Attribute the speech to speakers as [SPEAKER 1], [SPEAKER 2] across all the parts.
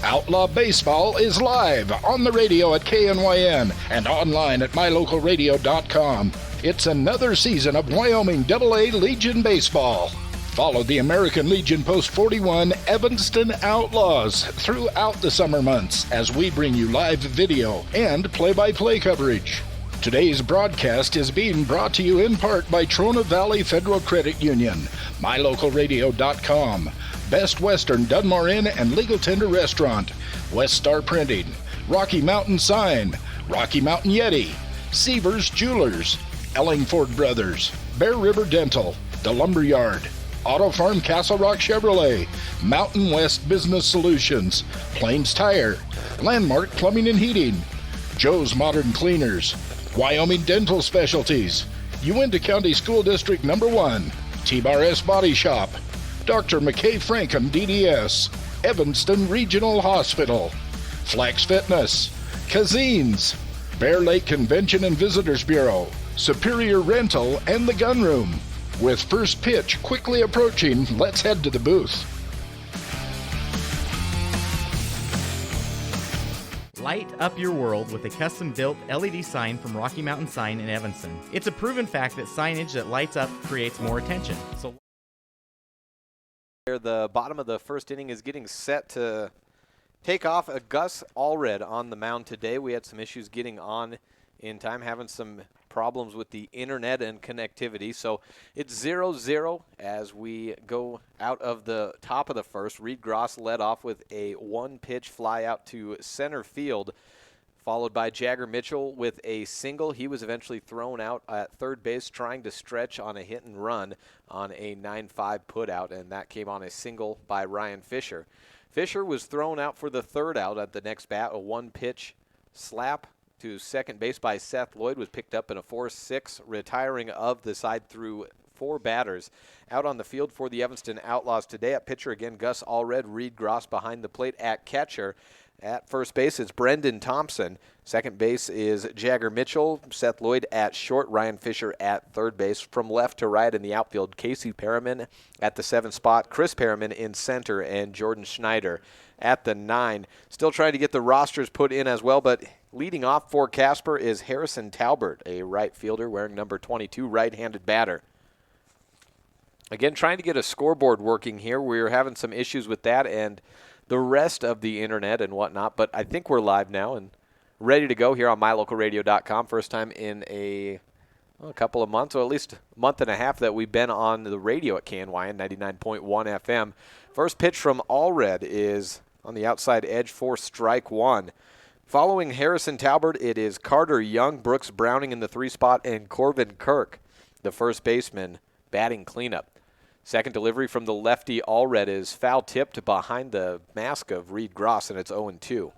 [SPEAKER 1] Outlaw Baseball is live on the radio at KNYN and online at mylocalradio.com. It's another season of Wyoming AA Legion Baseball. Follow the American Legion Post 41 Evanston Outlaws throughout the summer months as we bring you live video and play-by-play coverage. Today's broadcast is being brought to you in part by Trona Valley Federal Credit Union, mylocalradio.com, Best Western Dunmore Inn and Legal Tender Restaurant, West Star Printing, Rocky Mountain Sign, Rocky Mountain Yeti, Seavers Jewelers, Ellingford Brothers, Bear River Dental, The Lumberyard, Auto Farm Castle Rock Chevrolet, Mountain West Business Solutions, Plains Tire, Landmark Plumbing and Heating, Joe's Modern Cleaners, Wyoming Dental Specialties, Uinta County School District No. 1, T-Bar S Body Shop, Dr. McKay Frankham DDS, Evanston Regional Hospital, Flex Fitness, Kazines, Bear Lake Convention and Visitors Bureau, Superior Rental, and the Gun Room. With first pitch quickly approaching, let's head to the booth.
[SPEAKER 2] Light up your world with a custom-built LED sign from Rocky Mountain Sign in Evanston. It's a proven fact that signage that lights up creates more attention. So,
[SPEAKER 3] the bottom of the first inning is getting set to take off. Gus Allred on the mound today. We had some issues getting on in time, having some problems with the internet and connectivity. So it's 0-0 as we go out of the top of the first. Reed Gross led off with a one-pitch fly out to center field, followed by Jagger Mitchell with a single. He was eventually thrown out at third base trying to stretch on a hit and run on a 9-5 putout, and that came on a single by Ryan Fisher. Fisher was thrown out for the third out at the next bat. A one-pitch slap to second base by Seth Lloyd was picked up in a 4-6, retiring of the side through four batters. Out on the field for the Evanston Outlaws today at pitcher again, Gus Allred, Reed Gross behind the plate at catcher. At first base, it's Brendan Thompson. Second base is Jagger Mitchell. Seth Lloyd at short. Ryan Fisher at third base. From left to right in the outfield, Casey Perriman at the 7th spot, Chris Perriman in center, and Jordan Schneider at the 9. Still trying to get the rosters put in as well, but leading off for Casper is Harrison Talbert, a right fielder wearing number 22, right-handed batter. Again, trying to get a scoreboard working here. We're having some issues with that and the rest of the internet and whatnot, but I think we're live now and ready to go here on mylocalradio.com. First time in a couple of months, or at least a month and a half that we've been on the radio at KNYN 99.1 FM. First pitch from Allred is on the outside edge for strike one. Following Harrison Talbert, it is Carter Young, Brooks Browning in the 3 spot, and Corbin Kirk, the first baseman, batting cleanup. Second delivery from the lefty Allred is foul-tipped behind the mask of Reed Gross, and it's 0-2.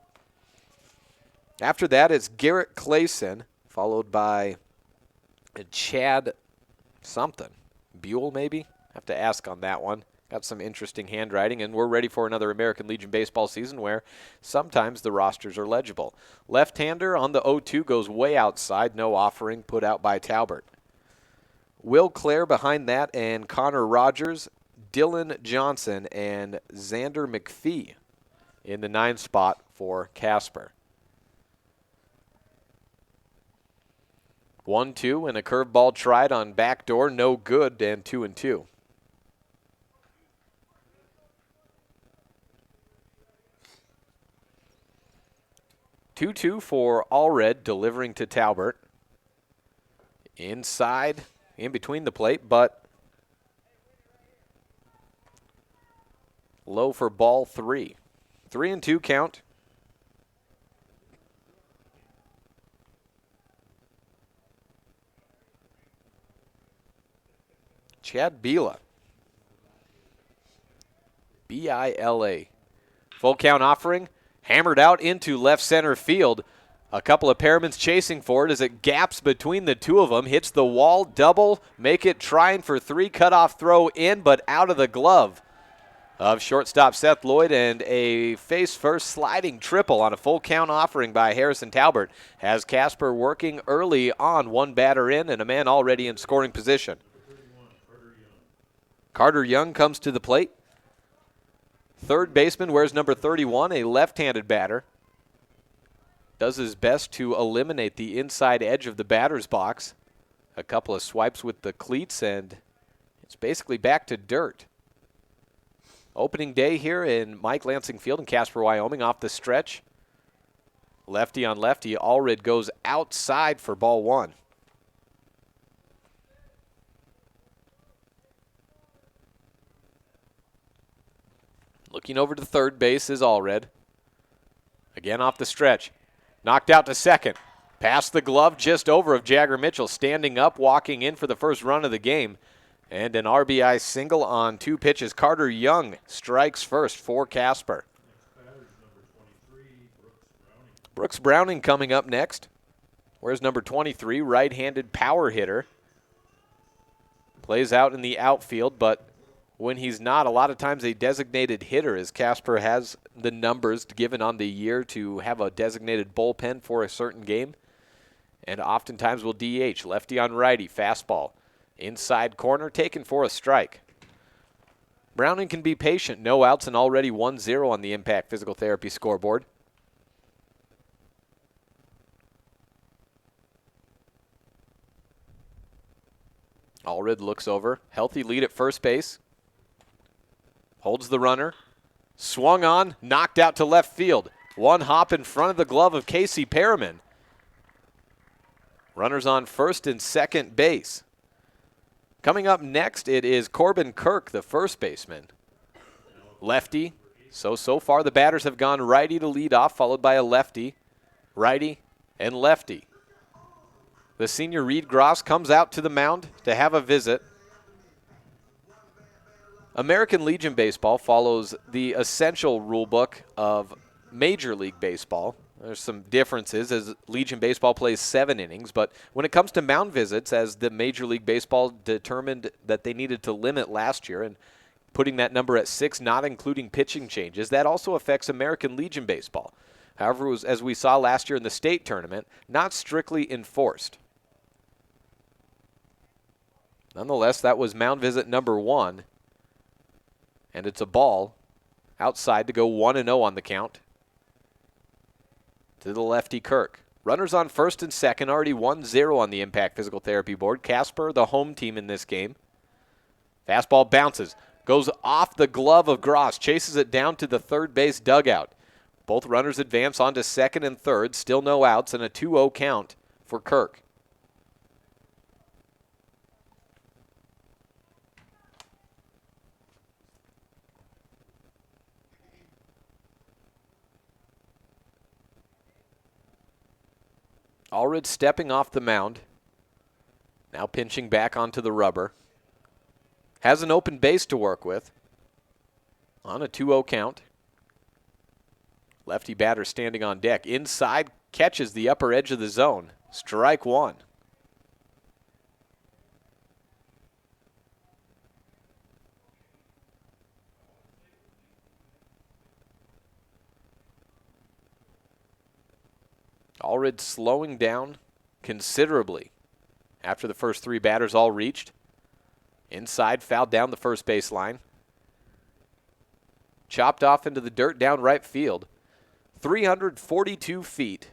[SPEAKER 3] After that, it's Garrett Clayson, followed by Chad something. Buell, maybe? Have to ask on that one. Got some interesting handwriting, and we're ready for another American Legion baseball season where sometimes the rosters are legible. Left-hander on the 0-2 goes way outside. No offering put out by Talbert. Will Clare behind that, and Connor Rogers, Dylan Johnson, and Xander McPhee in the 9 spot for Casper. 1-2, and a curveball tried on backdoor, no good, and 2-2. Two for Allred, delivering to Talbert. Inside, in between the plate, but low for ball 3. 3-2 count. Chad Bila. B-I-L-A. Full count offering. Hammered out into left center field. A couple of Perrimans chasing for it as it gaps between the two of them. Hits the wall, double, make it trying for 3, cutoff throw in, but out of the glove of shortstop Seth Lloyd, and a face-first sliding triple on a full count offering by Harrison Talbert has Casper working early on, 1 batter in and a man already in scoring position. Carter Young comes to the plate. third baseman wears number 31, a left-handed batter. Does his best to eliminate the inside edge of the batter's box. A couple of swipes with the cleats, and it's basically back to dirt. Opening day here in Mike Lansing Field in Casper, Wyoming, off the stretch. Lefty on lefty. Allred goes outside for ball one. Looking over to third base is Allred. Again off the stretch. Knocked out to second. Past the glove just over of Jagger Mitchell. Standing up, walking in for the first run of the game. And an RBI single on 2 pitches. Carter Young strikes first for Casper. Brooks Browning coming up next. Where's number 23, right-handed power hitter. Plays out in the outfield, but when he's not, a lot of times a designated hitter, as Casper has the numbers given on the year to have a designated bullpen for a certain game. And oftentimes will DH, lefty on righty, fastball. Inside corner, taken for a strike. Browning can be patient, no outs, and already 1-0 on the Impact Physical Therapy scoreboard. Allred looks over, healthy lead at first base. Holds the runner. Swung on, knocked out to left field. One hop in front of the glove of Casey Perriman. Runners on first and second base. Coming up next, it is Corbin Kirk, the first baseman. Lefty. So far the batters have gone righty to lead off, followed by a lefty, righty, and lefty. The senior Reed Gross comes out to the mound to have a visit. American Legion Baseball follows the essential rule book of Major League Baseball. There's some differences as Legion Baseball plays 7 innings, but when it comes to mound visits, as the Major League Baseball determined that they needed to limit last year and putting that number at 6, not including pitching changes, that also affects American Legion Baseball. However, it was, as we saw last year in the state tournament, not strictly enforced. Nonetheless, that was mound visit number 1. And it's a ball outside to go 1-0 on the count. To the lefty Kirk. Runners on first and second, already 1-0 on the Impact Physical Therapy board. Casper, the home team in this game. Fastball bounces. Goes off the glove of Gross. Chases it down to the third base dugout. Both runners advance onto second and third. Still no outs and a 2-0 count for Kirk. Allred stepping off the mound. Now pinching back onto the rubber. Has an open base to work with. On a 2-0 count. Lefty batter standing on deck. Inside, catches the upper edge of the zone. Strike 1. Allred slowing down considerably after the first 3 batters all reached. Inside, fouled down the first baseline. Chopped off into the dirt down right field. 342 feet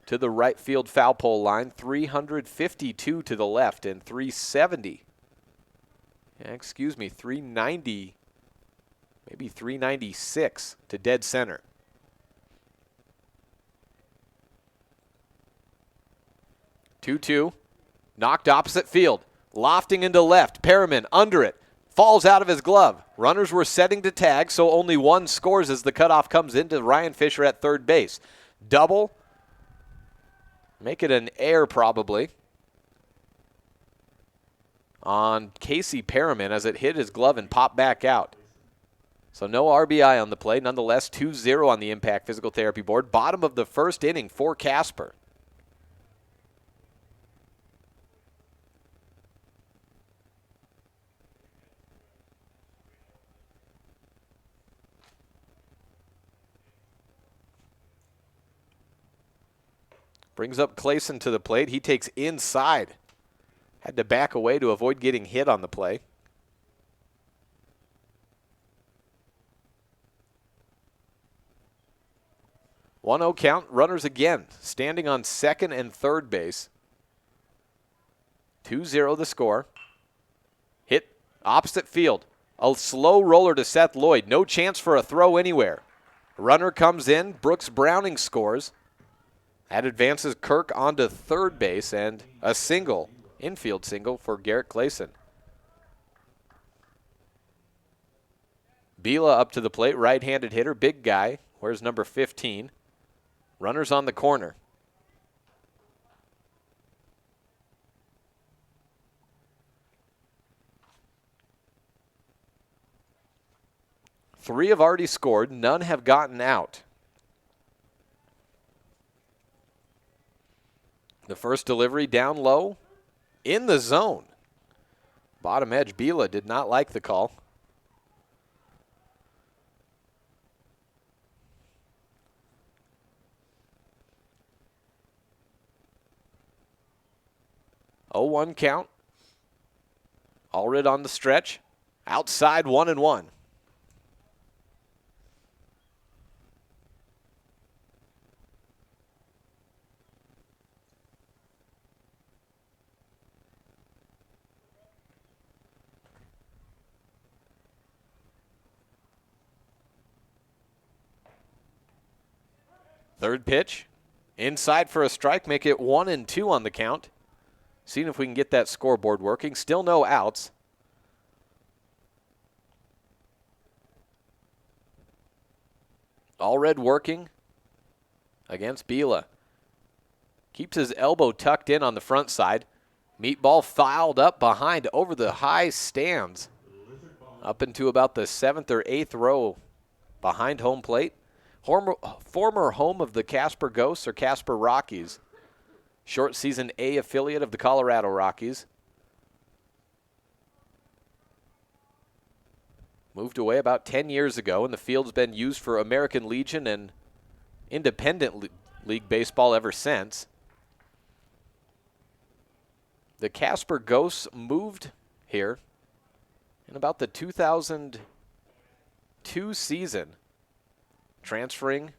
[SPEAKER 3] to the right field foul pole line. 352 to the left and 370. 390, maybe 396 to dead center. 2-2, knocked opposite field, lofting into left. Perriman under it, falls out of his glove. Runners were setting to tag, so only 1 scores as the cutoff comes into Ryan Fisher at third base. Double, make it an error probably, on Casey Perriman as it hit his glove and popped back out. So no RBI on the play. Nonetheless, 2-0 on the Impact Physical Therapy board. Bottom of the first inning for Casper. Brings up Clayson to the plate. He takes inside. Had to back away to avoid getting hit on the play. 1-0 count. Runners again standing on second and third base. 2-0 the score. Hit opposite field. A slow roller to Seth Lloyd. No chance for a throw anywhere. Runner comes in. Brooks Browning scores. That advances Kirk onto third base, and a single, infield single for Garrett Clayson. Bila up to the plate, right-handed hitter, big guy. Where's number 15? Runners on the corner. Three have already scored. None have gotten out. The first delivery down low in the zone. Bottom edge, Bila did not like the call. Oh, 1 count. Allred on the stretch. Outside 1-1. Third pitch, inside for a strike, make it 1-2 on the count. Seeing if we can get that scoreboard working. Still no outs. Allred working against Bila. Keeps his elbow tucked in on the front side. Meatball filed up behind over the high stands. Up into about the 7th or 8th row behind home plate. Former home of the Casper Ghosts or Casper Rockies. Short season A affiliate of the Colorado Rockies. Moved away about 10 years ago, and the field's been used for American Legion and independent league baseball ever since. The Casper Ghosts moved here in about the 2002 season, transferring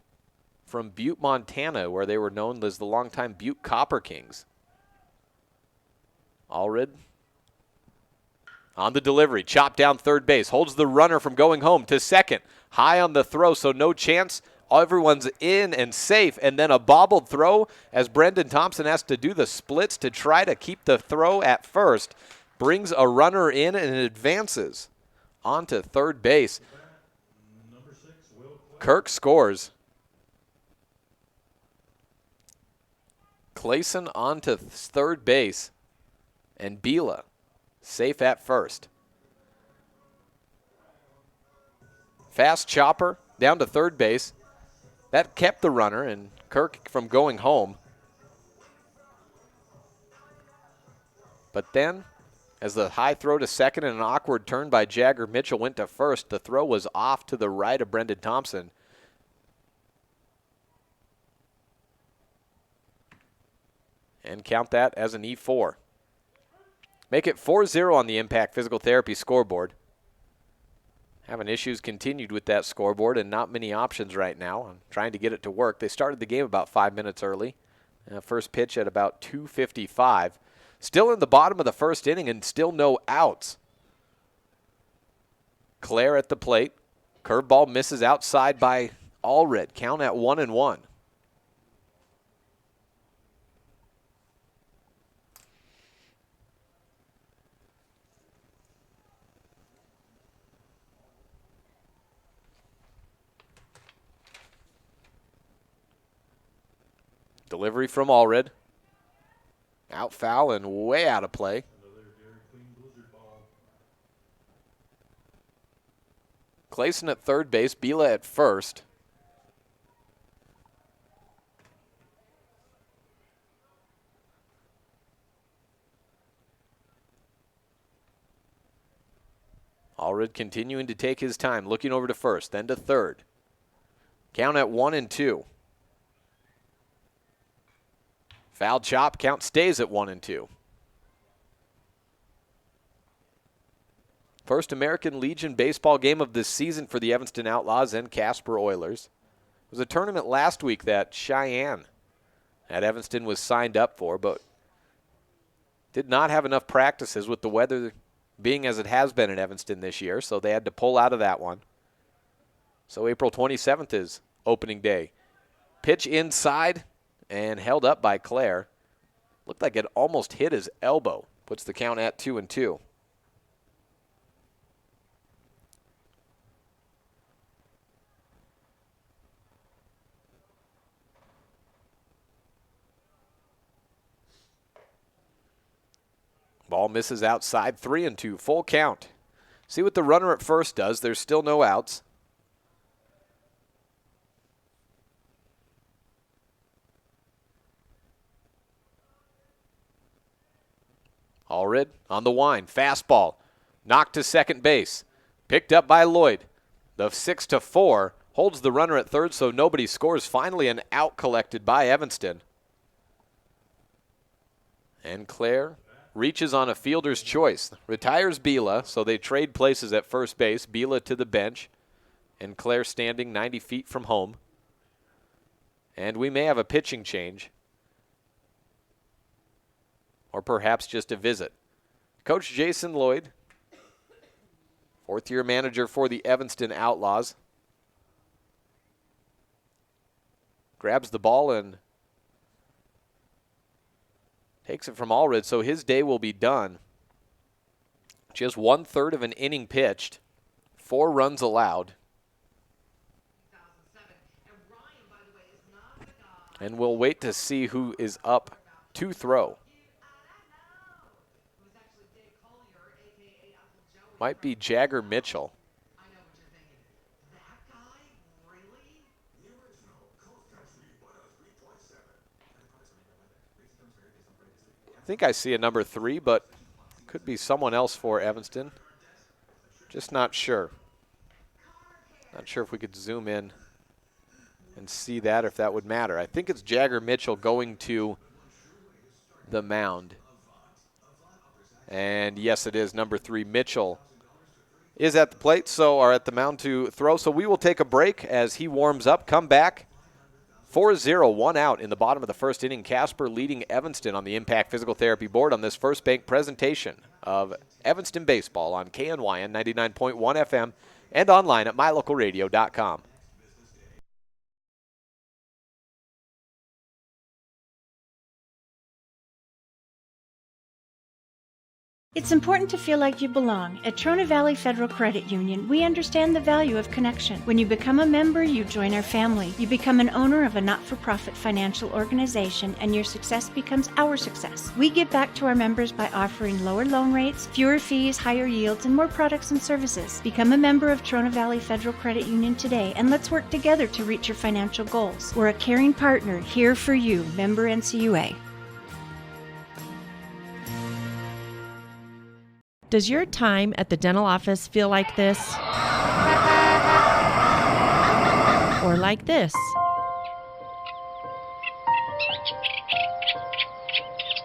[SPEAKER 3] from Butte, Montana, where they were known as the longtime Butte Copper Kings. Allred on the delivery, chopped down third base, holds the runner from going home to second. High on the throw, so no chance. Everyone's in and safe, and then a bobbled throw as Brendan Thompson has to do the splits to try to keep the throw at first. Brings a runner in and advances onto third base. Kirk scores. Clayson onto third base, and Bila safe at first. Fast chopper down to third base. That kept the runner and Kirk from going home. But then, as the high throw to second and an awkward turn by Jagger Mitchell went to first, the throw was off to the right of Brendan Thompson. And count that as an E4. Make it 4-0 on the Impact Physical Therapy scoreboard. Having issues continued with that scoreboard and not many options right now. I'm trying to get it to work. They started the game about 5 minutes early. First pitch at about 2:55. Still in the bottom of the first inning and still no outs. Claire at the plate. Curveball misses outside by Allred. Count at 1-1. Delivery from Allred. Out foul and way out of play. Clayson at third base, Bila at first. Allred continuing to take his time, looking over to first, then to third. Count at 1-2. Foul chop, count stays at 1-2. First American Legion baseball game of this season for the Evanston Outlaws and Casper Oilers. was a tournament last week that Cheyenne at Evanston was signed up for, but did not have enough practices with the weather being as it has been in Evanston this year, so they had to pull out of that one. So April 27th is opening day. Pitch inside and held up by Claire. Looked like it almost hit his elbow. Puts the count at 2-2. Ball misses outside, 3-2, full count. See what the runner at first does. There's still no outs. Allred on the wind, fastball, knocked to second base, picked up by Lloyd. The 6-4 holds the runner at third, so nobody scores. Finally, an out collected by Evanston. And Claire reaches on a fielder's choice. Retires Bila, so they trade places at first base. Bila to the bench, and Claire standing 90 feet from home. And we may have a pitching change, or perhaps just a visit. Coach Jason Lloyd, fourth-year manager for the Evanston Outlaws, grabs the ball and takes it from Allred, so his day will be done. Just 1/3 of an inning pitched, 4 runs allowed. And we'll wait to see who is up to throw. Might be Jagger Mitchell. I think I see a number 3, but could be someone else for Evanston. Just not sure. Not sure if we could zoom in and see that, if that would matter. I think it's Jagger Mitchell going to the mound. And yes, it is number 3. Mitchell is at the plate, or at the mound to throw. So we will take a break as he warms up. Come back. 4-0, 1 out in the bottom of the first inning. Casper leading Evanston on the Impact Physical Therapy board on this First Bank presentation of Evanston Baseball on KNYN 99.1 FM and online at mylocalradio.com.
[SPEAKER 4] It's important to feel like you belong. At Trona Valley Federal Credit Union, we understand the value of connection. When you become a member, you join our family. You become an owner of a not-for-profit financial organization, and your success becomes our success. We give back to our members by offering lower loan rates, fewer fees, higher yields, and more products and services. Become a member of Trona Valley Federal Credit Union today, and let's work together to reach your financial goals. We're a caring partner here for you. Member NCUA.
[SPEAKER 5] Does your time at the dental office feel like this? Or like this?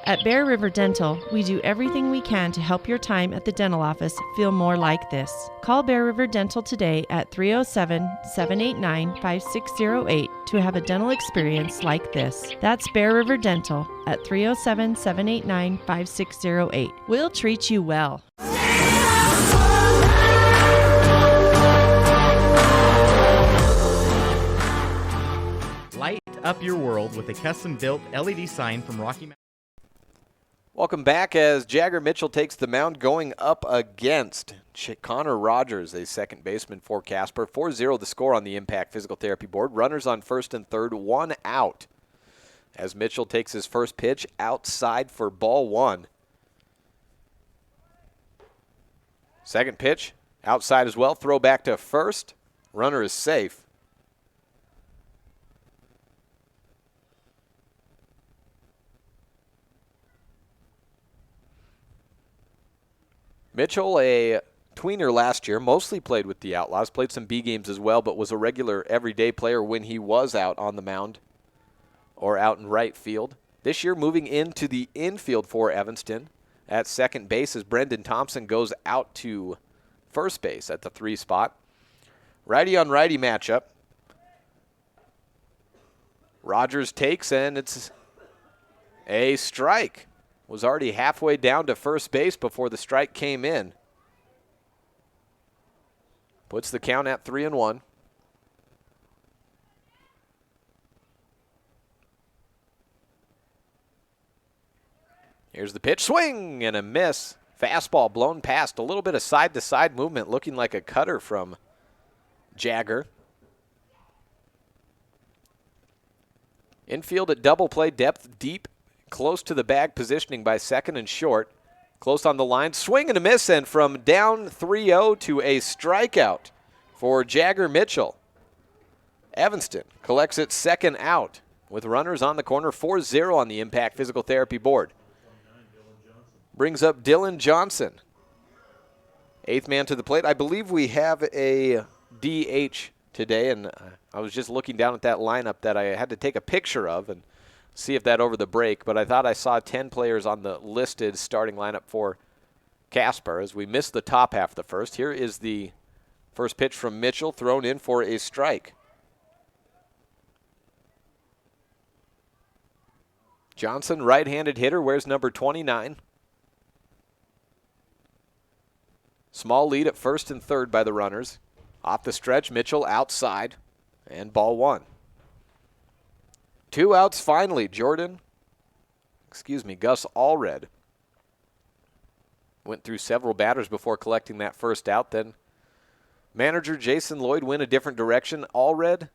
[SPEAKER 5] At Bear River Dental, we do everything we can to help your time at the dental office feel more like this. Call Bear River Dental today at 307-789-5608 to have a dental experience like this. That's Bear River Dental at 307-789-5608. We'll treat you well.
[SPEAKER 2] Light up your world with a custom-built LED sign from Rocky Mountain.
[SPEAKER 3] Welcome back as Jagger Mitchell takes the mound, going up against Connor Rogers, a second baseman for Casper. 4-0 the score on the Impact Physical Therapy board. Runners on first and third, 1 out. As Mitchell takes his first pitch outside for ball 1. Second pitch outside as well. Throw back to first. Runner is safe. Mitchell, a tweener last year, mostly played with the Outlaws, played some B games as well, but was a regular everyday player when he was out on the mound or out in right field. This year moving into the infield for Evanston at second base as Brendan Thompson goes out to first base at the 3 spot. Righty on righty matchup. Rogers takes, and it's a strike. Was already halfway down to first base before the strike came in. Puts the count at 3-1. Here's the pitch, swing and a miss. Fastball blown past, a little bit of side-to-side movement, looking like a cutter from Jagger. Infield at double play, depth deep, close to the bag, positioning by second and short. Close on the line, swing and a miss, and from down 3-0 to a strikeout for Jagger Mitchell. Evanston collects its second out with runners on the corner, 4-0 on the Impact Physical Therapy board. Brings up Dylan Johnson. Eighth man to the plate. I believe we have a DH today, and I was just looking down at that lineup that I had to take a picture of and see if that over the break, but I thought I saw 10 players on the listed starting lineup for Casper as we missed the top half of the first. Here is the first pitch from Mitchell, thrown in for a strike. Johnson, right-handed hitter, wears number 29. Small lead at first and third by the runners. Off the stretch, Mitchell outside, and ball one. 2 outs finally. Gus Allred went through several batters before collecting that first out. Then manager Jason Lloyd went a different direction. Allred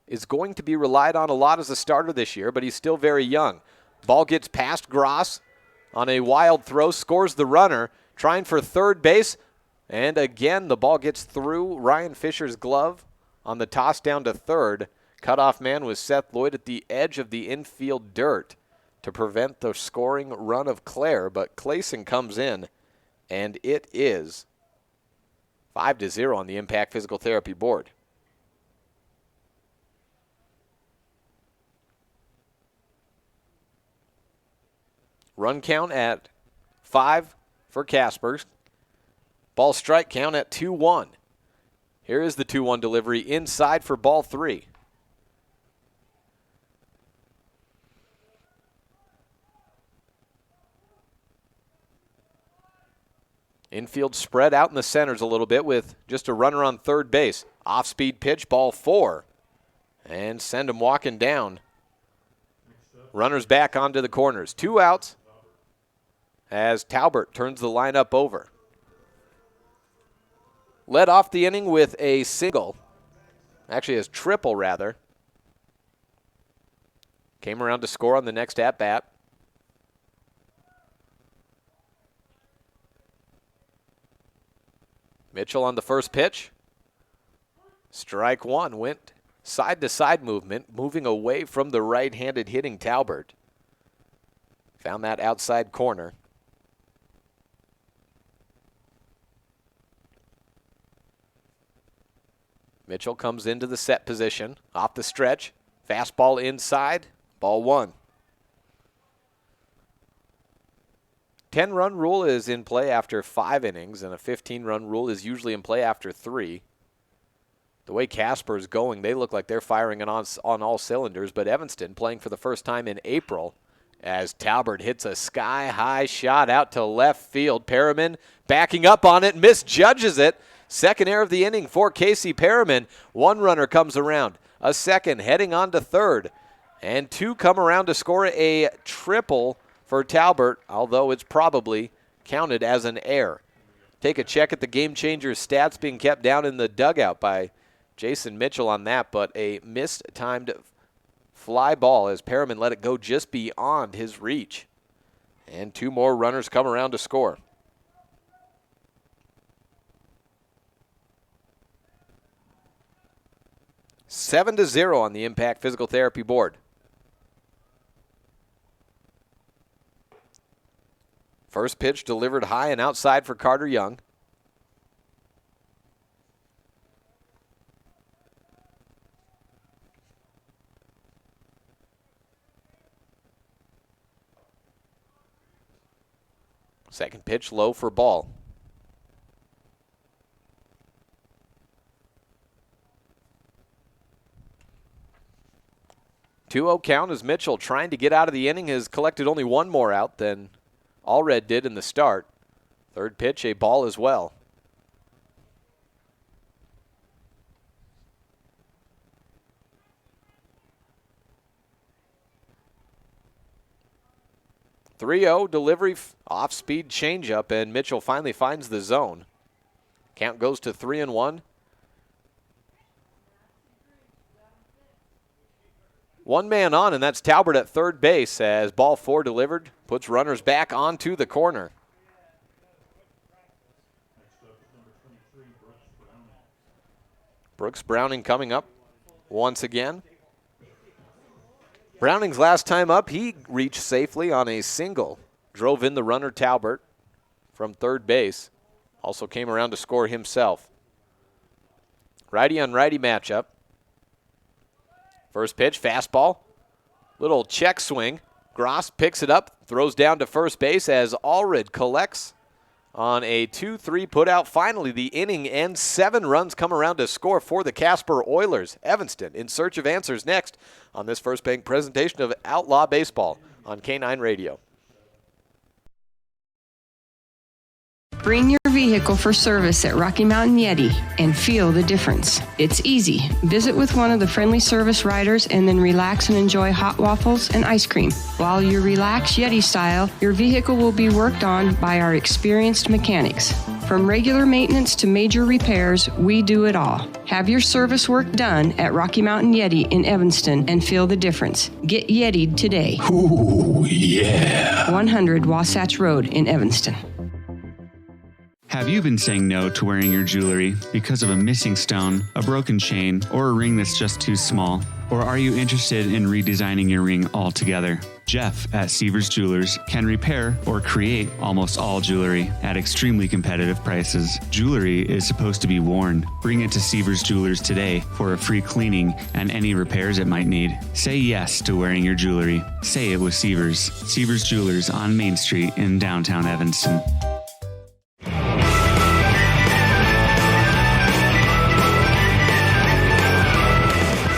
[SPEAKER 3] is going to be relied on a lot as a starter this year, but he's still very young. Ball gets past Gross on a wild throw, scores the runner, trying for third base, and again the ball gets through Ryan Fisher's glove on the toss down to third. Cutoff man was Seth Lloyd at the edge of the infield dirt to prevent the scoring run of Claire, but Clayson comes in, and it is 5-0 on the Impact Physical Therapy board. Run count at 5 for Casper. Ball strike count at 2-1. Here is the 2-1 delivery inside for ball 3. Infield spread out in the centers a little bit with just a runner on third base. Off-speed pitch, ball 4. And send him walking down. Runners back onto the corners. 2 outs as Talbert turns the lineup over. Led off the inning with a single. Actually, a triple, rather. Came around to score on the next at-bat. Mitchell on the first pitch. Strike one. Went side-to-side movement, moving away from the right-handed hitting Talbert. Found that outside corner. Mitchell comes into the set position. Off the stretch. Fastball inside. Ball 1. 10-run rule is in play after 5 innings, and a 15-run rule is usually in play after 3. The way Casper is going, they look like they're firing on all cylinders, but Evanston playing for the first time in April as Talbert hits a sky-high shot out to left field. Perriman backing up on it, misjudges it. Second error of the inning for Casey Perriman. 1 runner comes around. A second heading on to third. And 2 come around to score a triple for Talbert, although it's probably counted as an error. Take a check at the game changer stats being kept down in the dugout by Jason Mitchell on that, but a mistimed fly ball as Perriman let it go just beyond his reach. And 2 more runners come around to score. Seven to 0 on the Impact Physical Therapy board. First pitch delivered high and outside for Carter Young. Second pitch low for ball. 2-0 count as Mitchell, trying to get out of the inning, has collected only one more out than Allred did in the start. Third pitch, a ball as well. .3-0 delivery, off-speed changeup, and Mitchell finally finds the zone. Count goes to 3-1. One man on, and that's Talbert at third base as ball 4 delivered, puts runners back onto the corner. Brooks Browning coming up once again. Browning's last time up, he reached safely on a single. Drove in the runner Talbert from third base. Also came around to score himself. Righty on righty matchup. First pitch, fastball. Little check swing. Gross picks it up, throws down to first base as Allred collects on a 2-3 putout. Finally, the inning ends. 7 runs come around to score for the Casper Oilers. Evanston in search of answers next on this First Bank presentation of Outlaw Baseball on K9 Radio.
[SPEAKER 6] Bring your vehicle for service at Rocky Mountain Yeti and feel the difference. It's easy. Visit with one of the friendly service riders and then relax and enjoy hot waffles and ice cream. While you relax Yeti style, your vehicle will be worked on by our experienced mechanics. From regular maintenance to major repairs, we do it all. Have your service work done at Rocky Mountain Yeti in Evanston and feel the difference. Get Yeti'd today.
[SPEAKER 1] Ooh, yeah.
[SPEAKER 6] 100 Wasatch Road in Evanston.
[SPEAKER 7] Have you been saying no to wearing your jewelry because of a missing stone, a broken chain, or a ring that's just too small? Or are you interested in redesigning your ring altogether? Jeff at Seavers Jewelers can repair or create almost all jewelry at extremely competitive prices. Jewelry is supposed to be worn. Bring it to Seavers Jewelers today for a free cleaning and any repairs it might need. Say yes to wearing your jewelry. Say it with Seavers. Seavers Jewelers on Main Street in downtown Evanston.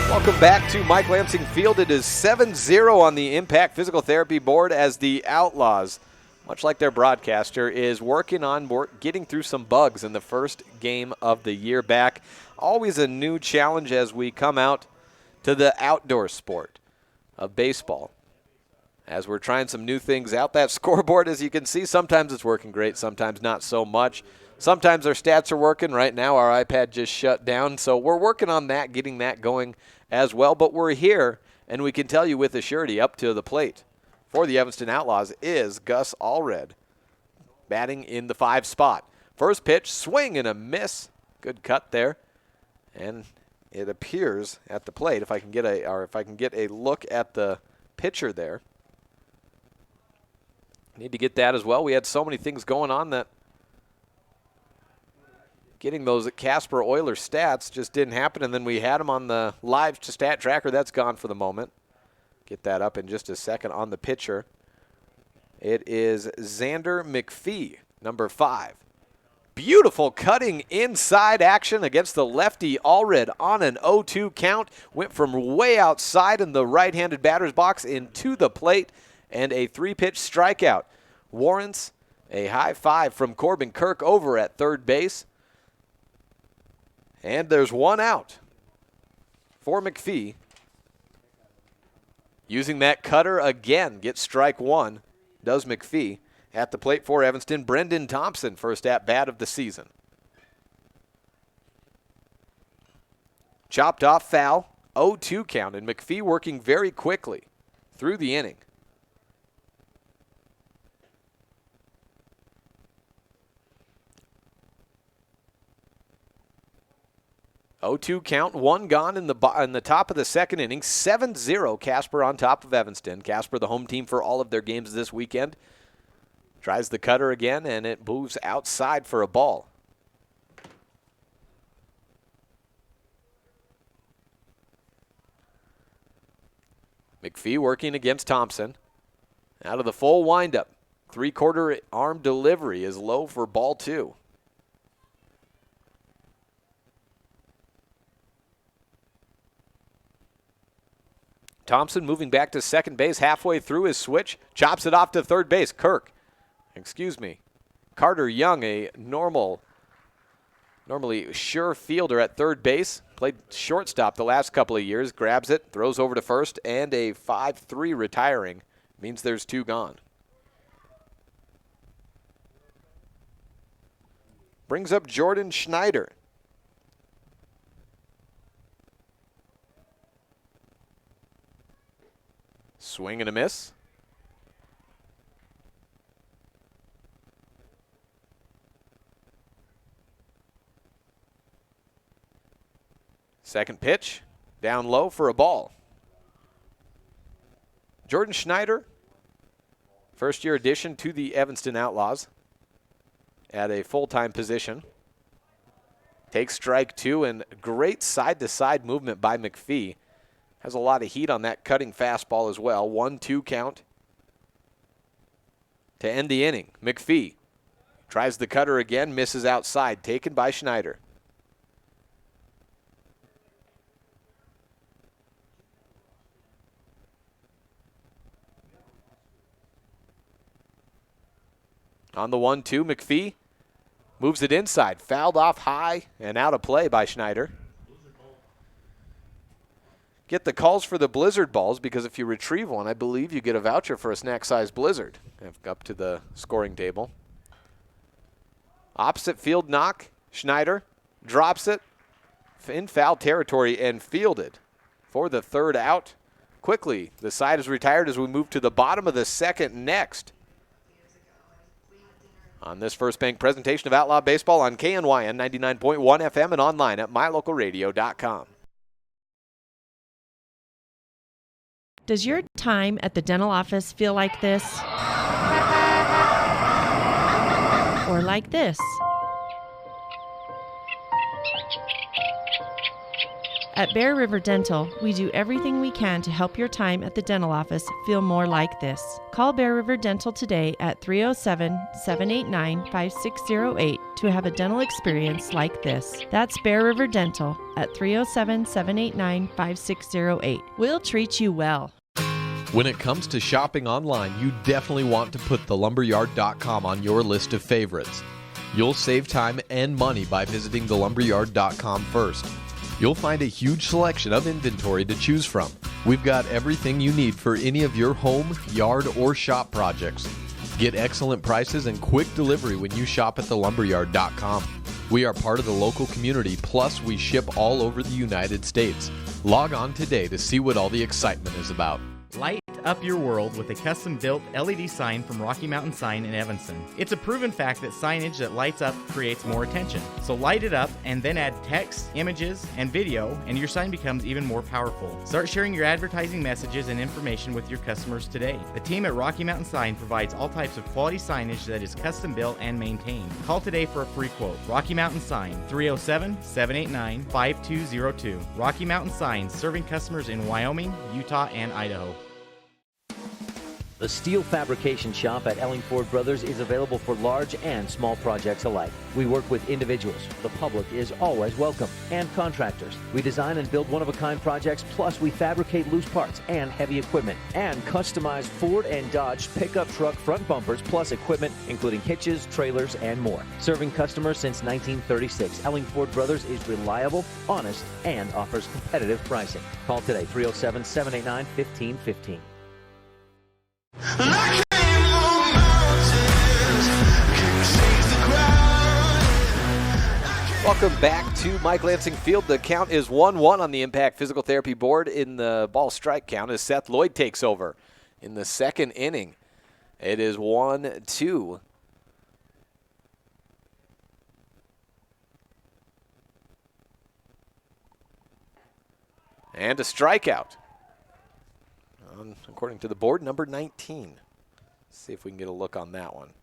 [SPEAKER 3] Welcome back to Mike Lansing Field. It is 7-0 on the Impact Physical Therapy Board as the Outlaws, much like their broadcaster, is working on getting through some bugs in the first game of the year back. Always a new challenge as we come out to the outdoor sport of baseball. As we're trying some new things out, that scoreboard, as you can see, sometimes it's working great, sometimes not so much. Sometimes our stats are working. Right now our iPad just shut down, so we're working on that, getting that going as well. But we're here, and we can tell you with a surety up to the plate for the Evanston Outlaws is Gus Allred, batting in the 5 spot. First pitch, swing and a miss. Good cut there. And it appears at the plate, if I can get a look at the pitcher there. Need to get that as well. We had so many things going on that getting those Casper Oilers stats just didn't happen, and then we had them on the live stat tracker. That's gone for the moment. Get that up in just a second on the pitcher. It is Xander McPhee, number 5. Beautiful cutting inside action against the lefty Allred on an 0-2 count. Went from way outside in the right-handed batter's box into the plate, and a 3-pitch strikeout warrants a high five from Corbin Kirk over at third base. And there's one out for McPhee. Using that cutter again, gets strike 1, does McPhee. At the plate for Evanston, Brendan Thompson, first at-bat of the season. Chopped off foul, 0-2 count, and McPhee working very quickly through the inning. .02 count, 1 gone in the top of the second inning. 7-0 Casper on top of Evanston. Casper, the home team for all of their games this weekend. Tries the cutter again, and it moves outside for a ball. McPhee working against Thompson. Out of the full windup. 3/4 arm delivery is low for ball 2. Thompson moving back to second base halfway through his switch. Chops it off to third base. Carter Young, a normally sure fielder at third base. Played shortstop the last couple of years. Grabs it, throws over to first, and a 5-3 retiring. Means there's 2 gone. Brings up Jordan Schneider. Swing and a miss. Second pitch, down low for a ball. Jordan Schneider, first-year addition to the Evanston Outlaws at a full-time position. Takes strike 2, and great side-to-side movement by McPhee. Has a lot of heat on that cutting fastball as well. 1-2 count to end the inning. McPhee tries the cutter again, misses outside, taken by Schneider. On the 1-2, McPhee moves it inside. Fouled off high and out of play by Schneider. Get the calls for the blizzard balls, because if you retrieve one, I believe you get a voucher for a snack-sized blizzard. Up to the scoring table. Opposite field knock. Schneider drops it in foul territory and fielded for the third out. Quickly, the side is retired as we move to the bottom of the second next. On this First Bank presentation of Outlaw Baseball on KNYN 99.1 FM and online at mylocalradio.com.
[SPEAKER 5] Does your time at the dental office feel like this? Or like this? At Bear River Dental, we do everything we can to help your time at the dental office feel more like this. Call Bear River Dental today at 307-789-5608 to have a dental experience like this. That's Bear River Dental at 307-789-5608. We'll treat you well.
[SPEAKER 8] When it comes to shopping online, you definitely want to put thelumberyard.com on your list of favorites. You'll save time and money by visiting thelumberyard.com first. You'll find a huge selection of inventory to choose from. We've got everything you need for any of your home, yard, or shop projects. Get excellent prices and quick delivery when you shop at thelumberyard.com. We are part of the local community, plus we ship all over the United States. Log on today to see what all the excitement is about.
[SPEAKER 2] Light up your world with a custom-built LED sign from Rocky Mountain Sign in Evanston. It's a proven fact that signage that lights up creates more attention. So light it up and then add text, images, and video, and your sign becomes even more powerful. Start sharing your advertising messages and information with your customers today. The team at Rocky Mountain Sign provides all types of quality signage that is custom-built and maintained. Call today for a free quote. Rocky Mountain Sign, 307-789-5202. Rocky Mountain Sign, serving customers in Wyoming, Utah, and Idaho.
[SPEAKER 9] The steel fabrication shop at Ellingford Brothers is available for large and small projects alike. We work with individuals, the public is always welcome, and contractors. We design and build one-of-a-kind projects, plus we fabricate loose parts and heavy equipment, and customize Ford and Dodge pickup truck front bumpers, plus equipment including hitches, trailers, and more. Serving customers since 1936, Ellingford Brothers is reliable, honest, and offers competitive pricing. Call today, 307-789-1515.
[SPEAKER 3] Welcome back to Mike Lansing Field. The count is 1-1 on the Impact Physical Therapy board in the ball strike count as Seth Lloyd takes over in the second inning. It is 1-2. And a strikeout. According to the board, number 19. Let's see if we can get a look on that one.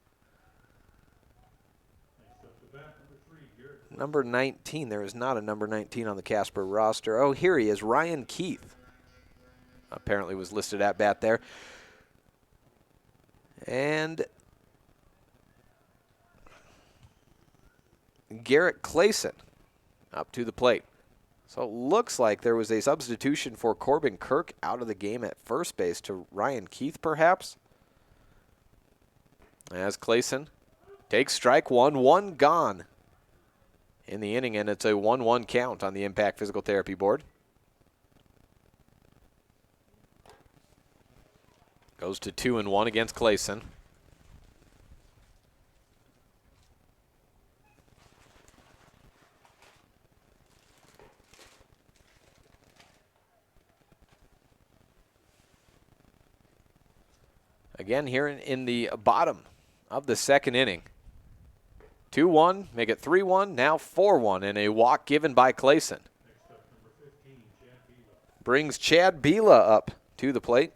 [SPEAKER 3] Number 19. There is not a number 19 on the Casper roster. Oh, here he is, Ryan Keith. Apparently was listed at bat there. And Garrett Clayson up to the plate. So it looks like there was a substitution for Corbin Kirk out of the game at first base to Ryan Keith, perhaps. As Clayson takes strike one, one gone in the inning, and it's a 1-1 count on the Impact Physical Therapy board. Goes to 2-1 against Clayson. Again here in the bottom of the second inning. 2-1, make it 3-1, now 4-1, and a walk given by Clayson. Brings Chad Bila up to the plate.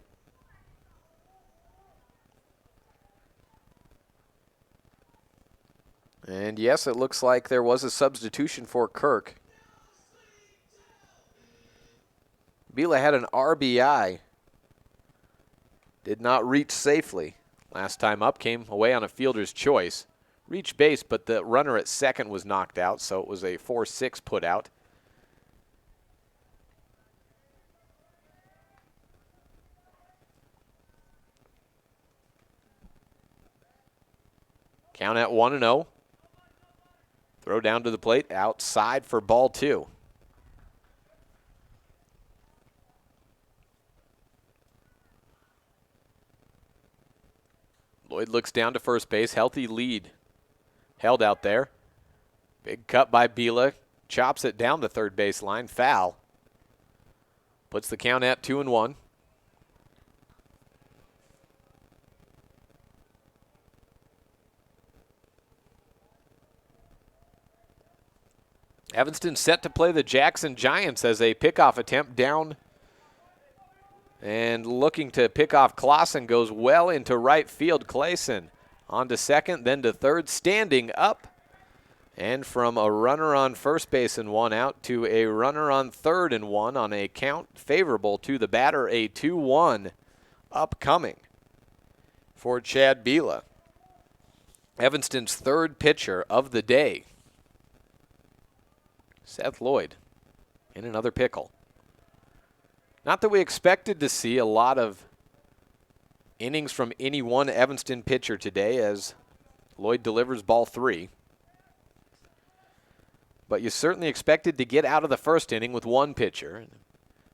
[SPEAKER 3] And yes, it looks like there was a substitution for Kirk. Bila had an RBI. Did not reach safely. Last time up, came away on a fielder's choice. Reached base, but the runner at second was knocked out, so it was a 4-6 put out. Count at 1-0. Throw down to the plate, outside for ball 2. Lloyd looks down to first base. Healthy lead held out there. Big cut by Bila. Chops it down the third base line. Foul. Puts the count at 2-1. Evanston set to play the Jackson Giants as a pickoff attempt down. And looking to pick off Clausen, goes well into right field. Clayson on to second, then to third, standing up. And from a runner on first base and 1 out to a runner on third and 1 on a count favorable to the batter, a 2-1 upcoming for Chad Bila. Evanston's third pitcher of the day. Seth Lloyd in another pickle. Not that we expected to see a lot of innings from any one Evanston pitcher today, as Lloyd delivers ball 3. But you certainly expected to get out of the first inning with one pitcher.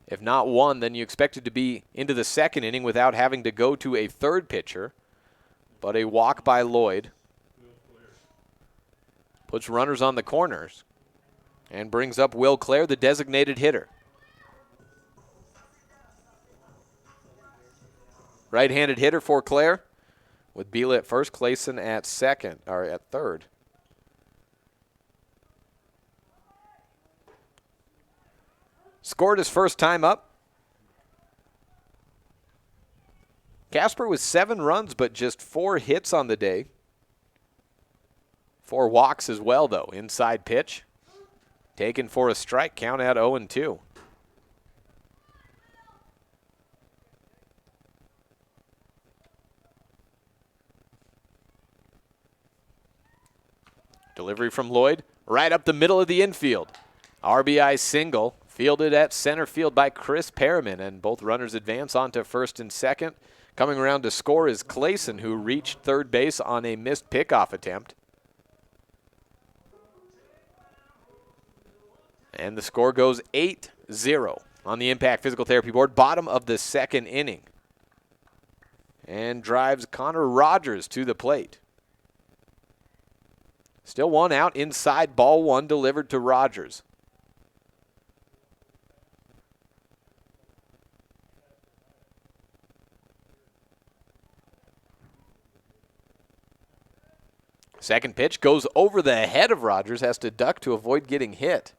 [SPEAKER 3] If not one, then you expected to be into the second inning without having to go to a third pitcher. But a walk by Lloyd puts runners on the corners and brings up Will Clare, the designated hitter. Right-handed hitter for Clare, with Bila at first, Clayson at second, or at third. Scored his first time up. Casper with 7 runs, but just 4 hits on the day. 4 walks as well, though. Inside pitch. Taken for a strike, count at 0-2. Delivery from Lloyd, right up the middle of the infield. RBI single, fielded at center field by Chris Perriman, and both runners advance on to first and second. Coming around to score is Clayson, who reached third base on a missed pickoff attempt. And the score goes 8-0 on the Impact Physical Therapy board, bottom of the second inning. And drives Connor Rogers to the plate. Still 1 out, inside, ball 1 delivered to Rogers. Second pitch goes over the head of Rogers, has to duck to avoid getting hit.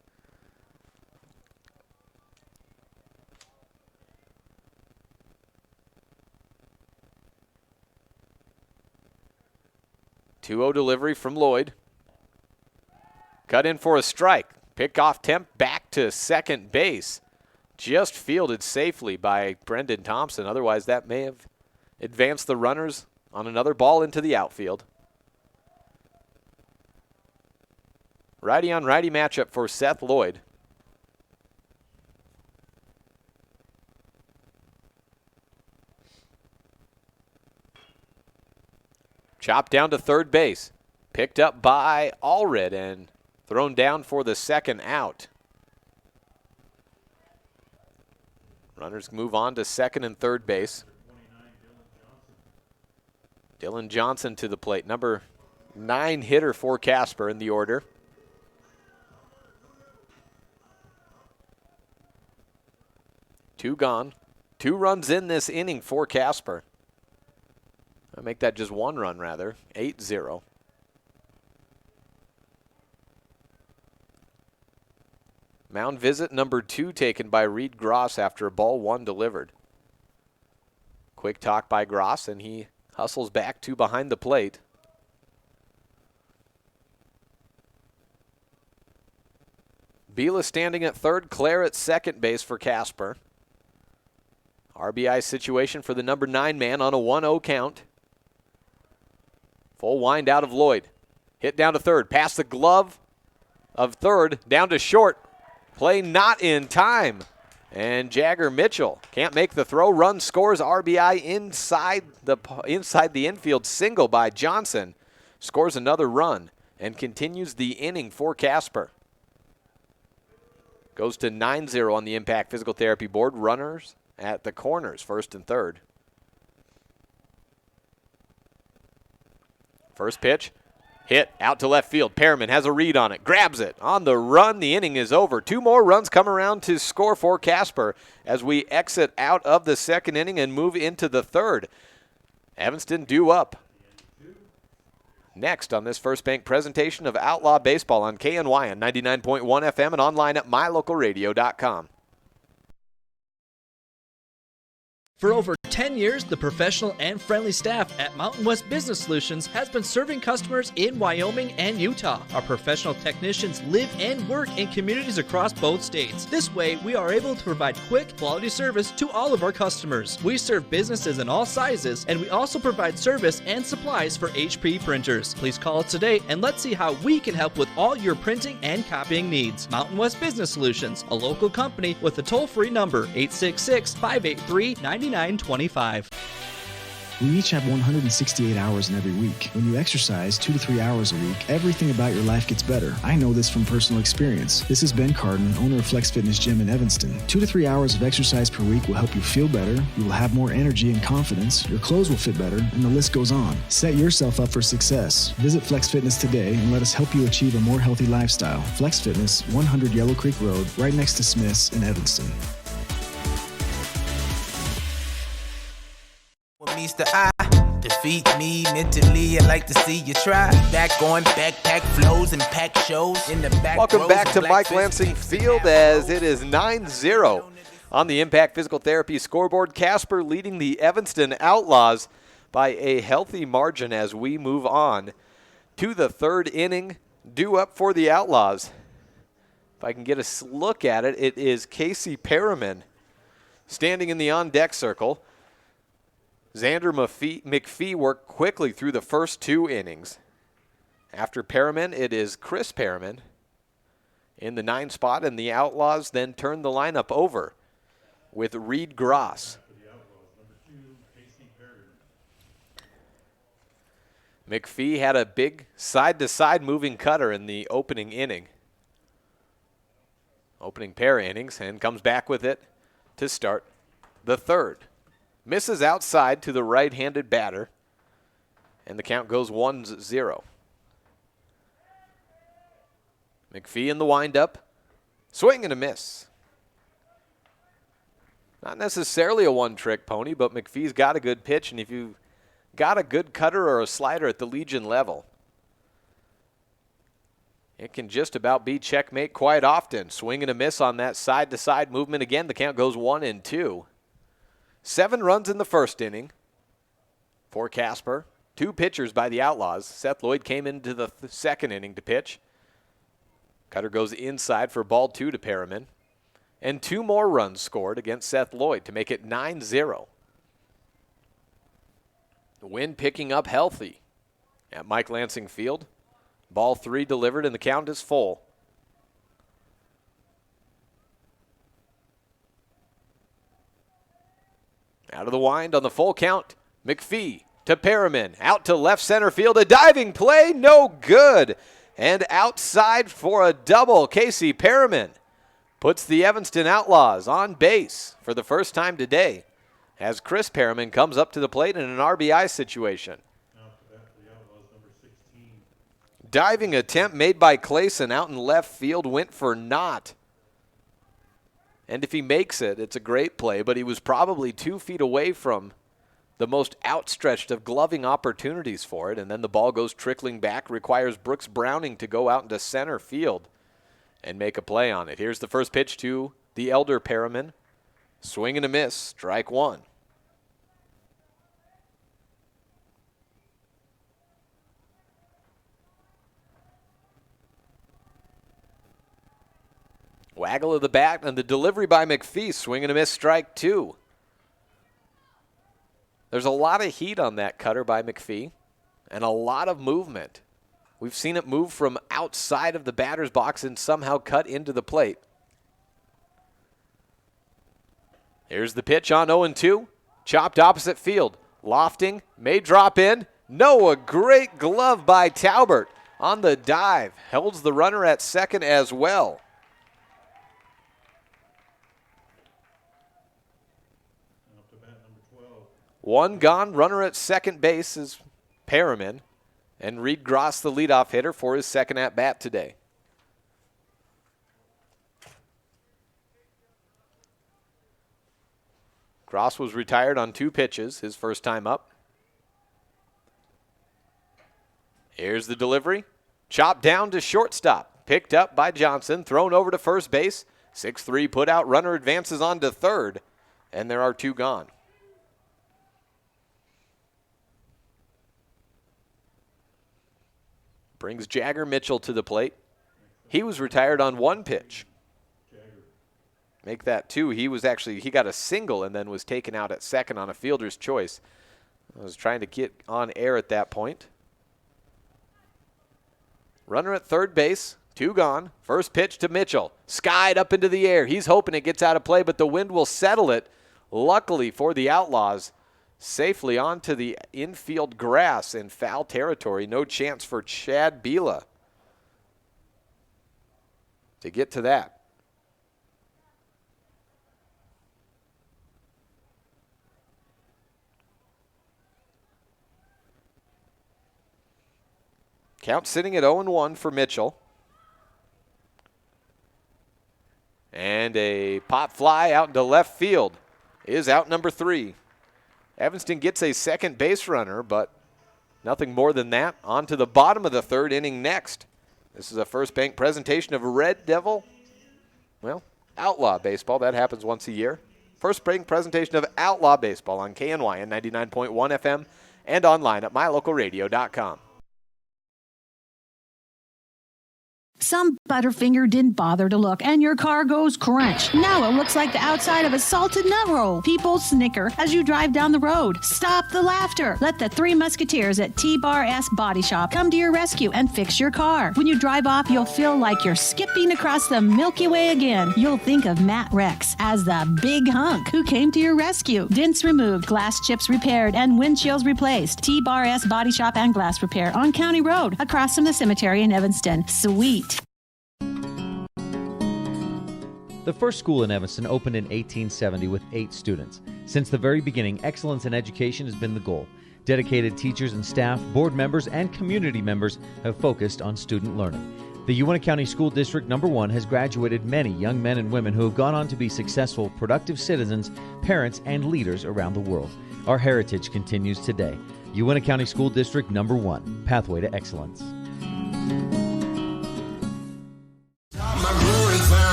[SPEAKER 3] Two-0 delivery from Lloyd. Cut in for a strike. Pickoff attempt back to second base. Just fielded safely by Brendan Thompson. Otherwise, that may have advanced the runners on another ball into the outfield. Righty on righty matchup for Seth Lloyd. Chopped down to third base. Picked up by Allred and thrown down for the second out. Runners move on to second and third base. Dylan Johnson to the plate, number 9 hitter for Casper in the order. Two gone. 2 runs in this inning for Casper. I'll make that just 1 run, rather. 8-0. Mound visit number 2 taken by Reed Gross after a ball 1 delivered. Quick talk by Gross, and he hustles back to behind the plate. Bila standing at third, Claire at second base for Casper. RBI situation for the number 9 man on a 1-0 count. Full wind out of Lloyd. Hit down to third, past the glove of third, down to short. Play not in time. And Jagger Mitchell can't make the throw. Run scores. RBI inside the infield. Single by Johnson. Scores another run and continues the inning for Casper. Goes to 9-0 on the Impact Physical Therapy board. Runners at the corners, first and third. First pitch. Hit out to left field. Perriman has a read on it. Grabs it. On the run, the inning is over. 2 more runs come around to score for Casper as we exit out of the second inning and move into the third. Evanston due up. Next on this First Bank presentation of Outlaw Baseball on KNY on 99.1 FM and online at mylocalradio.com.
[SPEAKER 10] For over 10 years, the professional and friendly staff at Mountain West Business Solutions has been serving customers in Wyoming and Utah. Our professional technicians live and work in communities across both states. This way, we are able to provide quick, quality service to all of our customers. We serve businesses in all sizes, and we also provide service and supplies for HP printers. Please call us today and let's see how we can help with all your printing and copying needs. Mountain West Business Solutions, a local company with a toll-free number, 866-583-9925.
[SPEAKER 11] We each have 168 hours in every week. When you exercise 2 to 3 hours a week, everything about your life gets better. I know this from personal experience. This is Ben Carden, owner of Flex Fitness Gym in Evanston. 2 to 3 hours of exercise per week will help you feel better, you will have more energy and confidence, your clothes will fit better, and the list goes on. Set yourself up for success. Visit Flex Fitness today and let us help you achieve a more healthy lifestyle. Flex Fitness, 100 Yellow Creek Road, right next to Smith's in Evanston.
[SPEAKER 12] Meets the eye, defeat me mentally. I'd like to see you try. Back on backpack flows and pack shows in the back.
[SPEAKER 3] Welcome back to Mike Lansing Field as it is 9-0 on the Impact Physical Therapy scoreboard. Casper leading the Evanston Outlaws by a healthy margin as we move on to the third inning. Due up for the Outlaws. If I can get a look at it, it is Casey Perriman standing in the on-deck circle. Xander McPhee worked quickly through the first 2 innings. After Perriman, it is Chris Perriman in the 9 spot, and the Outlaws then turn the lineup over with Reed Gross. McPhee had a big side-to-side moving cutter in the opening inning. Opening pair of innings, and comes back with it to start the third. Misses outside to the right-handed batter, and the count goes 1-0. McPhee in the windup, swing and a miss. Not necessarily a one-trick pony, but McPhee's got a good pitch, and if you've got a good cutter or a slider at the Legion level, it can just about be checkmate quite often. Swing and a miss on that side-to-side movement again. The count goes 1-2. 7 runs in the first inning for Casper. 2 pitchers by the Outlaws. Seth Lloyd came into the second inning to pitch. Cutter goes inside for ball 2 to Perriman. And 2 more runs scored against Seth Lloyd to make it 9-0. The wind picking up healthy at Mike Lansing Field. Ball 3 delivered and the count is full. Out of the wind on the full count, McPhee to Perriman. Out to left center field. A diving play. No good. And outside for a double. Casey Perriman puts the Evanston Outlaws on base for the first time today as Chris Perriman comes up to the plate in an RBI situation. Diving attempt made by Clayson out in left field went for naught. And if he makes it, it's a great play, but he was probably 2 feet away from the most outstretched of gloving opportunities for it, and then the ball goes trickling back, requires Brooks Browning to go out into center field and make a play on it. Here's the first pitch to the elder Perriman. Swing and a miss, strike one. Waggle of the bat and the delivery by McPhee. Swing and a miss, strike two. There's a lot of heat on that cutter by McPhee and a lot of movement. We've seen it move from outside of the batter's box and somehow cut into the plate. Here's the pitch on 0-2. Chopped opposite field. Lofting, may drop in. No, a great glove by Taubert on the dive. Holds the runner at second as well. One gone, runner at second base is Perriman, and Reed Gross, the leadoff hitter, for his second at-bat today. Gross was retired on 2 pitches, his first time up. Here's the delivery. Chopped down to shortstop. Picked up by Johnson, thrown over to first base. 6-3 put out, runner advances on to third, and there are 2 gone. Brings Jagger Mitchell to the plate. He was retired on 1 pitch. Make that 2. He got a single and then was taken out at second on a fielder's choice. I was trying to get on air at that point. Runner at third base, 2 gone. First pitch to Mitchell. Skied up into the air. He's hoping it gets out of play, but the wind will settle it. Luckily for the Outlaws, safely onto the infield grass in foul territory. No chance for Chad Bila to get to that. Count sitting at 0-1 for Mitchell. And a pop fly out into left field is out number 3. Evanston gets a second base runner, but nothing more than that. On to the bottom of the third inning next. This is a First Bank presentation of Red Devil, Outlaw baseball. That happens once a year. First Bank presentation of Outlaw baseball on KNY and 99.1 FM and online at mylocalradio.com.
[SPEAKER 13] Some Butterfinger didn't bother to look, and your car goes crunch. Now it looks like the outside of a salted nut roll. People snicker as you drive down the road. Stop the laughter. Let the 3 Musketeers at T-Bar S Body Shop come to your rescue and fix your car. When you drive off, you'll feel like you're skipping across the Milky Way again. You'll think of Matt Rex as the big hunk who came to your rescue. Dents removed, glass chips repaired, and windshields replaced. T-Bar S Body Shop and Glass Repair on County Road, across from the cemetery in Evanston. Sweet.
[SPEAKER 9] The first school in Evanston opened in 1870 with 8 students. Since the very beginning, excellence in education has been the goal. Dedicated teachers and staff, board members, and community members have focused on student learning. The Uintah County School District No. 1 has graduated many young men and women who have gone on to be successful, productive citizens, parents, and leaders around the world. Our heritage continues today. Uintah County School District No. 1, Pathway to Excellence.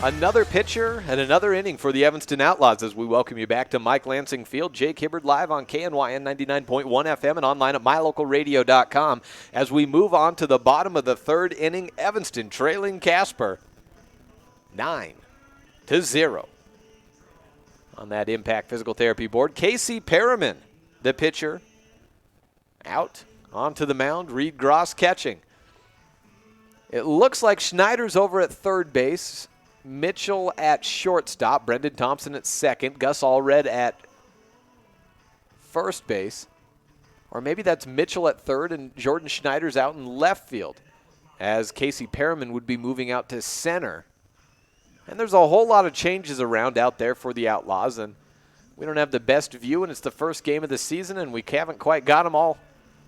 [SPEAKER 3] Another pitcher and another inning for the Evanston Outlaws as we welcome you back to Mike Lansing Field. Jake Hibbard live on KNYN 99.1 FM and online at mylocalradio.com as we move on to the bottom of the third inning. Evanston trailing Casper 9-0 on that Impact Physical Therapy board. Casey Perriman, the pitcher, out onto the mound. Reed Gross catching. It looks like Schneider's over at third base. Mitchell at shortstop, Brendan Thompson at second, Gus Allred at first base. Or maybe that's Mitchell at third and Jordan Schneider's out in left field, as Casey Perriman would be moving out to center. And there's a whole lot of changes around out there for the Outlaws, and we don't have the best view, and it's the first game of the season, and we haven't quite got them all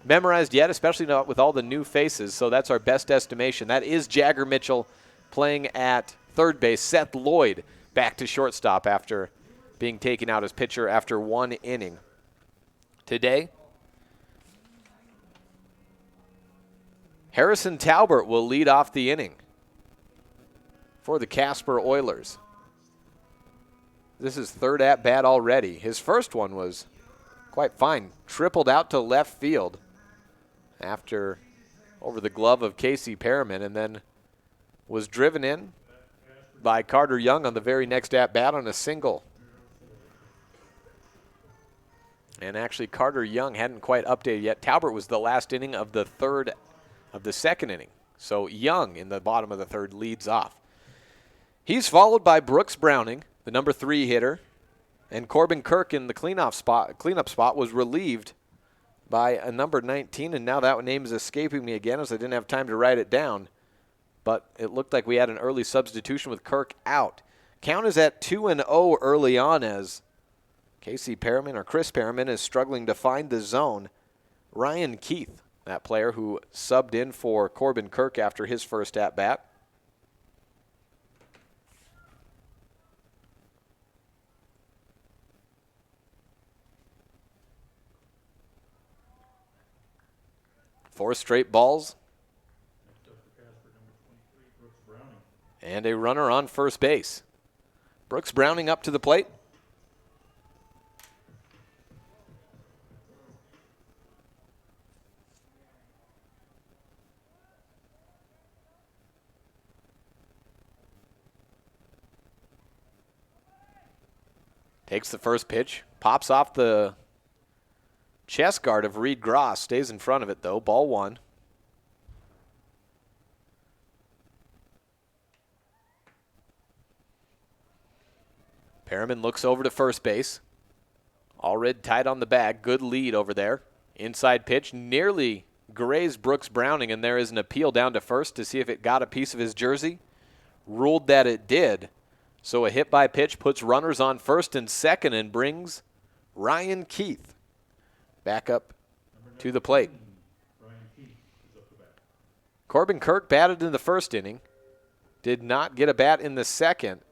[SPEAKER 3] memorized yet, especially not with all the new faces, so that's our best estimation. That is Jagger Mitchell playing at third base. Seth Lloyd back to shortstop after being taken out as pitcher after 1 inning. Today, Harrison Talbert will lead off the inning for the Casper Oilers. This is third at-bat already. His first one was quite fine. Tripled out to left field after over the glove of Casey Perriman, and then was driven in by Carter Young on the very next at-bat on a single. And actually, Carter Young hadn't quite updated yet. Talbert was the last inning of the second inning. So Young in the bottom of the third leads off. He's followed by Brooks Browning, the number 3 hitter, and Corbin Kirk in the cleanup spot was relieved by a number 19, and now that name is escaping me again as I didn't have time to write it down. But it looked like we had an early substitution with Kirk out. Count is at 2-0 early on as Casey Perriman, or Chris Perriman, is struggling to find the zone. Ryan Keith, that player who subbed in for Corbin Kirk after his first at-bat. Four straight balls. And a runner on first base. Brooks Browning up to the plate. Takes the first pitch, pops off the chest guard of Reed Gross, stays in front of it though, ball 1. Perriman looks over to first base. Allred tight on the bag, good lead over there. Inside pitch, nearly grazed Brooks Browning, and there is an appeal down to first to see if it got a piece of his jersey. Ruled that it did. So a hit by pitch puts runners on first and second and brings Ryan Keith back up to the plate. Corbin Kirk batted in the first inning. Did not get a bat in the second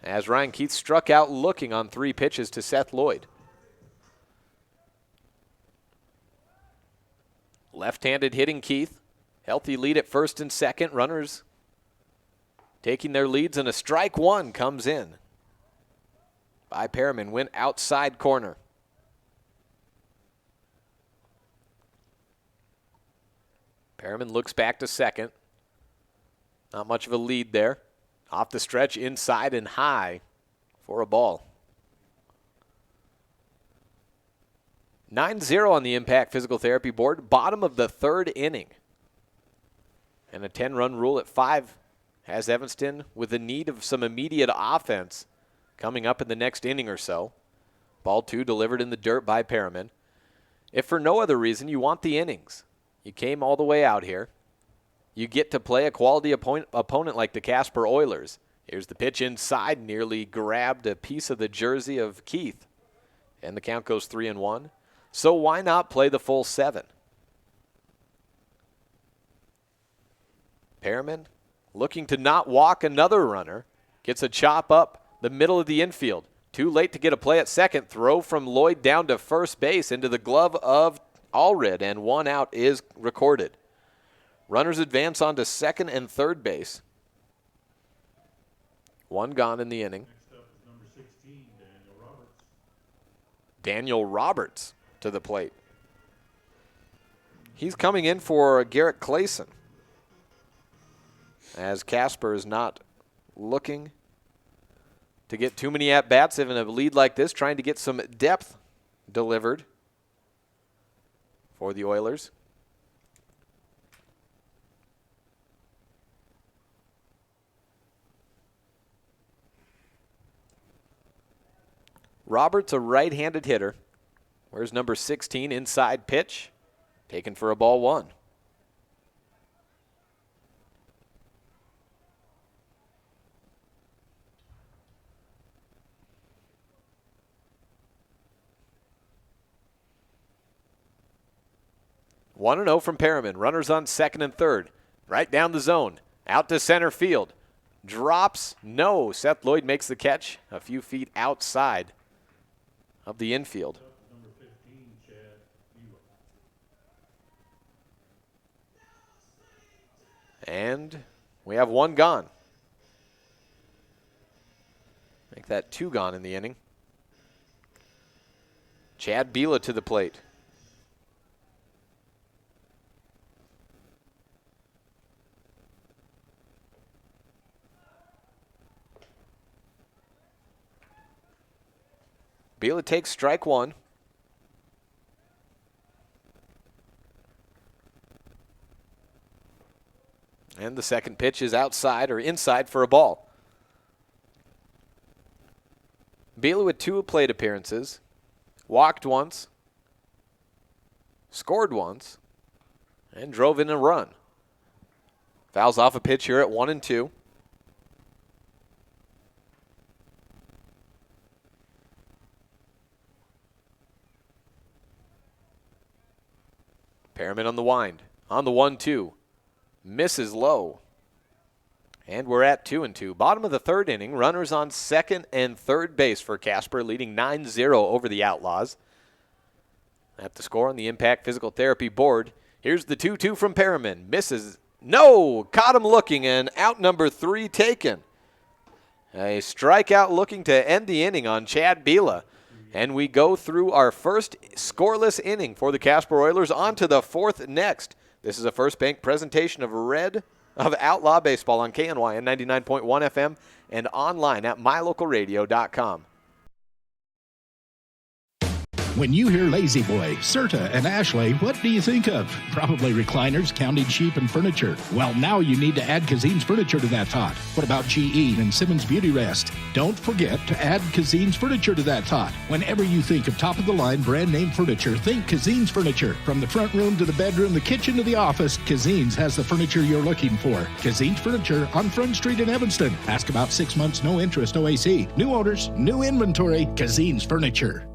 [SPEAKER 3] as Ryan Keith struck out looking on 3 pitches to Seth Lloyd. Left-handed hitting Keith. Healthy lead at first and second. Runners taking their leads, and a strike 1 comes in by Perriman. Went outside corner. Perriman looks back to second. Not much of a lead there. Off the stretch, inside and high for a ball. 9-0 on the Impact Physical Therapy board. Bottom of the third inning. And a 10-run rule at 5 has Evanston with the need of some immediate offense coming up in the next inning or so. Ball 2 delivered in the dirt by Perriman. If for no other reason, you want the innings. You came all the way out here. You get to play a quality opponent like the Casper Oilers. Here's the pitch inside, nearly grabbed a piece of the jersey of Keith. And the count goes 3-1. So why not play the full 7? Perriman looking to not walk another runner. Gets a chop up the middle of the infield. Too late to get a play at second. Throw from Lloyd down to first base into the glove of Allred, and 1 out is recorded. Runners advance on to second and third base. 1 gone in the inning.
[SPEAKER 14] Next up is number 16, Daniel Roberts.
[SPEAKER 3] Daniel Roberts to the plate. He's coming in for Garrett Clayson, as Casper is not looking to get too many at-bats in a lead like this, trying to get some depth delivered for the Oilers. Roberts, a right-handed hitter. Where's number 16? Inside pitch. Taken for a ball 1. One and 0 from Perriman. Runners on second and third. Right down the zone. Out to center field. Drops. No. Seth Lloyd makes the catch a few feet outside of the infield.
[SPEAKER 14] Number 15, Chad Beaver.
[SPEAKER 3] And we have one gone. Make that 2 gone in the inning. Chad Bila to the plate. Bila takes strike 1. And the second pitch is outside or inside for a ball. Bila with 2 plate appearances. Walked once. Scored once. And drove in a run. Fouls off a pitch here at 1-2. Perriman on the wind. On the 1-2. Misses low. And we're at 2-2. Bottom of the third inning. Runners on second and third base for Casper, leading 9-0 over the Outlaws. At the score on the Impact Physical Therapy board. Here's the 2-2 from Perriman. Misses. No! Caught him looking, and out number 3 taken. A strikeout looking to end the inning on Chad Bila. And we go through our first scoreless inning for the Casper Oilers. On to the 4th next. This is a First Bank presentation of Outlaw Baseball on KNY and 99.1 FM and online at mylocalradio.com.
[SPEAKER 1] When you hear Lazy Boy, Serta, and Ashley, what do you think of? Probably recliners, counting sheep, and furniture. Well, now you need to add Kazine's Furniture to that thought. What about GE and Simmons Beauty Rest? Don't forget to add Kazine's Furniture to that thought. Whenever you think of top-of-the-line brand-name furniture, think Kazine's Furniture. From the front room to the bedroom, the kitchen to the office, Kazine's has the furniture you're looking for. Kazine's Furniture on Front Street in Evanston. Ask about 6 months, no interest, OAC. New owners, new inventory, Kazine's Furniture.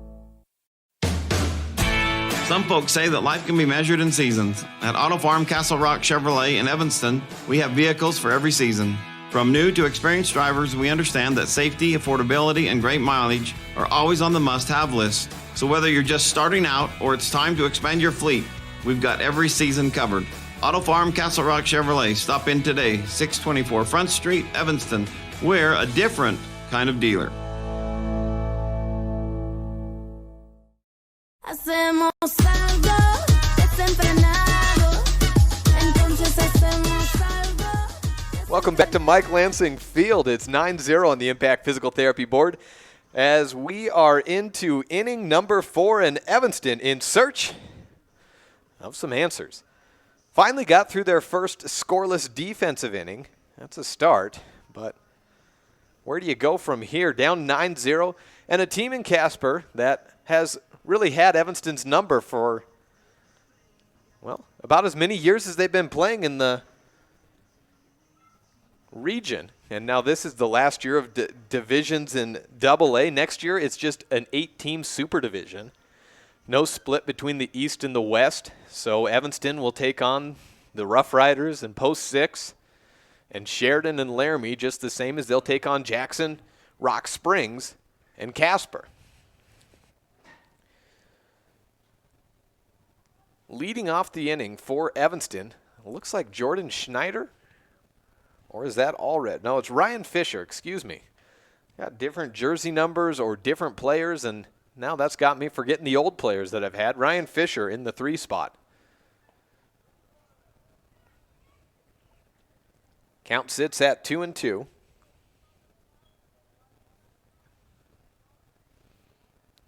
[SPEAKER 15] Some folks say that life can be measured in seasons. At Auto Farm Castle Rock Chevrolet in Evanston, we have vehicles for every season. From new to experienced drivers, we understand that safety, affordability, and great mileage are always on the must-have list. So whether you're just starting out or it's time to expand your fleet, we've got every season covered. Auto Farm Castle Rock Chevrolet. Stop in today, 624 Front Street, Evanston. We're a different kind of dealer.
[SPEAKER 16] Hacemos algo desenfrenado, entonces hacemos algo.
[SPEAKER 3] Welcome back to Mike Lansing Field. It's 9-0 on the Impact Physical Therapy board as we are into inning number 4 in Evanston in search of some answers. Finally got through their first scoreless defensive inning. That's a start, but where do you go from here? Down 9-0, and a team in Casper that has really had Evanston's number for, well, about as many years as they've been playing in the region. And now this is the last year of divisions in AA. Next year, it's just an 8-team super division. No split between the East and the West. So Evanston will take on the Rough Riders in Post 6, and Sheridan and Laramie just the same as they'll take on Jackson, Rock Springs, and Casper. Leading off the inning for Evanston, looks like Jordan Schneider, or is that Allred? No, it's Ryan Fisher, excuse me. Got different jersey numbers or different players, and now that's got me forgetting the old players that I've had. Ryan Fisher in the 3 spot. Count sits at 2-2.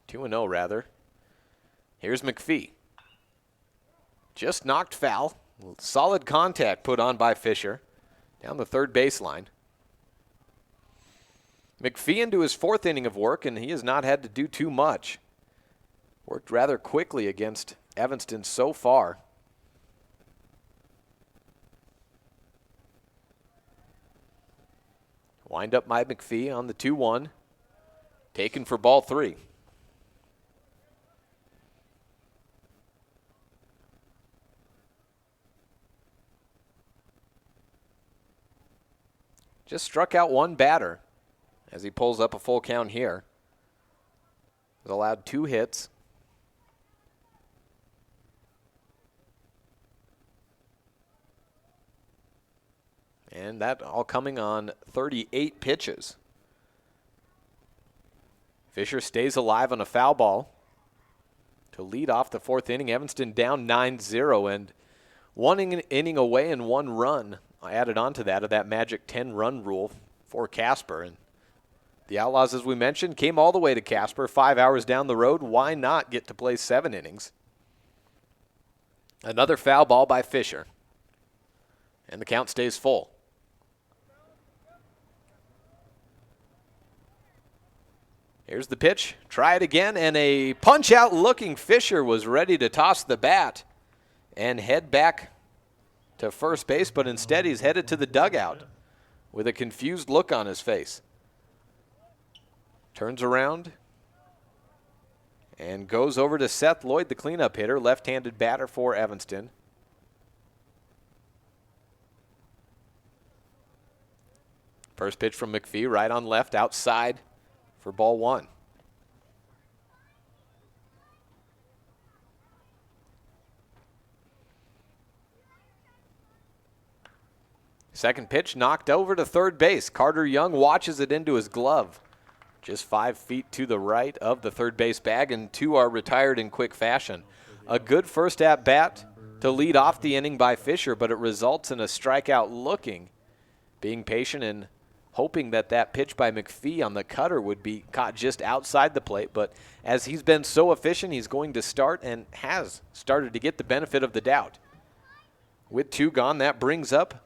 [SPEAKER 3] 2-0 rather. Here's McPhee. Just knocked foul. Solid contact put on by Fisher down the third baseline. McPhee into his fourth inning of work, and he has not had to do too much. Worked rather quickly against Evanston so far. Wind up by McPhee on the 2-1. Taken for ball 3. Just struck out one batter as he pulls up a full count here. Has allowed 2 hits. And that all coming on 38 pitches. Fisher stays alive on a foul ball to lead off the 4th inning. Evanston down 9-0 and 1 inning away and 1 run added on to that of that magic 10-run rule for Casper. And the Outlaws, as we mentioned, came all the way to Casper, 5 hours down the road. Why not get to play 7 innings? Another foul ball by Fisher. And the count stays full. Here's the pitch. Try it again, and a punch-out looking Fisher was ready to toss the bat and head back to first base, but instead he's headed to the dugout with a confused look on his face. Turns around and goes over to Seth Lloyd, the cleanup hitter, left-handed batter for Evanston. First pitch from McPhee, right on left, outside for ball 1. Second pitch knocked over to third base. Carter Young watches it into his glove. Just 5 feet to the right of the third base bag, and 2 are retired in quick fashion. A good first at-bat to lead off the inning by Fisher, but it results in a strikeout looking. Being patient and hoping that that pitch by McPhee on the cutter would be caught just outside the plate. But as he's been so efficient, he's going to start and has started to get the benefit of the doubt. With 2 gone, that brings up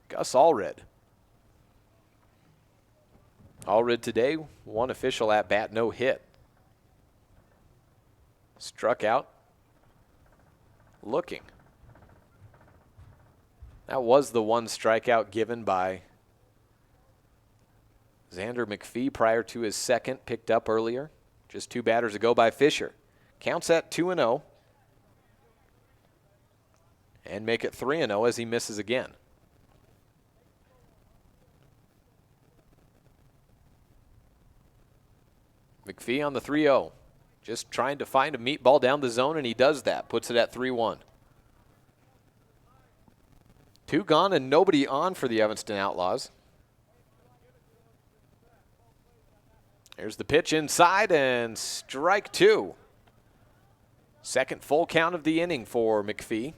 [SPEAKER 3] Gus Allred. Allred today, 1 official at-bat, no hit. Struck out. Looking. That was the 1 strikeout given by Xander McPhee prior to his second, picked up earlier, just 2 batters ago by Fisher. Counts at 2-0. And make it 3-0 as he misses again. McPhee on the 3-0. Just trying to find a meatball down the zone, and he does that. Puts it at 3-1. 2 gone and nobody on for the Evanston Outlaws. Here's the pitch inside, and strike 2. Second full count of the inning for McPhee.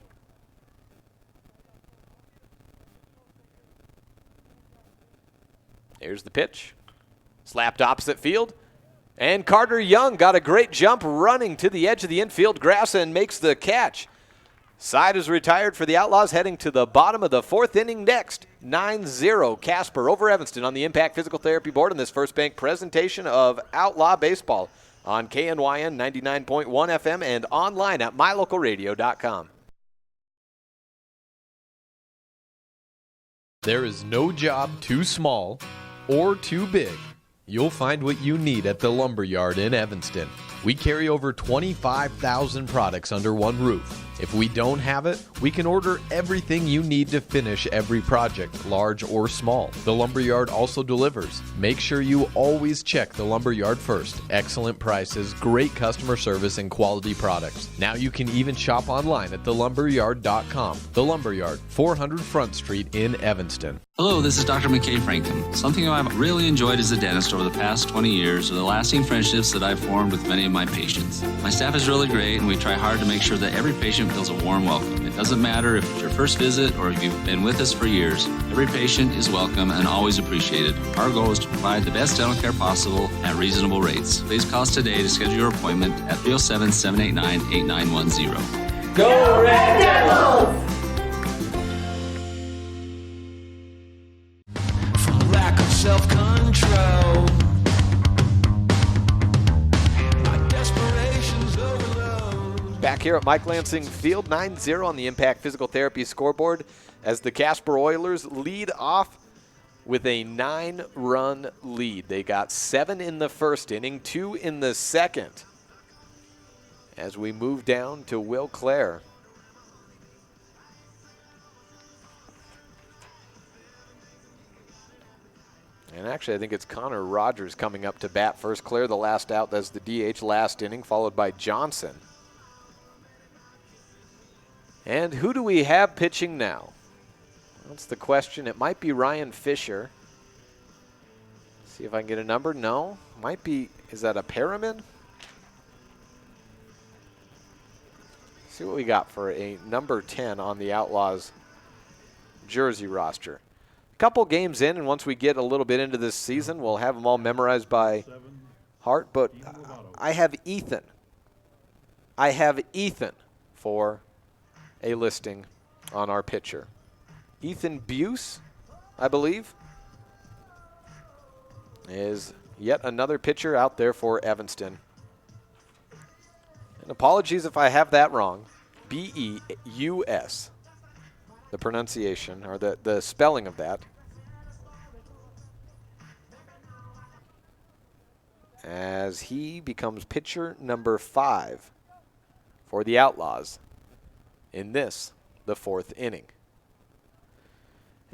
[SPEAKER 3] Here's the pitch. Slapped opposite field. And Carter Young got a great jump running to the edge of the infield grass and makes the catch. Side is retired for the Outlaws, heading to the bottom of the 4th inning next. 9-0 Casper over Evanston on the Impact Physical Therapy Board in this First Bank presentation of Outlaw Baseball on KNYN 99.1 FM and online at mylocalradio.com.
[SPEAKER 8] There is no job too small or too big. You'll find what you need at the Lumberyard in Evanston. We carry over 25,000 products under one roof. If we don't have it, we can order everything you need to finish every project, large or small. The Lumberyard also delivers. Make sure you always check the Lumberyard first. Excellent prices, great customer service, and quality products. Now you can even shop online at thelumberyard.com. The Lumberyard, 400 Front Street in Evanston.
[SPEAKER 17] Hello, this is Dr. McKay Franklin. Something I've really enjoyed as a dentist over the past 20 years are the lasting friendships that I've formed with many of my patients. My staff is really great, and we try hard to make sure that every patient feels a warm welcome. It doesn't matter if it's your first visit or if you've been with us for years. Every patient is welcome and always appreciated. Our goal is to provide the best dental care possible at reasonable rates. Please call us today to schedule your appointment at 307-789-8910.
[SPEAKER 18] Go Red Devils!
[SPEAKER 12] From lack of self-control,
[SPEAKER 3] here at Mike Lansing Field. 9-0 on the Impact Physical Therapy scoreboard as the Casper Oilers lead off with a 9-run lead. They got 7 in the first inning, 2 in the second. As we move down to Will Clare. And actually, I think it's Connor Rogers coming up to bat first. Clare the last out. That's the DH last inning, followed by Johnson. And who do we have pitching now? That's the question. It might be Ryan Fisher. See if I can get a number. No. Might be, is that a Perriman? See what we got for a number 10 on the Outlaws jersey roster. Couple games in, and once we get a little bit into this season, we'll have them all memorized by heart. But I have Ethan. I have Ethan for a listing on our pitcher. Ethan Buse, I believe, is yet another pitcher out there for Evanston. And apologies if I have that wrong. B-E-U-S. The pronunciation, or the spelling of that. As he becomes pitcher number 5 for the Outlaws in this, the 4th inning.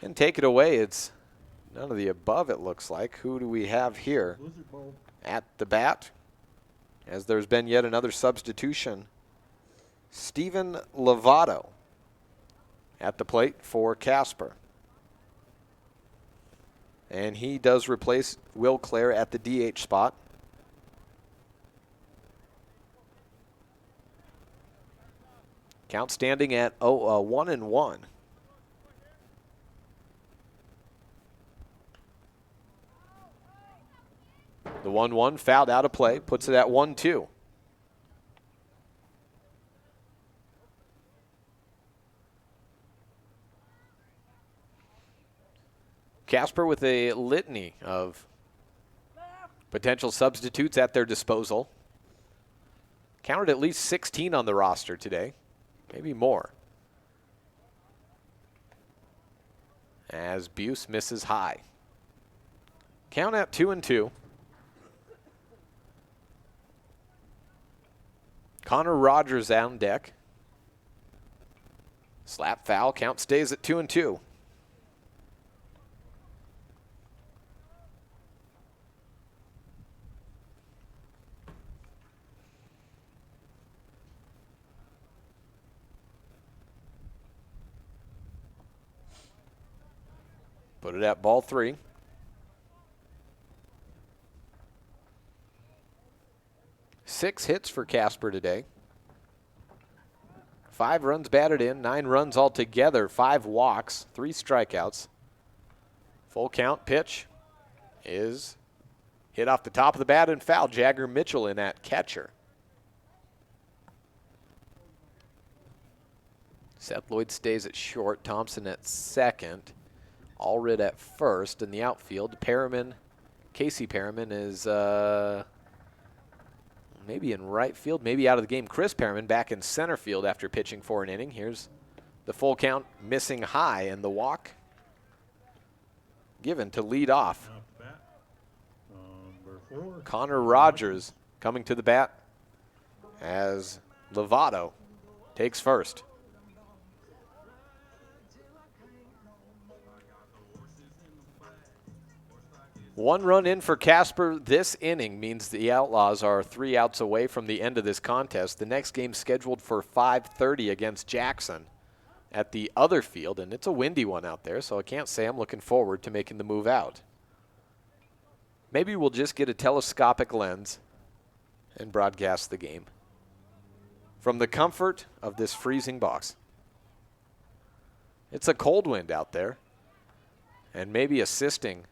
[SPEAKER 3] And take it away, it's none of the above, it looks like. Who do we have here at the bat? As there's been yet another substitution. Steven Lovato at the plate for Casper. And he does replace Will Clare at the DH spot. Count standing at 1-1. The 1-1 fouled out of play, puts it at 1-2. Casper with a litany of potential substitutes at their disposal. Counted at least 16 on the roster today, maybe more. As Buse misses high. Count at 2-2. Connor Rogers on deck. Slap foul, count stays at 2-2. Put it at ball 3. Six hits for Casper today. 5 runs batted in, 9 runs altogether, 5 walks, 3 strikeouts. Full count pitch is hit off the top of the bat and foul. Jagger Mitchell in at catcher. Seth Lloyd stays at short, Thompson at second, Allred at first. In the outfield, Casey Perriman is maybe in right field, maybe out of the game. Chris Perriman back in center field after pitching for an inning. Here's the full count, missing high, and the walk given to lead off. Connor Rogers coming to the bat as Lovato takes first. One run in for Casper this inning means the Outlaws are 3 outs away from the end of this contest. The next game scheduled for 5:30 against Jackson at the other field, and it's a windy one out there, so I can't say I'm looking forward to making the move out. Maybe we'll just get a telescopic lens and broadcast the game from the comfort of this freezing box. It's a cold wind out there, and maybe assisting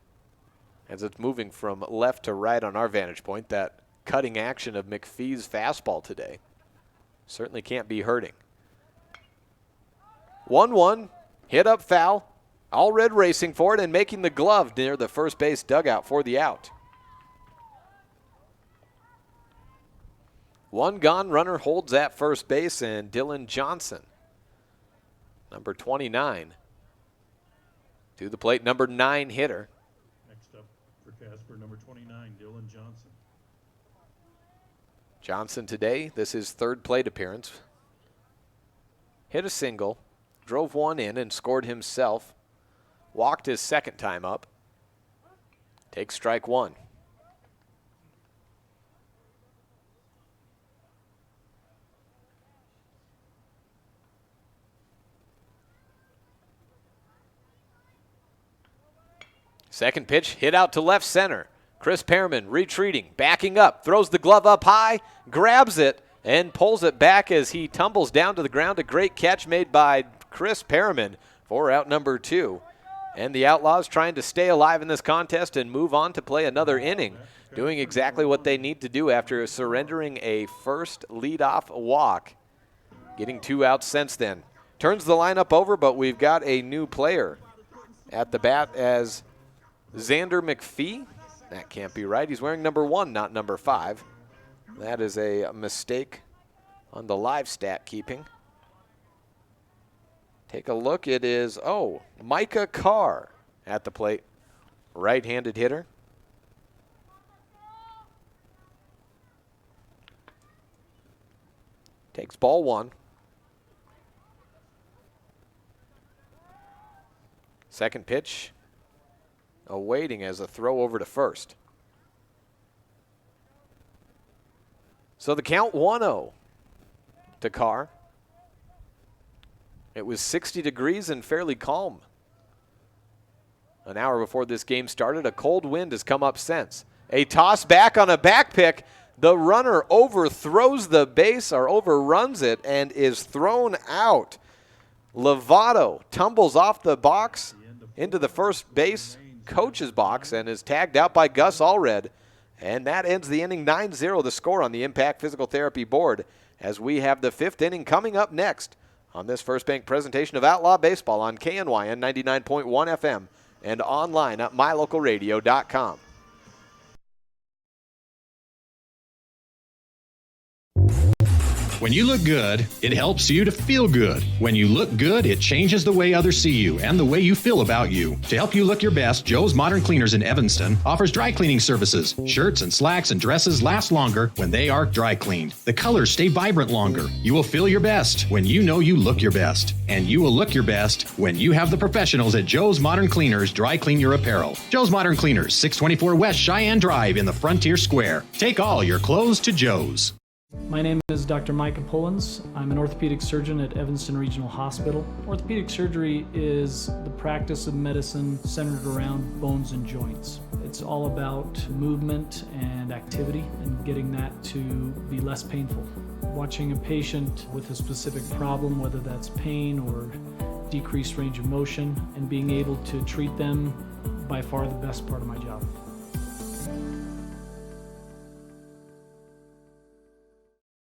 [SPEAKER 3] as it's moving from left to right on our vantage point. That cutting action of McPhee's fastball today certainly can't be hurting. 1-1, hit up foul. Allred racing for it and making the glove near the first base dugout for the out. One gone, runner holds at first base, and Dylan Johnson, number 29, to the plate, number 9 hitter.
[SPEAKER 14] Next up for Casper, number 29, Dylan Johnson.
[SPEAKER 3] Johnson today, this is his third plate appearance. Hit a single, drove one in and scored himself. Walked his second time up. Takes strike one. Second pitch hit out to left center. Chris Pearman retreating, backing up, throws the glove up high, grabs it, and pulls it back as he tumbles down to the ground. A great catch made by Chris Pearman for out number 2. And the Outlaws trying to stay alive in this contest and move on to play another inning, doing exactly what they need to do after surrendering a first leadoff walk. Getting 2 outs since then. Turns the lineup over, but we've got a new player at the bat as Xander McPhee. That can't be right. He's wearing number 1, not number 5. That is a mistake on the live stat keeping. Take a look. It is, Micah Carr at the plate. Right-handed hitter. Takes ball 1. Second pitch. Awaiting as a throw over to first. So the count 1-0 to Carr. It was 60 degrees and fairly calm an hour before this game started. A cold wind has come up since. A toss back on a back pick. The runner overthrows the base or overruns it and is thrown out. Lovato tumbles off the box into the first base coach's box and is tagged out by Gus Allred. And that ends the inning 9-0, the score on the Impact Physical Therapy board, as we have the 5th inning coming up next on this First Bank presentation of Outlaw Baseball on KNYN 99.1 FM and online at mylocalradio.com.
[SPEAKER 19] When you look good, it helps you to feel good. When you look good, it changes the way others see you and the way you feel about you. To help you look your best, Joe's Modern Cleaners in Evanston offers dry cleaning services. Shirts and slacks and dresses last longer when they are dry cleaned. The colors stay vibrant longer. You will feel your best when you know you look your best. And you will look your best when you have the professionals at Joe's Modern Cleaners dry clean your apparel. Joe's Modern Cleaners, 624 West Cheyenne Drive in the Frontier Square. Take all your clothes to Joe's.
[SPEAKER 20] My name is Dr. Micah Pullins. I'm an orthopedic surgeon at Evanston Regional Hospital. Orthopedic surgery is the practice of medicine centered around bones and joints. It's all about movement and activity and getting that to be less painful. Watching a patient with a specific problem, whether that's pain or decreased range of motion, and being able to treat them, by far the best part of my job.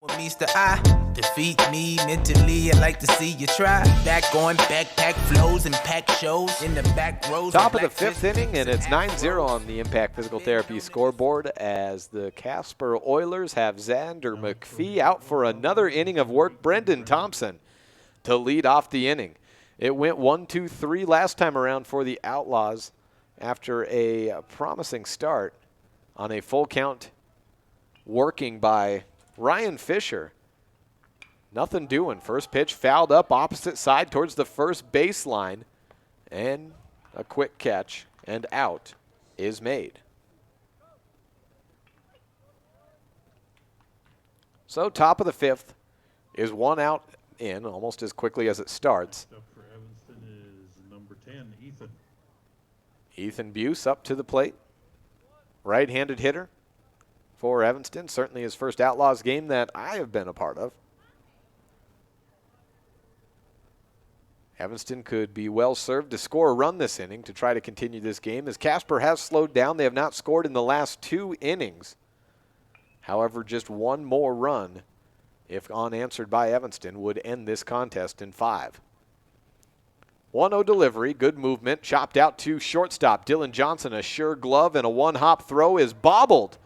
[SPEAKER 12] What meets the eye, defeat me mentally. I like to see you try. Back on backpack flows and pack shows in the back rows.
[SPEAKER 3] Top of the 5th inning, and it's 9-0 on the Impact Physical Therapy scoreboard as the Casper Oilers have Xander McPhee out for another inning of work. Brendan Thompson to lead off the inning. It went 1-2-3 last time around for the Outlaws after a promising start on a full count working by Ryan Fisher. Nothing doing. First pitch fouled up opposite side towards the first baseline, and a quick catch and out is made. So top of the 5th is 1 out in almost as quickly as it starts.
[SPEAKER 14] Up for Evanston is number 10, Ethan.
[SPEAKER 3] Ethan Buse up to the plate. Right-handed hitter for Evanston. Certainly his first Outlaws game that I have been a part of. Evanston could be well served to score a run this inning to try to continue this game, as Casper has slowed down. They have not scored in the last 2 innings. However, just one more run, if unanswered by Evanston, would end this contest in 5. 1-0 delivery, good movement, chopped out to shortstop. Dylan Johnson, a sure glove, and a one-hop throw is bobbled.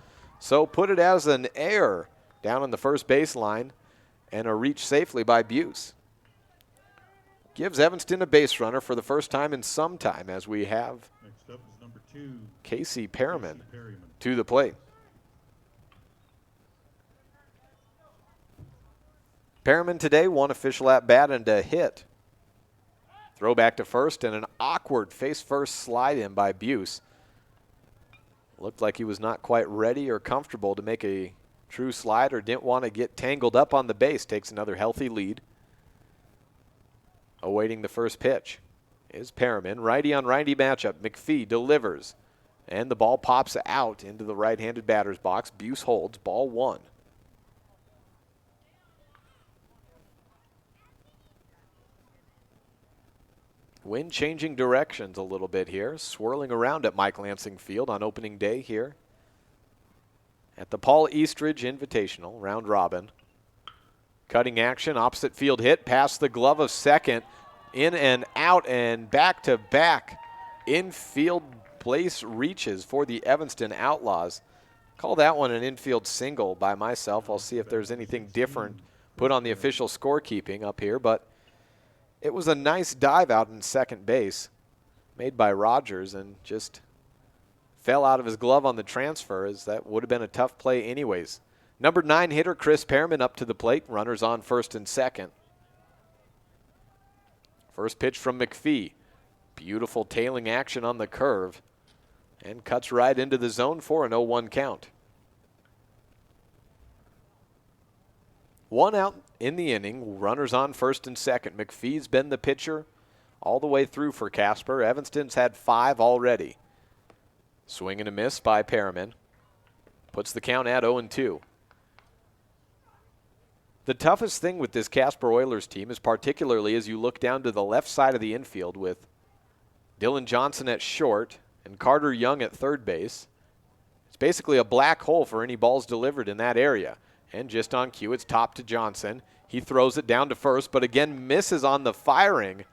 [SPEAKER 3] So put it as an error down on the first baseline, and a reach safely by Buse. Gives Evanston a base runner for the first time in some time, as we have
[SPEAKER 14] Next up is number 2,
[SPEAKER 3] Casey Perriman to the plate. Perriman today, one official at bat and a hit. Throw back to first and an awkward face-first slide in by Buse. Looked like he was not quite ready or comfortable to make a true slide or didn't want to get tangled up on the base. Takes another healthy lead. Awaiting the first pitch is Perriman. Righty on righty matchup. McPhee delivers. And the ball pops out into the right-handed batter's box. Buse holds. Ball 1. Wind changing directions a little bit here. Swirling around at Mike Lansing Field on opening day here at the Paul Eastridge Invitational, round robin. Cutting action, opposite field hit, past the glove of second, in and out and back-to-back infield place reaches for the Evanston Outlaws. Call that one an infield single by myself. I'll see if there's anything different put on the official scorekeeping up here, but it was a nice dive out in second base made by Rogers and just fell out of his glove on the transfer, as that would have been a tough play anyways. Number 9 hitter Chris Perriman up to the plate. Runners on first and second. First pitch from McPhee. Beautiful tailing action on the curve. And cuts right into the zone for an 0-1 count. 1 out in the inning. Runners on first and second. McPhee's been the pitcher all the way through for Casper. Evanston's had 5 already. Swing and a miss by Perriman. Puts the count at 0-2. The toughest thing with this Casper Oilers team is particularly as you look down to the left side of the infield with Dylan Johnson at short and Carter Young at third base. It's basically a black hole for any balls delivered in that area. And just on cue, it's top to Johnson. He throws it down to first, but again misses on the firing,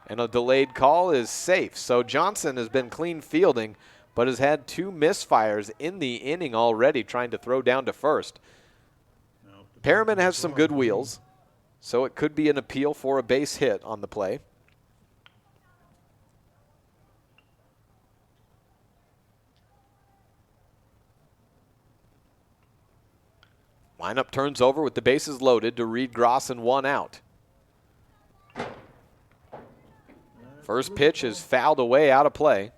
[SPEAKER 3] and a delayed call is safe. So Johnson has been clean fielding, but has had 2 misfires in the inning already trying to throw down to first. Perriman has some good wheels, so it could be an appeal for a base hit on the play. Lineup turns over with the bases loaded to Reed Gross and 1 out. First pitch is fouled away out of play.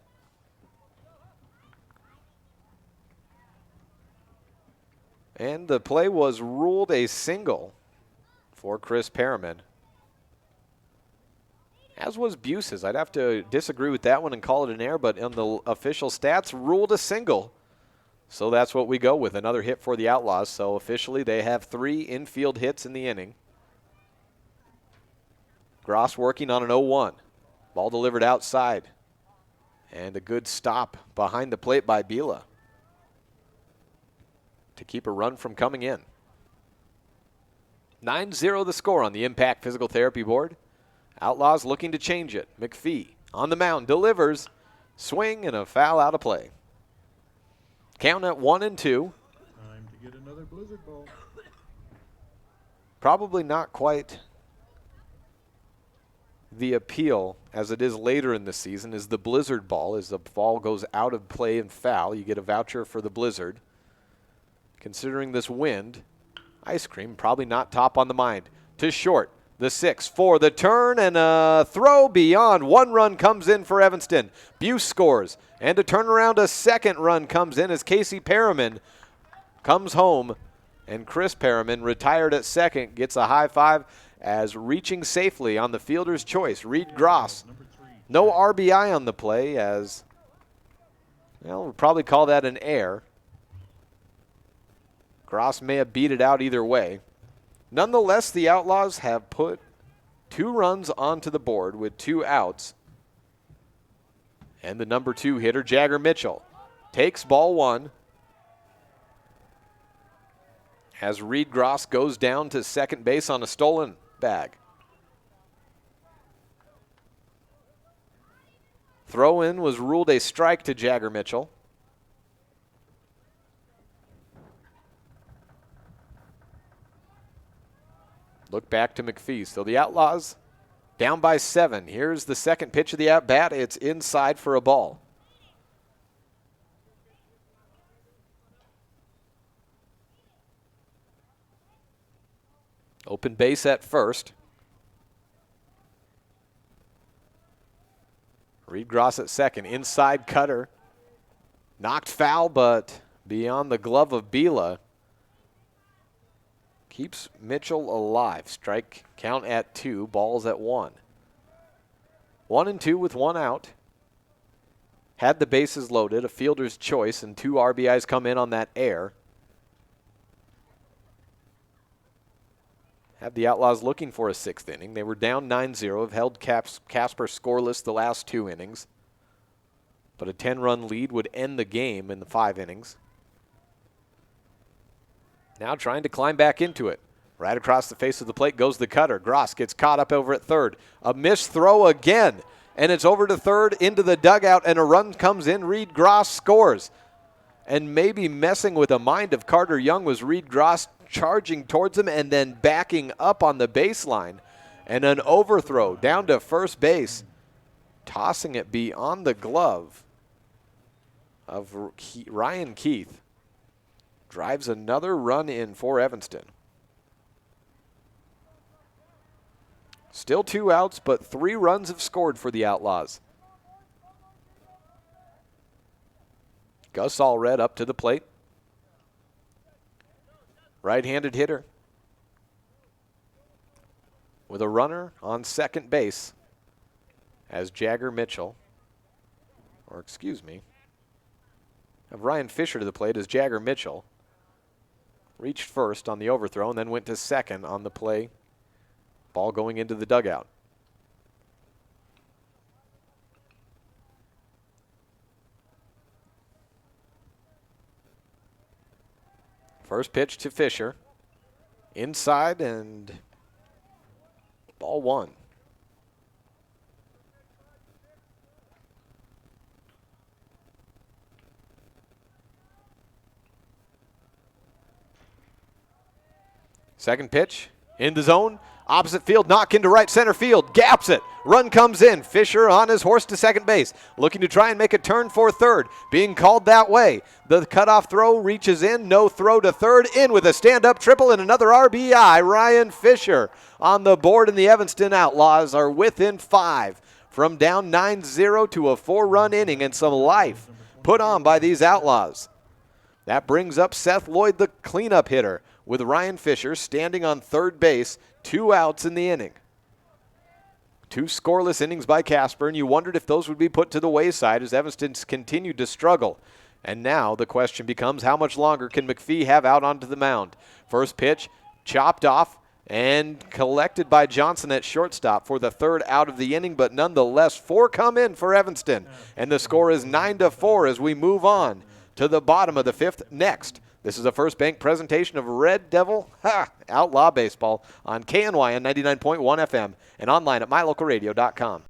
[SPEAKER 3] And the play was ruled a single for Chris Perriman, as was Buse's. I'd have to disagree with that one and call it an error, but on the official stats, ruled a single. So that's what we go with, another hit for the Outlaws. So officially they have 3 infield hits in the inning. Gross working on an 0-1. Ball delivered outside. And a good stop behind the plate by Bila to keep a run from coming in. 9-0 the score on the Impact Physical Therapy Board. Outlaws looking to change it. McPhee on the mound, delivers, swing, and a foul out of play. Count at 1-2.
[SPEAKER 14] Time to get another blizzard ball.
[SPEAKER 3] Probably not quite the appeal as it is later in the season is the blizzard ball. As the ball goes out of play and foul, you get a voucher for the blizzard. Considering this wind, ice cream probably not top on the mind. To short, the 6 for the turn, and a throw beyond. 1 run comes in for Evanston. Buse scores, and to turn around, a second run comes in as Casey Perriman comes home, and Chris Perriman, retired at second, gets a high five as reaching safely on the fielder's choice. Reed Gross, no RBI on the play, as, well, we'll probably call that an error. Gross may have beat it out either way. Nonetheless, the Outlaws have put 2 runs onto the board with 2 outs. And the number 2 hitter, Jagger Mitchell, takes ball 1 as Reed Gross goes down to second base on a stolen bag. Throw in was ruled a strike to Jagger Mitchell. look back to McPhee. So the Outlaws down by 7. Here's the second pitch of the at-bat. It's inside for a ball. Open base at first. Reed Gross at second. Inside cutter. Knocked foul, but beyond the glove of Bila. Keeps Mitchell alive. Strike count at 2. Balls at 1. 1-2 with 1 out. Had the bases loaded. A fielder's choice, and 2 RBIs come in on that error. Have the Outlaws looking for a 6th inning. They were down 9-0, have held Casper scoreless the last 2 innings. But a 10-run lead would end the game in the 5 innings. Now trying to climb back into it. Right across the face of the plate goes the cutter. Gross gets caught up over at third. A missed throw again, and it's over to third into the dugout, and a run comes in. Reed Gross scores. And maybe messing with the mind of Carter Young was Reed Gross charging towards him and then backing up on the baseline. And an overthrow down to first base, tossing it beyond the glove of Ryan Keith. Drives another run in for Evanston. Still 2 outs, but 3 runs have scored for the Outlaws. Gus Allred up to the plate. Right-handed hitter with a runner on second base as Jagger Mitchell, or excuse me, have Ryan Fisher to the plate as Jagger Mitchell reached first on the overthrow and then went to second on the play. Ball going into the dugout. First pitch to Fisher. Inside and ball 1. Second pitch in the zone. Opposite field, knock into right center field. Gaps it. Run comes in. Fisher on his horse to second base. Looking to try and make a turn for third. Being called that way. The cutoff throw reaches in. No throw to third. In with a stand-up triple and another RBI. Ryan Fisher on the board, and the Evanston Outlaws are within 5. From down 9-0 to a 4-run inning, and some life put on by these Outlaws. That brings up Seth Lloyd, the cleanup hitter, with Ryan Fisher standing on third base. 2 outs in the inning. 2 scoreless innings by Casper, and you wondered if those would be put to the wayside as Evanston's continued to struggle. And now the question becomes, how much longer can McPhee have out onto the mound? First pitch, chopped off and collected by Johnson at shortstop for the 3rd out of the inning, but nonetheless, 4 come in for Evanston. And the score is 9-4 as we move on to the bottom of the 5th next. This is a First Bank presentation of Red Devil Outlaw Baseball on KNY on 99.1 FM and online at mylocalradio.com.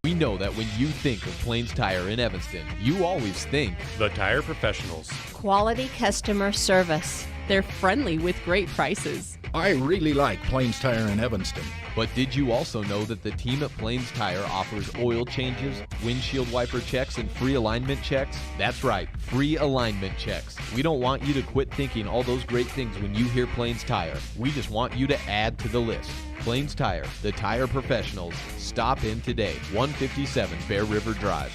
[SPEAKER 8] We know that when you think of Plains Tire in Evanston, you always think
[SPEAKER 21] the Tire Professionals.
[SPEAKER 22] Quality customer service. They're friendly with great prices.
[SPEAKER 1] I really like Plains Tire in Evanston.
[SPEAKER 8] But did you also know that the team at Plains Tire offers oil changes, windshield wiper checks, and free alignment checks? That's right, free alignment checks. We don't want you to quit thinking all those great things when you hear Plains Tire. We just want you to add to the list. Plains Tire, the tire professionals. Stop in today, 157 Bear River Drive.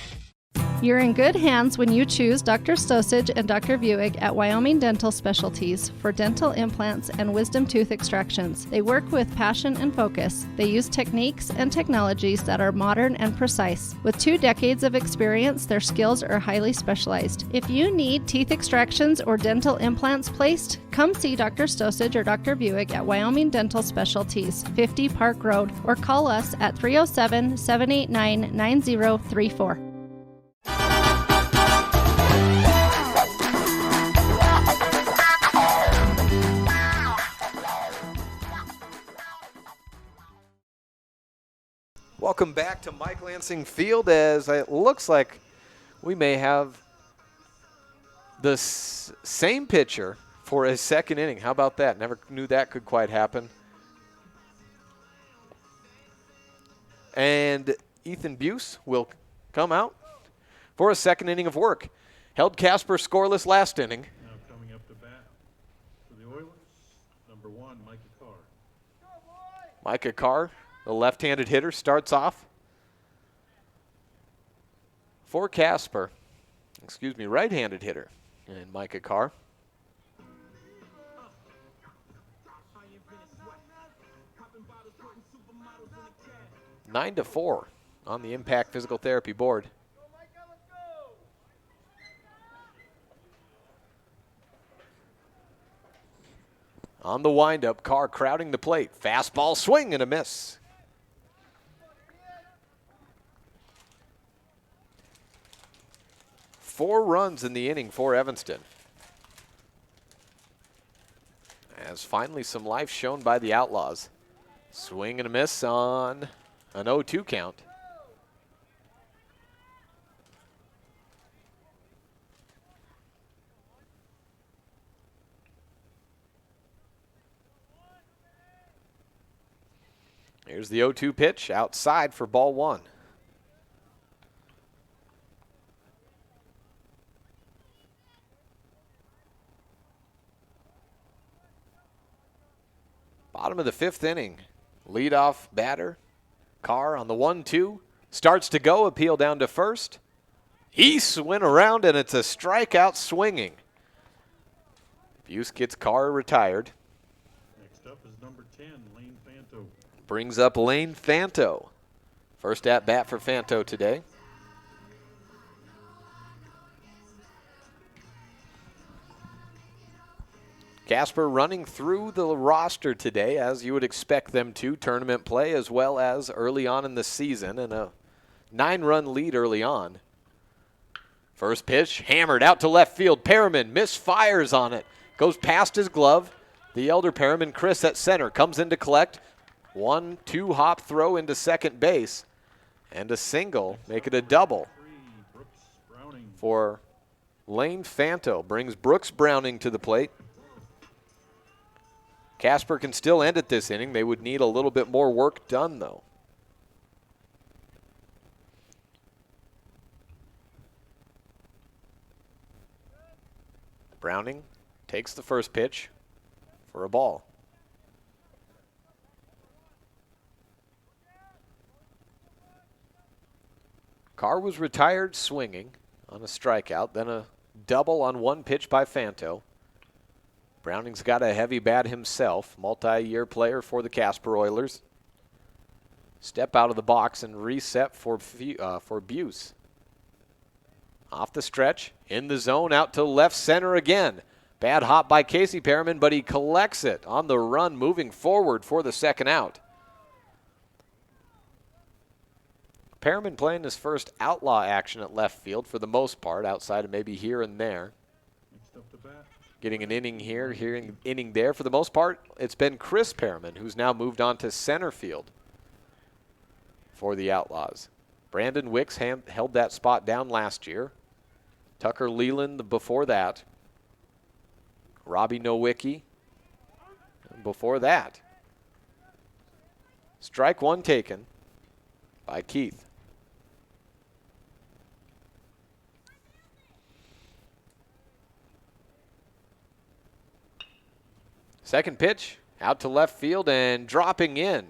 [SPEAKER 23] You're in good hands when you choose Dr. Stosage and Dr. Buick at Wyoming Dental Specialties for dental implants and wisdom tooth extractions. They work with passion and focus. They use techniques and technologies that are modern and precise. With 2 decades of experience, their skills are highly specialized. If you need teeth extractions or dental implants placed, come see Dr. Stosage or Dr. Buick at Wyoming Dental Specialties, 50 Park Road, or call us at 307-789-9034.
[SPEAKER 3] Welcome back to Mike Lansing Field, as it looks like we may have the same pitcher for a second inning. How about that? Never knew that could quite happen. And Ethan Buse will come out for a second inning of work. Held Casper scoreless last inning.
[SPEAKER 14] Now coming up to bat for the Oilers, number 1, Micah Carr.
[SPEAKER 3] Micah Carr, the left-handed hitter, starts off for Casper. Right-handed hitter. And Micah Carr. 9-4 on the Impact Physical Therapy board. On the windup, Carr crowding the plate. Fastball swing and a miss. Four runs in the inning for Evanston. As finally some life shown by the Outlaws. Swing and a miss on an 0-2 count. Here's the 0-2 pitch outside for ball 1. Bottom of the 5th inning. Leadoff batter. Carr on the 1-2. Starts to go. Appeal down to first. He went around and it's a strikeout swinging. Buse gets Carr retired.
[SPEAKER 14] Next up is number 10, Lane Fanto.
[SPEAKER 3] Brings up Lane Fanto. First at bat for Fanto today. Casper running through the roster today, as you would expect them to. Tournament play as well as early on in the season, and a 9-run lead early on. First pitch, hammered out to left field. Perriman misfires on it. Goes past his glove. The elder Perriman, Chris at center, comes in to collect. 1-2 hop throw into second base. And a single, make it a double for Lane Fanto. Brings Brooks Browning to the plate. Casper can still end it this inning. They would need a little bit more work done, though. Browning takes the first pitch for a ball. Carr was retired swinging on a strikeout, then a double on one pitch by Fanto. Browning's got a heavy bat himself, multi-year player for the Casper Oilers. Step out of the box and reset for Buse. Off the stretch, in the zone, out to left center again. Bad hop by Casey Perriman, but he collects it on the run, moving forward for the second out. Perriman playing his first outlaw action at left field for the most part, outside of maybe here and there. Getting an inning here, an inning there. For the most part, it's been Chris Perriman, who's now moved on to center field for the Outlaws. Brandon Wicks held that spot down last year. Tucker Leland before that. Robbie Nowicki before that. Strike one taken by Keith. Second pitch, out to left field and dropping in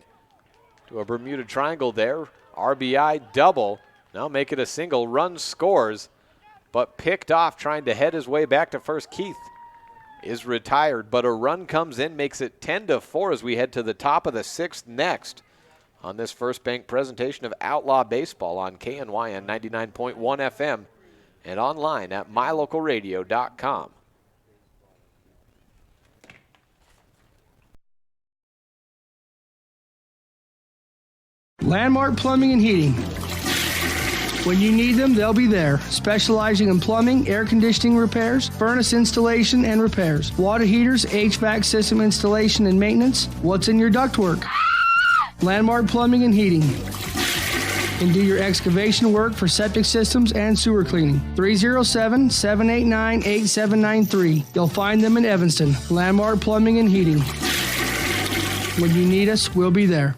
[SPEAKER 3] to a Bermuda Triangle there. RBI double. Now make it a single. Run scores, but picked off trying to head his way back to first. Keith is retired, but a run comes in, makes it 10-4 as we head to the top of the 6th next on this First Bank presentation of Outlaw Baseball on KNYN 99.1 FM and online at mylocalradio.com.
[SPEAKER 4] Landmark Plumbing and Heating. When you need them, they'll be there. Specializing in plumbing, air conditioning repairs, furnace installation and repairs, water heaters, HVAC system installation and maintenance. What's in your ductwork? Landmark Plumbing and Heating. and do your excavation work for septic systems and sewer cleaning. 307-789-8793. You'll find them in Evanston. Landmark Plumbing and Heating. When you need us, we'll be there.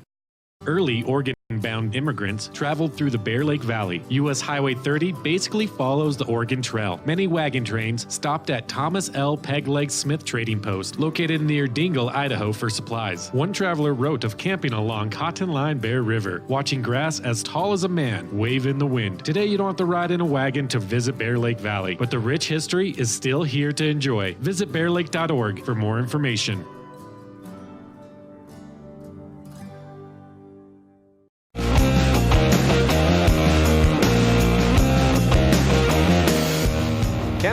[SPEAKER 6] Early Oregon-bound immigrants traveled through the Bear Lake Valley. U.S. Highway 30 basically follows the Oregon Trail. Many wagon trains stopped at Thomas L. Pegleg Smith Trading Post, located near Dingle, Idaho, for supplies. One traveler wrote of camping along Cotton Line Bear River, watching grass as tall as a man wave in the wind. Today, you don't have to ride in a wagon to visit Bear Lake Valley, but the rich history is still here to enjoy. Visit bearlake.org for more information.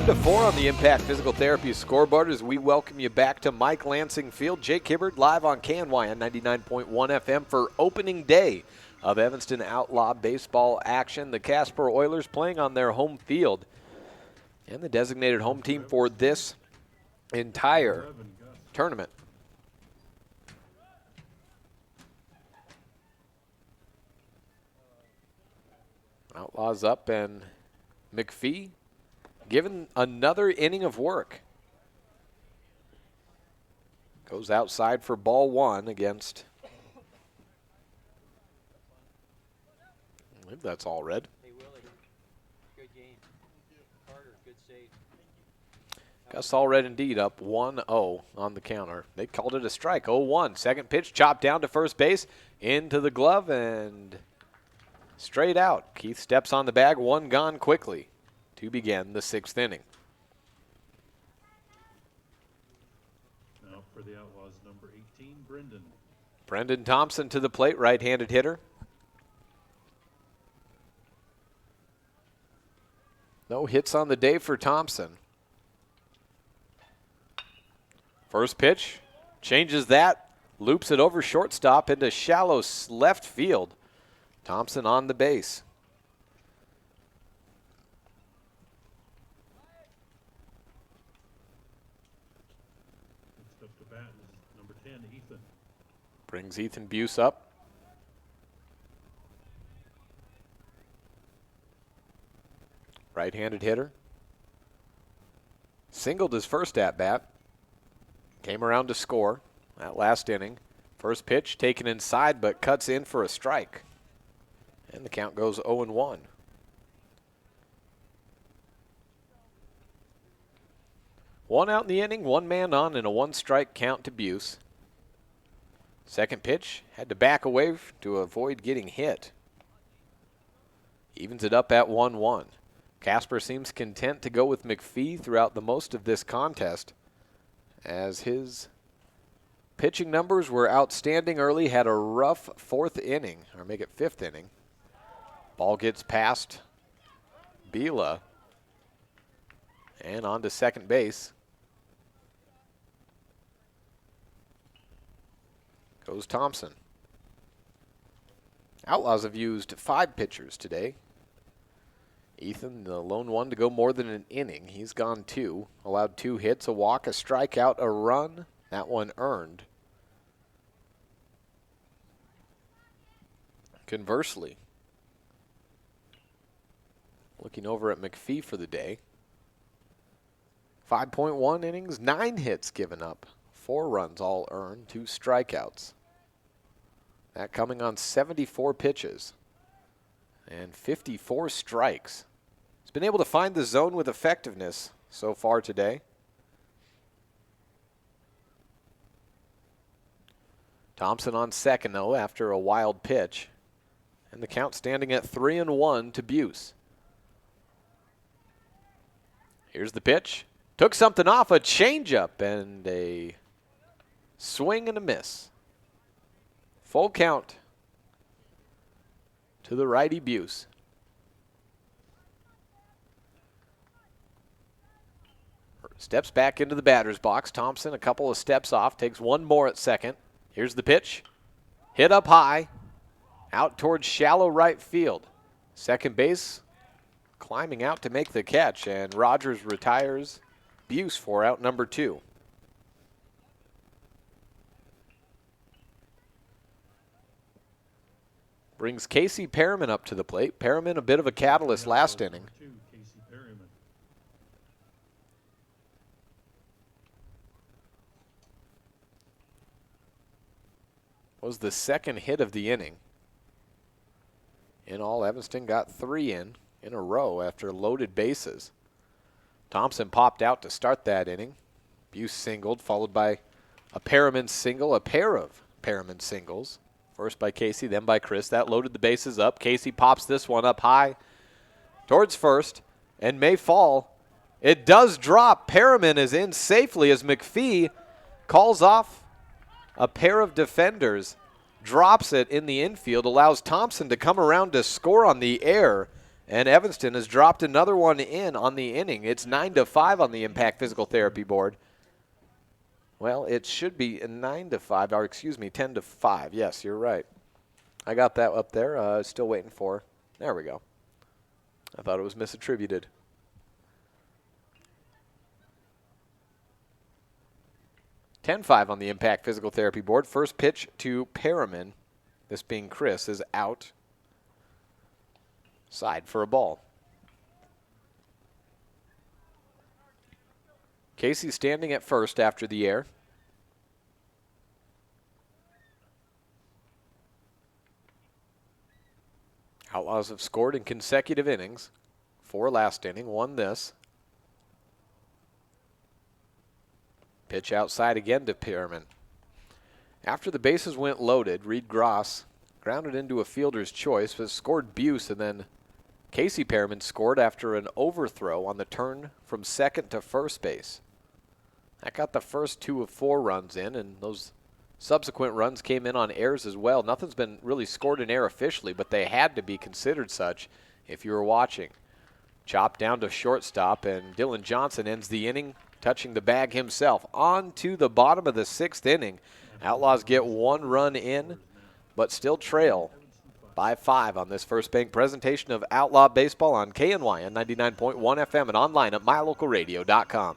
[SPEAKER 3] To 4 on the Impact Physical Therapy scoreboard as we welcome you back to Mike Lansing Field. Jake Hibbard live on KNY on 99.1 FM for opening day of Evanston Outlaw baseball action. The Casper Oilers playing on their home field and the designated home team for this entire tournament. Outlaws up and McPhee given another inning of work. Goes outside for ball 1 against, I believe that's all red.
[SPEAKER 9] Hey, Willie, good game. Carter, good save.
[SPEAKER 3] Gus Allred indeed up 1-0 on the counter. They called it a strike, 0-1. Second pitch chopped down to first base, into the glove and straight out. Keith steps on the bag, 1 gone quickly to begin the 6th inning.
[SPEAKER 14] Now for the Outlaws, number 18, Brendan.
[SPEAKER 3] Brendan Thompson to the plate, right-handed hitter. No hits on the day for Thompson. First pitch, changes that, loops it over shortstop into shallow left field. Thompson on the base.
[SPEAKER 14] Number 10, Ethan.
[SPEAKER 3] Brings Ethan Buse up. Right-handed hitter. Singled his first at-bat. Came around to score that last inning. First pitch taken inside but cuts in for a strike. And the count goes 0-1. One out in the inning, 1 man on, and a 1-strike count to Buse. Second pitch, had to back away to avoid getting hit. Evens it up at 1-1. Casper seems content to go with McPhee throughout the most of this contest, as his pitching numbers were outstanding early, had a rough 4th inning, or make it 5th inning. Ball gets past Bila and on to second base. Goes Thompson. Outlaws have used 5 pitchers today. Ethan, the lone one to go more than an inning. He's gone 2, allowed 2 hits, a walk, a strikeout, a run. That one earned. Conversely, looking over at McPhee for the day, 5.1 innings, 9 hits given up, 4 runs all earned, 2 strikeouts. That coming on 74 pitches and 54 strikes. He's been able to find the zone with effectiveness so far today. Thompson on second, though, after a wild pitch. And the count standing at 3-1 to Buse. Here's the pitch. Took something off, a changeup, and a swing and a miss. Full count to the righty Buse. Steps back into the batter's box. Thompson a couple of steps off, takes one more at second. Here's the pitch. Hit up high, out towards shallow right field. Second base climbing out to make the catch, and Rogers retires Buse for out number 2. brings Casey Perriman up to the plate. Perriman, a bit of a catalyst last inning. Was the second hit of the inning. In all, Evanston got 3 in a row after loaded bases. Thompson popped out to start that inning. Buse singled, followed by a Perriman single, a pair of Perriman singles. First by Casey, then by Chris. That loaded the bases up. Casey pops this one up high towards first and may fall. It does drop. Perriman is in safely as McPhee calls off a pair of defenders, drops it in the infield, allows Thompson to come around to score on the air, and Evanston has dropped another one in on the inning. It's 9-5 on the Impact Physical Therapy board. Well, it should be 9-5, or excuse me, 10-5. Yes, you're right. I got that up there. Still waiting for. There we go. I thought it was misattributed. 10-5 on the Impact Physical Therapy board. First pitch to Perriman, this being Chris, is out. Side for a ball. Casey standing at first after the air. Outlaws have scored in consecutive innings. 4 last inning, 1 this. Pitch outside again to Perriman. After the bases went loaded, Reed Gross grounded into a fielder's choice, but scored Buse, and then Casey Perriman scored after an overthrow on the turn from second to first base. That got the first 2 of 4 runs in, and those subsequent runs came in on errors as well. Nothing's been really scored in error officially, but they had to be considered such if you were watching. Chopped down to shortstop, and Dylan Johnson ends the inning touching the bag himself. On to the bottom of the 6th inning. Outlaws get 1 run in, but still trail by 5 on this First Bank presentation of Outlaw Baseball on KNYN 99.1 FM and online at mylocalradio.com.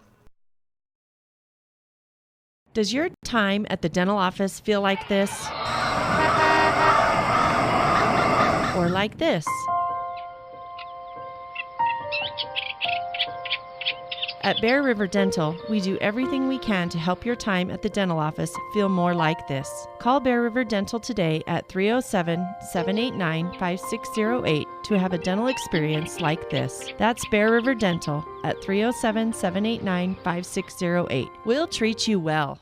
[SPEAKER 5] Does your time at the dental office feel like this? Or like this? At Bear River Dental, we do everything we can to help your time at the dental office feel more like this. Call Bear River Dental today at 307-789-5608 to have a dental experience like this. That's Bear River Dental at 307-789-5608. We'll treat you well.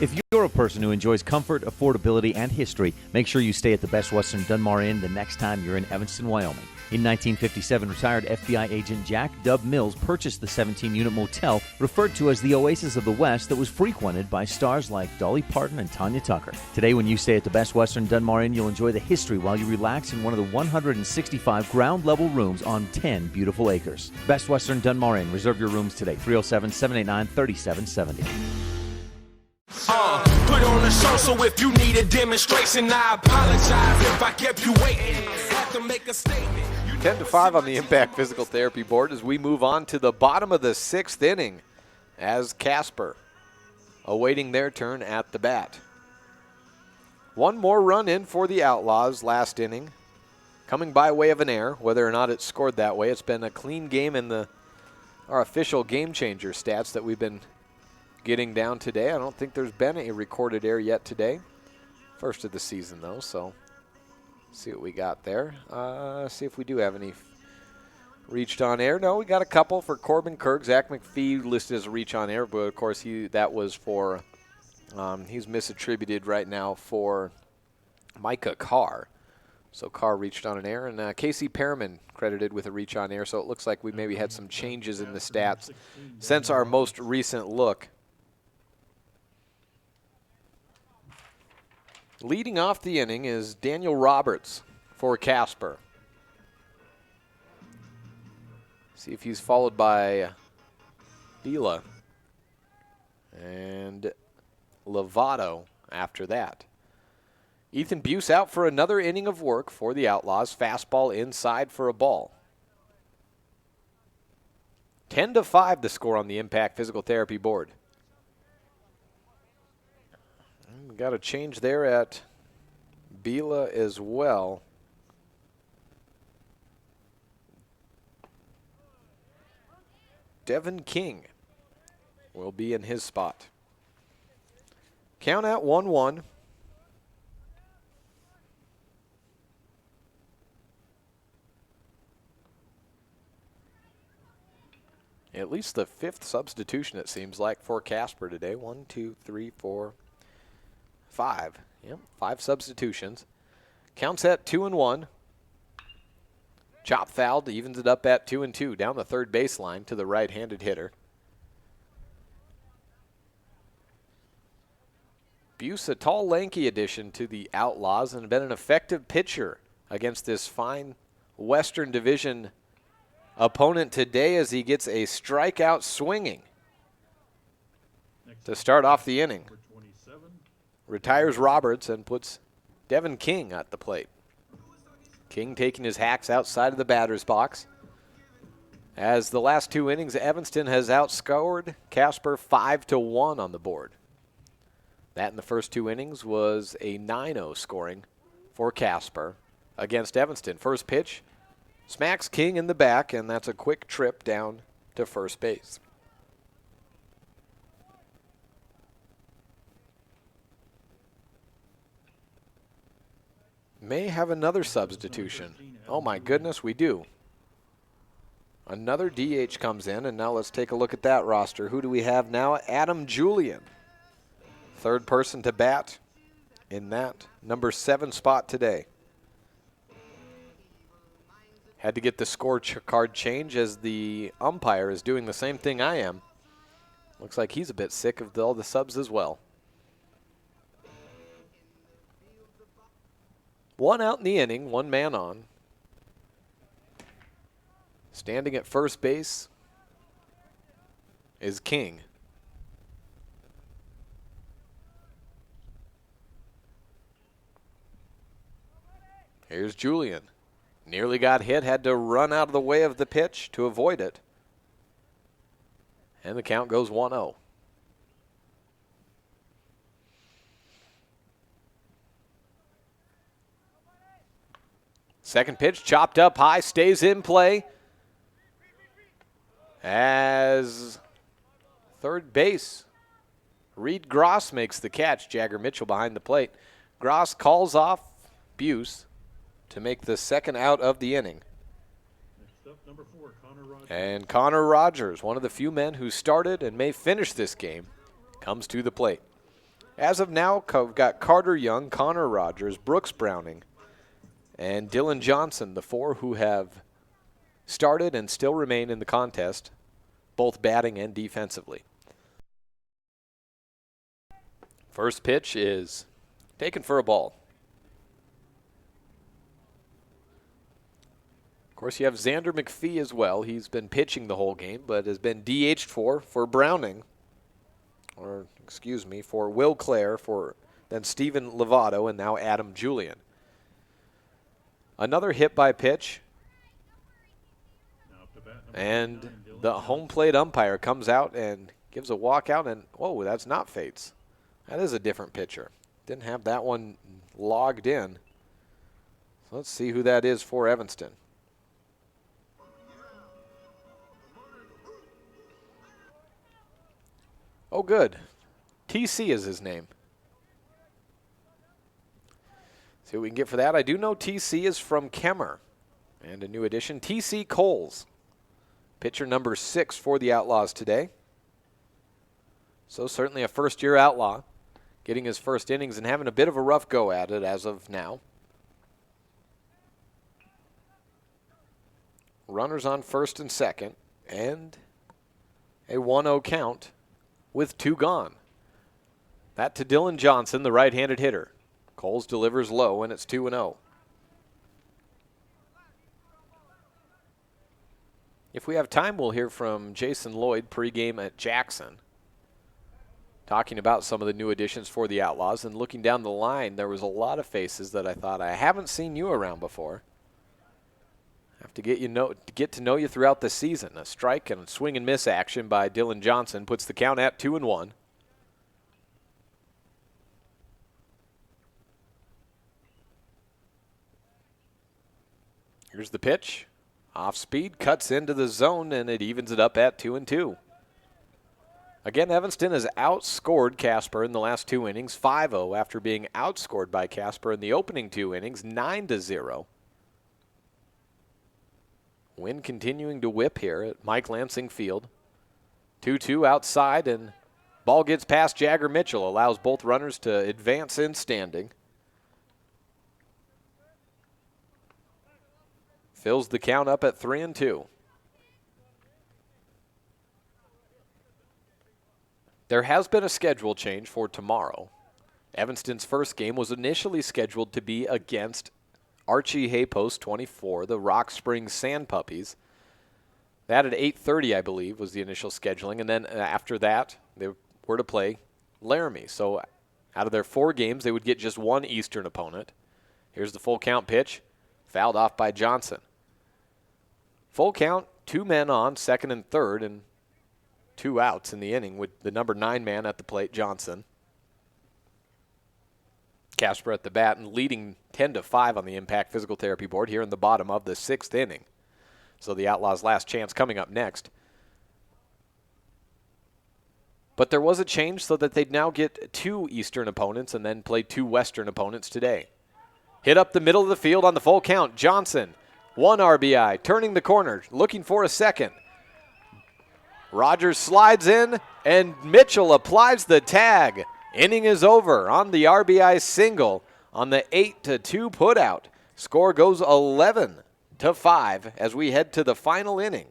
[SPEAKER 9] If you're a person who enjoys comfort, affordability, and history, make sure you stay at the Best Western Dunmar Inn the next time you're in Evanston, Wyoming. In 1957, retired FBI agent Jack Dub Mills purchased the 17-unit motel referred to as the Oasis of the West that was frequented by stars like Dolly Parton and Tanya Tucker. Today, when you stay at the Best Western Dunmar Inn, you'll enjoy the history while you relax in one of the 165 ground-level rooms on 10 beautiful acres. Best Western Dunmar Inn. Reserve your rooms today, 307-789-3770.
[SPEAKER 7] Put on a show, so if you need a demonstration, I apologize if I kept you waiting. Have to make a statement.
[SPEAKER 3] 10-5 on the Impact Physical Therapy board as we move on to the bottom of the 6th inning as Casper awaiting their turn at the bat. 1 more run in for the Outlaws last inning, coming by way of an error. Whether or not it's scored that way, it's been a clean game in our official game changer stats that we've been getting down today. I don't think there's been a recorded error yet today. First of the season, though, so see what we got there. See if we do have any reached on air. No, we got a couple for Corbin Kirk. Zach McPhee listed as a reach on air, but of course that was for, he's misattributed right now for Micah Carr. So Carr reached on an air, and Casey Perriman credited with a reach on air, so it looks like we maybe had some changes in the stats since our most recent look. Leading off the inning is Daniel Roberts for Casper. See if he's followed by Bila and Lovato after that. Ethan Buse out for another inning of work for the Outlaws. Fastball inside for a ball. 10-5 the score on the Impact Physical Therapy board. Got a change there at Bila as well. Devin King will be in his spot. Count at 1-1. At least the 5th substitution, it seems like, for Casper today. 1, 2, 3, 4, 5. Yep, 5 substitutions. Counts at 2-1. Chop fouled, evens it up at 2-2 down the third baseline to the right-handed hitter. Buse, a tall, lanky addition to the Outlaws and been an effective pitcher against this fine Western Division opponent today as he gets a strikeout swinging to start off the inning. Retires Roberts and puts Devin King at the plate. King taking his hacks outside of the batter's box. As the last 2 innings, Evanston has outscored Casper 5-1 on the board. That in the first 2 innings was a 9-0 scoring for Casper against Evanston. First pitch, smacks King in the back, and that's a quick trip down to first base. May have another substitution. Oh my goodness, we do. Another DH comes in, and now let's take a look at that roster. Who do we have now? Adam Julian. 3rd person to bat in that number 7 spot today. Had to get the score card change as the umpire is doing the same thing I am. Looks like he's a bit sick of all the subs as well. 1 out in the inning, 1 man on. Standing at first base is King. Here's Julian. Nearly got hit, had to run out of the way of the pitch to avoid it. And the count goes 1-0. Second pitch chopped up high, stays in play. As third base, Reed Gross makes the catch. Jagger Mitchell behind the plate. Gross calls off Buse to make the second out of the inning.
[SPEAKER 14] Next up, number 4, Connor Rogers.
[SPEAKER 3] And Connor Rogers, one of the few men who started and may finish this game, comes to the plate. As of now, we've got Carter Young, Connor Rogers, Brooks Browning, and Dylan Johnson, the 4 who have started and still remain in the contest, both batting and defensively. First pitch is taken for a ball. Of course, you have Xander McPhee as well. He's been pitching the whole game, but has been DH'd for Browning, or excuse me, for Will Clare, for then Steven Lovato, and now Adam Julian. Another hit by pitch, and the home plate umpire comes out and gives a walkout, and whoa, that's not Fates. That is a different pitcher. Didn't have that one logged in. So let's see who that is for Evanston. Oh, good. TC is his name. See what we can get for that. I do know TC is from Kemmer. And a new addition, TC Coles. Pitcher number 6 for the Outlaws today. So certainly a first-year Outlaw. Getting his first innings and having a bit of a rough go at it as of now. Runners on first and second. And a 1-0 count with 2 gone. That to Dylan Johnson, the right-handed hitter. Coles delivers low, and it's 2-0. If we have time, we'll hear from Jason Lloyd pregame at Jackson, talking about some of the new additions for the Outlaws. And looking down the line, there was a lot of faces that I thought, I haven't seen you around before. Have to get to know you throughout the season. A strike and swing and miss action by Dylan Johnson puts the count at 2-1. Here's the pitch. Off speed, cuts into the zone, and it evens it up at 2-2. Again, Evanston has outscored Casper in the last 2 innings, 5-0 after being outscored by Casper in the opening 2 innings, 9-0. Wind continuing to whip here at Mike Lansing Field. 2-2 outside, and ball gets past Jagger Mitchell, allows both runners to advance in standing. Fills the count up at 3-2. There has been a schedule change for tomorrow. Evanston's first game was initially scheduled to be against Archie Haypost 24, the Rock Springs Sand Puppies. That at 8:30, I believe, was the initial scheduling. And then after that, they were to play Laramie. So out of their 4 games, they would get just 1 Eastern opponent. Here's the full count pitch. Fouled off by Johnson. Full count, 2 men on, second and third, and 2 outs in the inning with the number 9 man at the plate, Johnson. Casper at the bat and leading 10-5 on the Impact Physical Therapy board here in the bottom of the 6th inning. So the Outlaws' last chance coming up next. But there was a change so that they'd now get 2 Eastern opponents and then play 2 Western opponents today. Hit up the middle of the field on the full count. Johnson, 1 RBI, turning the corner, looking for a second. Rogers slides in, and Mitchell applies the tag. Inning is over on the RBI single on the 8-2 putout. Score goes 11-5 as we head to the final inning.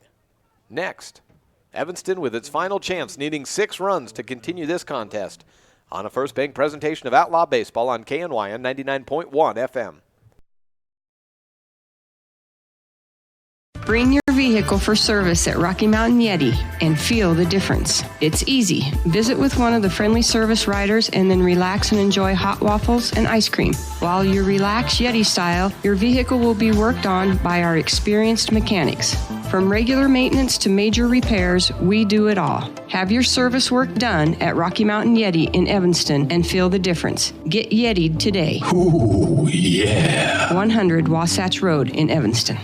[SPEAKER 3] Next, Evanston with its final chance, needing 6 runs to continue this contest. On a First Bank presentation of Outlaw Baseball on KNYN 99.1 FM.
[SPEAKER 2] Bring your vehicle for service at Rocky Mountain Yeti and feel the difference. It's easy. Visit with one of the friendly service riders and then relax and enjoy hot waffles and ice cream. While you relax Yeti style, your vehicle will be worked on by our experienced mechanics. From regular maintenance to major repairs, we do it all. Have your service work done at Rocky Mountain Yeti in Evanston and feel the difference. Get Yeti'd today.
[SPEAKER 7] Ooh, yeah.
[SPEAKER 2] 100 Wasatch Road in Evanston.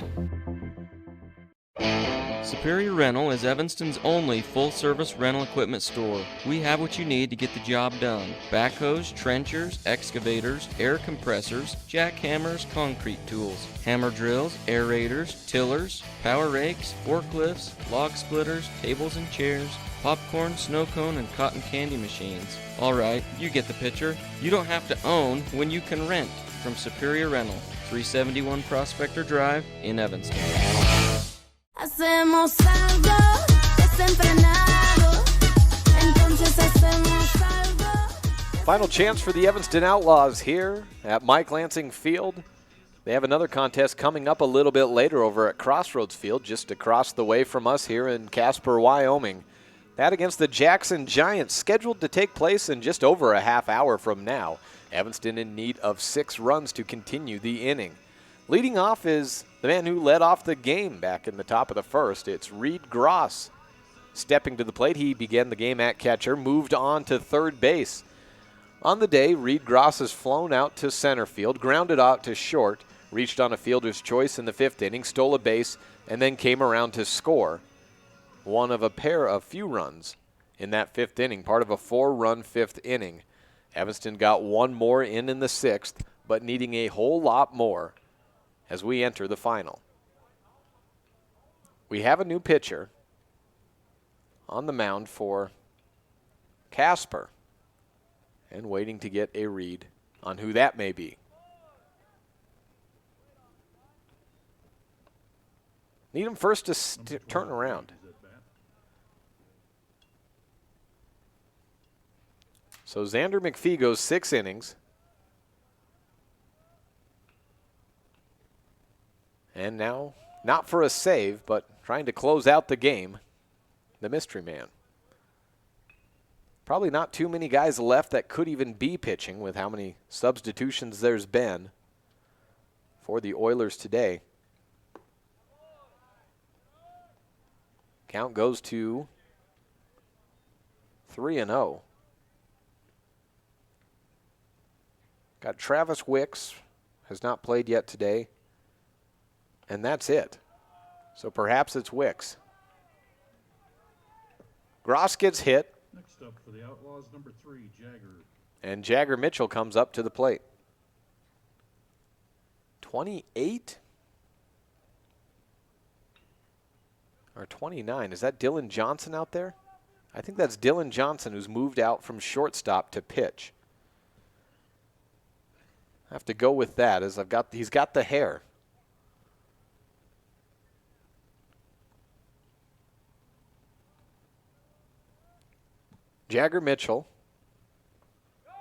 [SPEAKER 10] Superior Rental is Evanston's only full-service rental equipment store. We have what you need to get the job done. Backhoes, trenchers, excavators, air compressors, jackhammers, concrete tools, hammer drills, aerators, tillers, power rakes, forklifts, log splitters, tables and chairs, popcorn, snow cone, and cotton candy machines. Alright, you get the picture. You don't have to own when you can rent from Superior Rental, 371 Prospector Drive in Evanston.
[SPEAKER 16] Hacemos algo desenfrenado, entonces hacemos algo.
[SPEAKER 3] Final chance for the Evanston Outlaws here at Mike Lansing Field. They have another contest coming up a little bit later over at Crossroads Field, just across the way from us here in Casper, Wyoming. That against the Jackson Giants, scheduled to take place in just over a half hour from now. Evanston in need of 6 runs to continue the inning. Leading off is the man who led off the game back in the top of the first. It's Reed Gross. Stepping to the plate, he began the game at catcher, moved on to third base. On the day, Reed Gross has flown out to center field, grounded out to short, reached on a fielder's choice in the 5th inning, stole a base, and then came around to score one of a few runs in that 5th inning, part of a 4-run 5th inning. Evanston got 1 more in the 6th, but needing a whole lot more as we enter the final. We have a new pitcher on the mound for Casper and waiting to get a read on who that may be. Need him first to turn around. So Xander McPhee goes 6 innings. And now, not for a save, but trying to close out the game, the mystery man. Probably not too many guys left that could even be pitching with how many substitutions there's been for the Oilers today. Count goes to 3-0. Got Travis Wicks, has not played yet today. And that's it. So perhaps it's Wicks. Gross gets hit.
[SPEAKER 14] Next up for the Outlaws, number 3, Jagger.
[SPEAKER 3] And Jagger Mitchell comes up to the plate. 28? Or 29. Is that Dylan Johnson out there? I think that's Dylan Johnson, who's moved out from shortstop to pitch. I have to go with that, as he's got the hair. Jagger Mitchell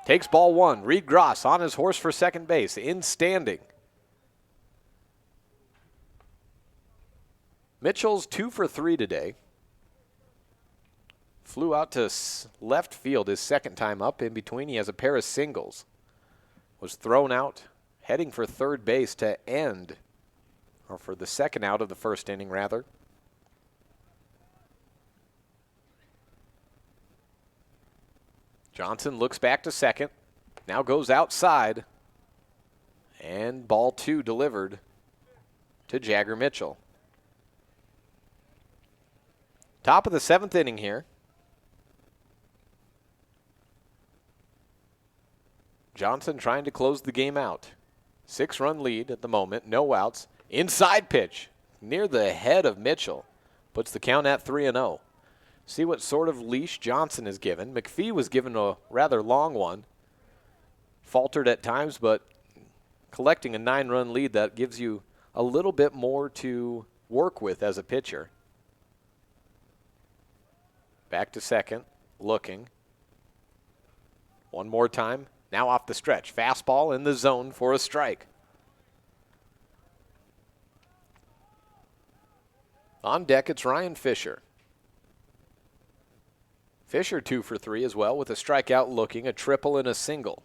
[SPEAKER 3] takes ball 1. Reed Gross on his horse for second base, in standing. Mitchell's 2 for 3 today. Flew out to left field his second time up. In between, he has a pair of singles. Was thrown out, heading for third base to end, or for the second out of the first inning, rather. Johnson looks back to second, now goes outside, and ball 2 delivered to Jagger Mitchell. Top of the 7th inning here. Johnson trying to close the game out. 6-run lead at the moment, no outs. Inside pitch near the head of Mitchell. Puts the count at 3-0. See what sort of leash Johnson is given. McPhee was given a rather long one. Faltered at times, but collecting a 9-run lead, that gives you a little bit more to work with as a pitcher. Back to second, looking. One more time. Now off the stretch. Fastball in the zone for a strike. On deck, it's Ryan Fisher. Fisher 2 for 3 as well, with a strikeout looking, a triple and a single.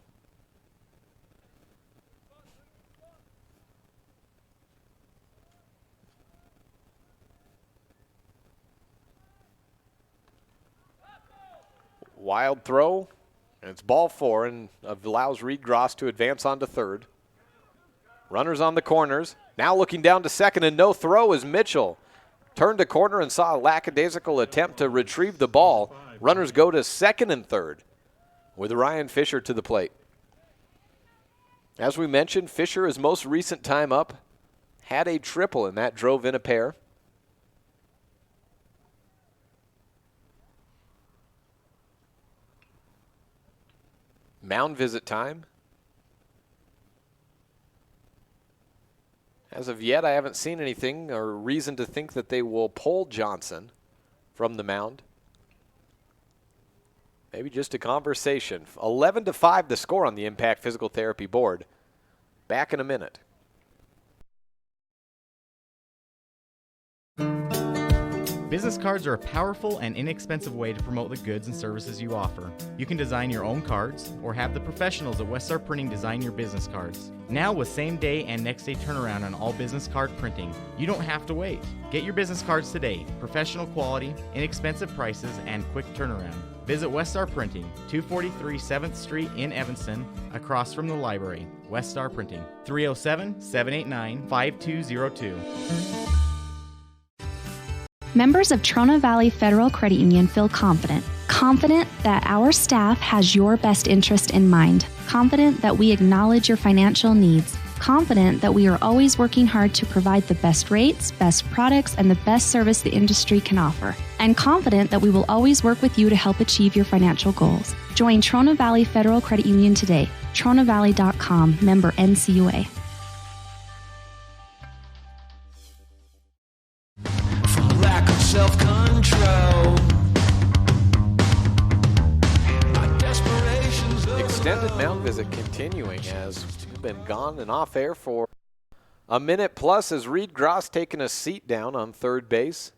[SPEAKER 3] Wild throw, and it's ball 4, and allows Reed Gross to advance on to third. Runners on the corners. Now looking down to second, and no throw as Mitchell turned a corner and saw a lackadaisical attempt to retrieve the ball. Runners go to second and third with Ryan Fisher to the plate. As we mentioned, Fisher, his most recent time up, had a triple, and that drove in a pair. Mound visit time. As of yet, I haven't seen anything or reason to think that they will pull Johnson from the mound. Maybe just a conversation. 11-5 the score on the Impact Physical Therapy board. Back in a minute.
[SPEAKER 11] Business cards are a powerful and inexpensive way to promote the goods and services you offer. You can design your own cards or have the professionals at Weststar Printing design your business cards. Now with same day and next day turnaround on all business card printing, you don't have to wait. Get your business cards today. Professional quality, inexpensive prices, and quick turnaround. Visit Weststar Printing, 243 7th Street in Evanston, across from the library. Weststar Printing, 307-789-5202.
[SPEAKER 13] Members of Trona Valley Federal Credit Union feel confident that our staff has your best interest in mind, confident that we acknowledge your financial needs, confident that we are always working hard to provide the best rates, best products, and the best service the industry can offer, and confident that we will always work with you to help achieve your financial goals. Join Trona Valley Federal Credit Union today. TronaValley.com, member NCUA.
[SPEAKER 7] Lack of self-control.
[SPEAKER 3] Extended mound visit continuing as we've been gone and off air for a minute plus as Reed Gross taking a seat down on third base.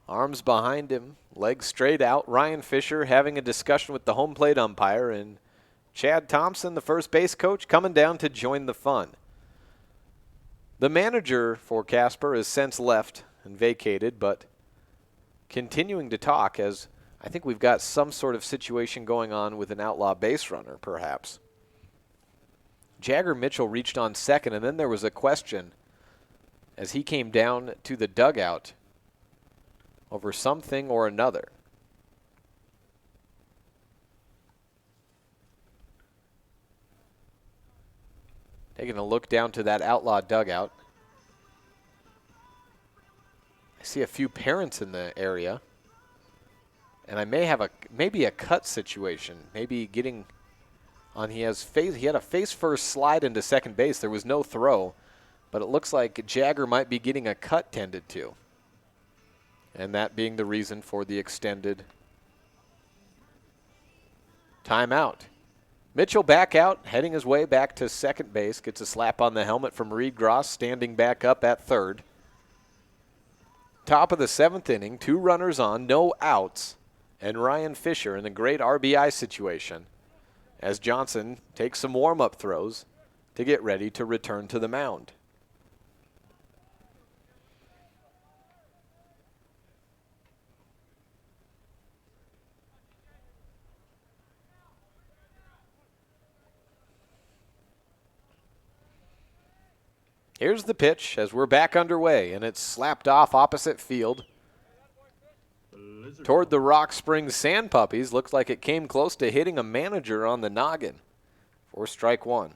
[SPEAKER 3] Arms behind him, legs straight out. Ryan Fisher having a discussion with the home plate umpire, and Chad Thompson, the first base coach, coming down to join the fun. The manager for Casper has since left and vacated, but continuing to talk as I think we've got some sort of situation going on with an outlaw base runner, perhaps. Jagger Mitchell reached on second, and then there was a question as he came down to the dugout over something or another. Taking a look down to that Outlaw dugout. I see a few parents in the area. And I may have maybe a cut situation. Maybe getting on he had a face first slide into second base. There was no throw, but it looks like Jagger might be getting a cut tended to. And that being the reason for the extended timeout. Mitchell back out, heading his way back to second base. Gets a slap on the helmet from Reed Gross, standing back up at third. Top of the 7th inning, 2 runners on, no outs, and Ryan Fisher in a great RBI situation as Johnson takes some warm-up throws to get ready to return to the mound. Here's the pitch as we're back underway, and it's slapped off opposite field toward the Rock Springs Sand Puppies. Looks like it came close to hitting a manager on the noggin for strike 1.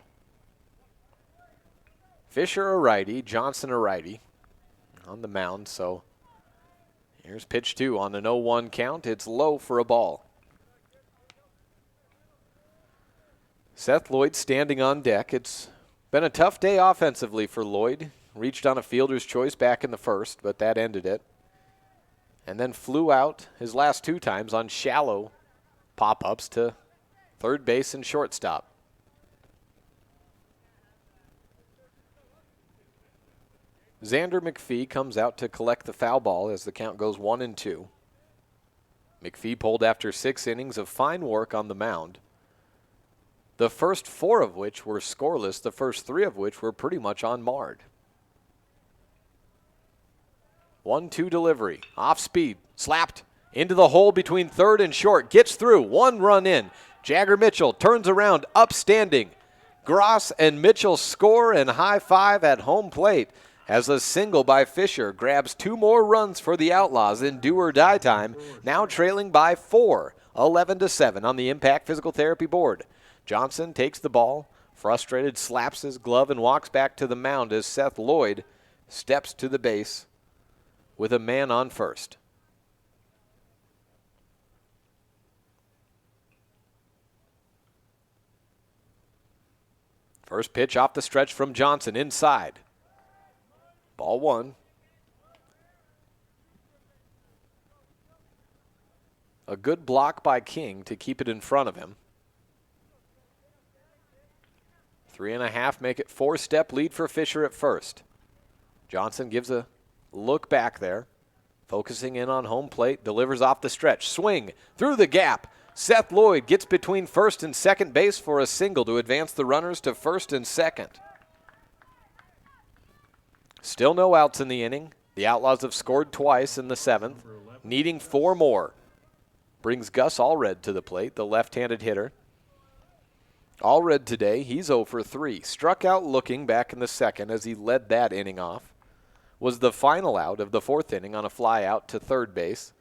[SPEAKER 3] Fisher a righty, Johnson a righty on the mound. So here's pitch 2 on an 0-1 count. It's low for a ball. Seth Lloyd standing on deck. It's been a tough day offensively for Lloyd. Reached on a fielder's choice back in the first, but that ended it. And then flew out his last 2 times on shallow pop-ups to third base and shortstop. Xander McPhee comes out to collect the foul ball as the count goes 1-2. McPhee pulled after 6 innings of fine work on the mound. The first 4 of which were scoreless, the first 3 of which were pretty much unmarred. 1-2 delivery, off speed, slapped into the hole between third and short, gets through, 1 run in. Jagger Mitchell turns around, upstanding. Gross and Mitchell score and high five at home plate as a single by Fisher grabs 2 more runs for the Outlaws in do or die time, now trailing by 4, 11-7 on the Impact Physical Therapy board. Johnson takes the ball, frustrated, slaps his glove and walks back to the mound as Seth Lloyd steps to the base with a man on first. First pitch off the stretch from Johnson inside. Ball 1. A good block by King to keep it in front of him. 3.5 make it 4-step lead for Fisher at first. Johnson gives a look back there, focusing in on home plate, delivers off the stretch. Swing through the gap. Seth Lloyd gets between first and second base for a single to advance the runners to first and second. Still no outs in the inning. The Outlaws have scored twice in the 7th, needing 4 more. Brings Gus Allred to the plate, the left-handed hitter. Allred today, he's 0 for 3. Struck out looking back in the 2nd as he led that inning off. Was the final out of the 4th inning on a fly out to third base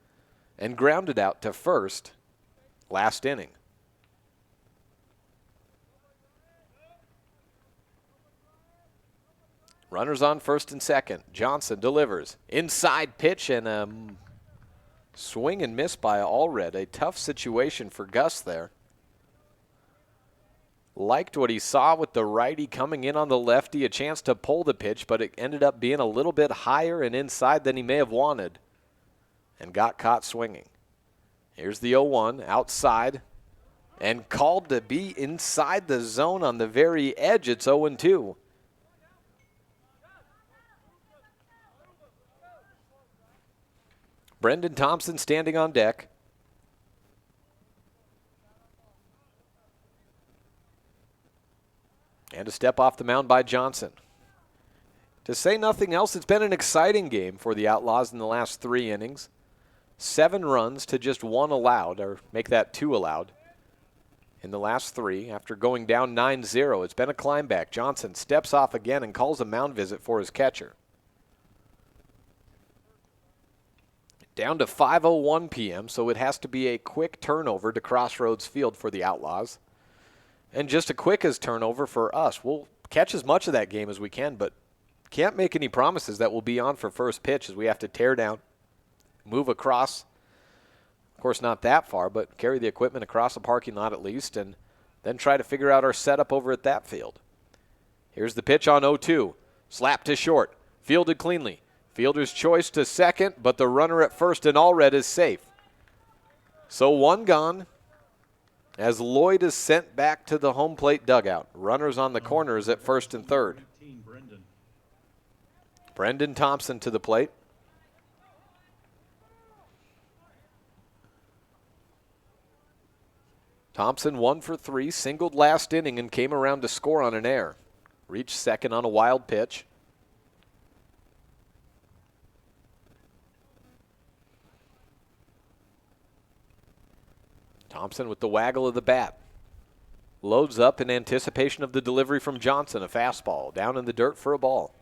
[SPEAKER 3] and grounded out to first last inning. Runners on first and second. Johnson delivers. Inside pitch and a swing and miss by Allred. A tough situation for Gus there. Liked what he saw with the righty coming in on the lefty. A chance to pull the pitch, but it ended up being a little bit higher and inside than he may have wanted. And got caught swinging. Here's the 0-1 outside. And called to be inside the zone on the very edge. It's 0-2. Brendan Thompson standing on deck. And a step off the mound by Johnson. To say nothing else, it's been an exciting game for the Outlaws in the last 3 innings. 7 runs to just 1 allowed, or make that 2 allowed. In the last 3, after going down 9-0, it's been a climb back. Johnson steps off again and calls a mound visit for his catcher. Down to 5:01 p.m., so it has to be a quick turnover to Crossroads Field for the Outlaws. And just a quick as turnover for us. We'll catch as much of that game as we can, but can't make any promises that we'll be on for first pitch as we have to tear down, move across. Of course, not that far, but carry the equipment across the parking lot at least, and then try to figure out our setup over at that field. Here's the pitch on 0-2. Slap to short. Fielded cleanly. Fielder's choice to second, but the runner at first and Allred is safe. So one gone as Lloyd is sent back to the home plate dugout. Runners on the corners at first and third. Brendan Thompson to the plate. Thompson 1 for 3, singled last inning and came around to score on an error. Reached second on a wild pitch. Thompson with the waggle of the bat. Loads up in anticipation of the delivery from Johnson, a fastball down in the dirt for a ball.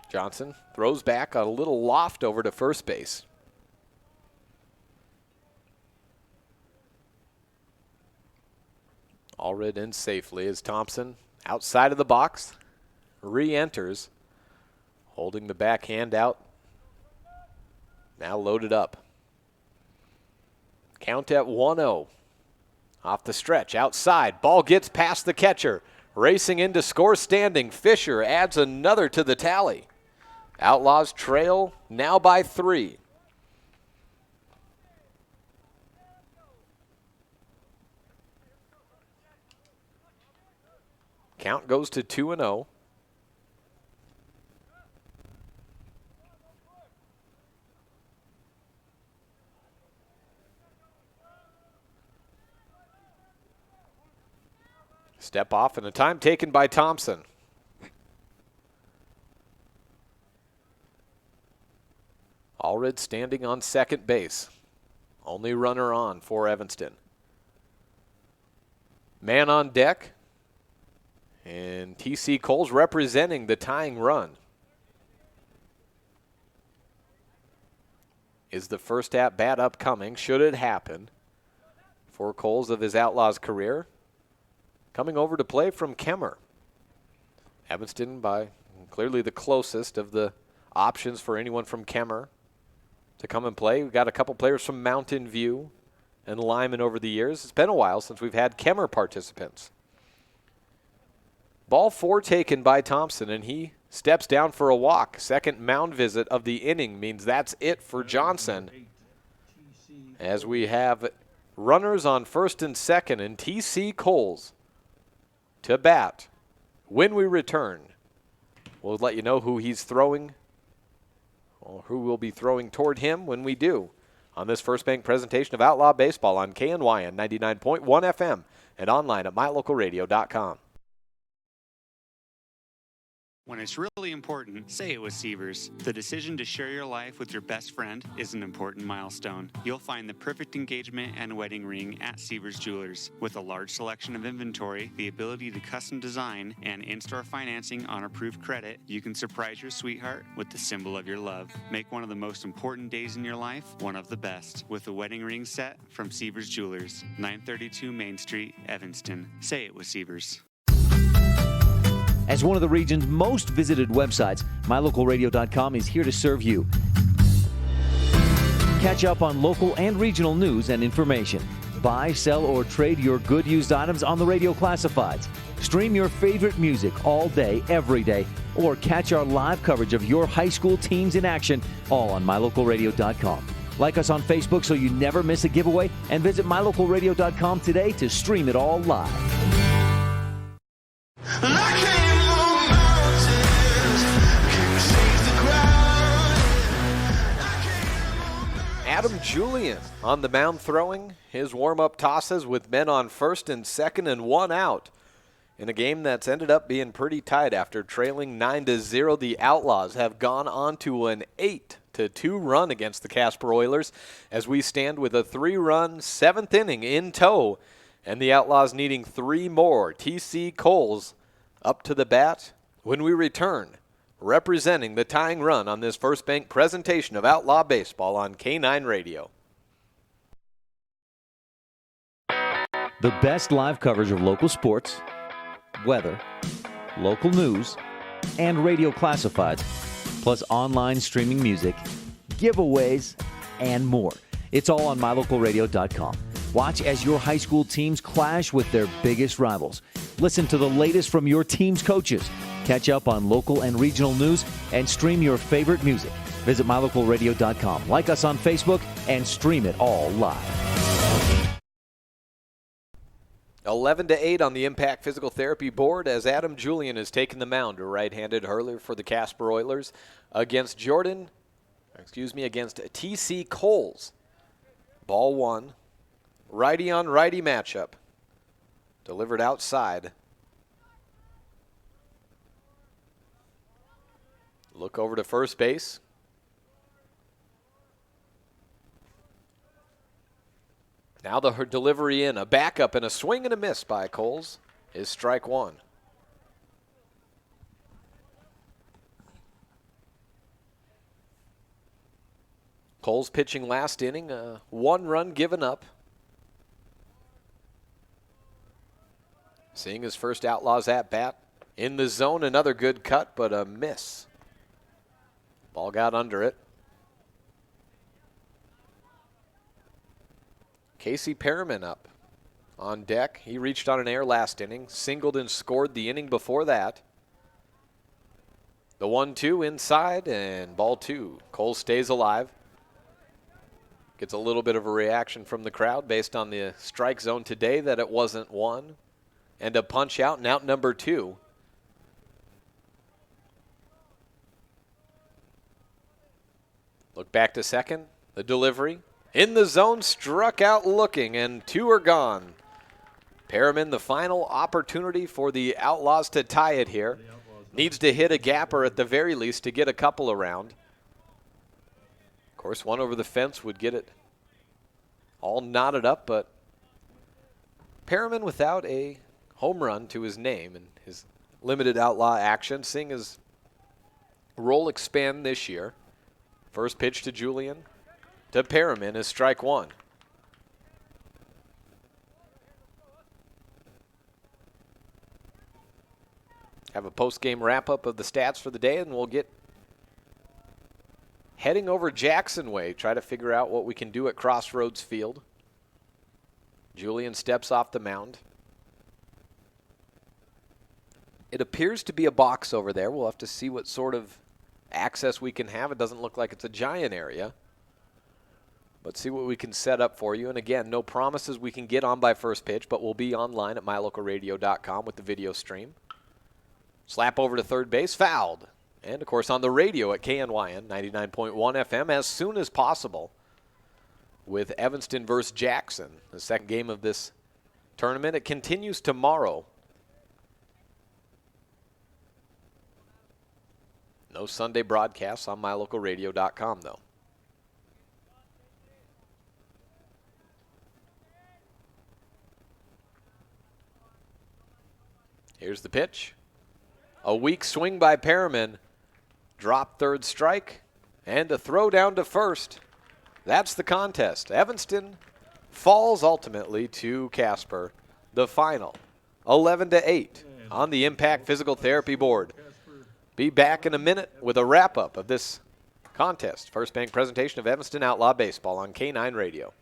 [SPEAKER 3] Johnson throws back on a little loft over to first base. Allred in safely as Thompson outside of the box re-enters, holding the backhand out. Now loaded up. Count at 1-0. Off the stretch, outside. Ball gets past the catcher. Racing in to score standing. Fisher adds another to the tally. Outlaws trail now by 3. Count goes to 2-0. Step off and a time taken by Thompson. Allred standing on second base. Only runner on for Evanston. Man on deck. And T.C. Coles representing the tying run. Is the first at-bat upcoming, should it happen, for Coles of his Outlaws career. Coming over to play from Kemmer. Evanston by clearly the closest of the options for anyone from Kemmer to come and play. We've got a couple players from Mountain View and Lyman over the years. It's been a while since we've had Kemmer participants. Ball 4 taken by Thompson, and he steps down for a walk. Second mound visit of the inning means that's it for Johnson. As we have runners on first and second, and T.C. Coles to bat. When we return, we'll let you know who he's throwing, or who will be throwing toward him when we do, on this First Bank presentation of Outlaw Baseball on KNYN 99.1 FM and online at mylocalradio.com.
[SPEAKER 15] When it's really important, say it with Sievers. The decision to share your life with your best friend is an important milestone. You'll find the perfect engagement and wedding ring at Sievers Jewelers. With a large selection of inventory, the ability to custom design, and in-store financing on approved credit, you can surprise your sweetheart with the symbol of your love. Make one of the most important days in your life one of the best with a wedding ring set from Sievers Jewelers, 932 Main Street, Evanston. Say it with Sievers.
[SPEAKER 9] As one of the region's most visited websites, mylocalradio.com is here to serve you. Catch up on local and regional news and information. Buy, sell, or trade your good used items on the radio classifieds. Stream your favorite music all day, every day, or catch our live coverage of your high school teams in action, all on mylocalradio.com. Like us on Facebook so you never miss a giveaway, and visit mylocalradio.com today to stream it all live.
[SPEAKER 3] Adam Julian on the mound throwing his warm-up tosses with men on first and second and one out in a game that's ended up being pretty tight after trailing 9-0. The Outlaws have gone on to an 7-2 run against the Casper Oilers as we stand with a 3-run 7th inning in tow, and the Outlaws needing 3 more. T.C. Coles up to the bat when we return, representing the tying run on this First Bank presentation of Outlaw Baseball on K9 Radio.
[SPEAKER 9] The best live coverage of local sports, weather, local news, and radio classifieds, plus online streaming music, giveaways, and more. It's all on mylocalradio.com. Watch as your high school teams clash with their biggest rivals. Listen to the latest from your team's coaches. Catch up on local and regional news and stream your favorite music. Visit mylocalradio.com. Like us on Facebook and stream it all live.
[SPEAKER 3] 11-8 on the Impact Physical Therapy board as Adam Julian has taken the mound, a right-handed hurler for the Casper Oilers against T.C. Coles. Ball 1. Righty on righty matchup. Delivered outside. Look over to first base. Now the delivery in, a backup and a swing and a miss by Coles is strike 1. Coles pitching last inning, 1 run given up. Seeing his first Outlaws at bat. In the zone, another good cut, but a miss. Ball got under it. Casey Perriman up on deck. He reached on an error last inning, singled and scored the inning before that. The 1-2 inside, and ball 2. Cole stays alive. Gets a little bit of a reaction from the crowd based on the strike zone today that it wasn't 1. And a punch out, and out number 2. Look back to second. The delivery. In the zone, struck out looking, and 2 are gone. Perriman, the final opportunity for the Outlaws to tie it here. Needs to hit a gapper at the very least to get a couple around. Of course, one over the fence would get it all knotted up, but Perriman without a home run to his name and his limited Outlaw action, seeing his role expand this year. First pitch to Julian. To Perriman is strike 1. Have a post-game wrap-up of the stats for the day, and we'll get heading over Jackson Way, try to figure out what we can do at Crossroads Field. Julian steps off the mound. It appears to be a box over there. We'll have to see what sort of access we can have. It doesn't look like it's a giant area. But see what we can set up for you. And again, no promises we can get on by first pitch, but we'll be online at mylocalradio.com with the video stream. Slap over to third base, fouled. And, of course, on the radio at KNYN 99.1 FM as soon as possible with Evanston versus Jackson, the second game of this tournament. It continues tomorrow. No Sunday broadcasts on mylocalradio.com, though. Here's the pitch. A weak swing by Perriman. Drop third strike. And a throw down to first. That's the contest. Evanston falls ultimately to Casper. The final. 11-8 on the Impact Physical Therapy board. Be back in a minute with a wrap-up of this contest. First Bank presentation of Evanston Outlaw Baseball on K9 Radio.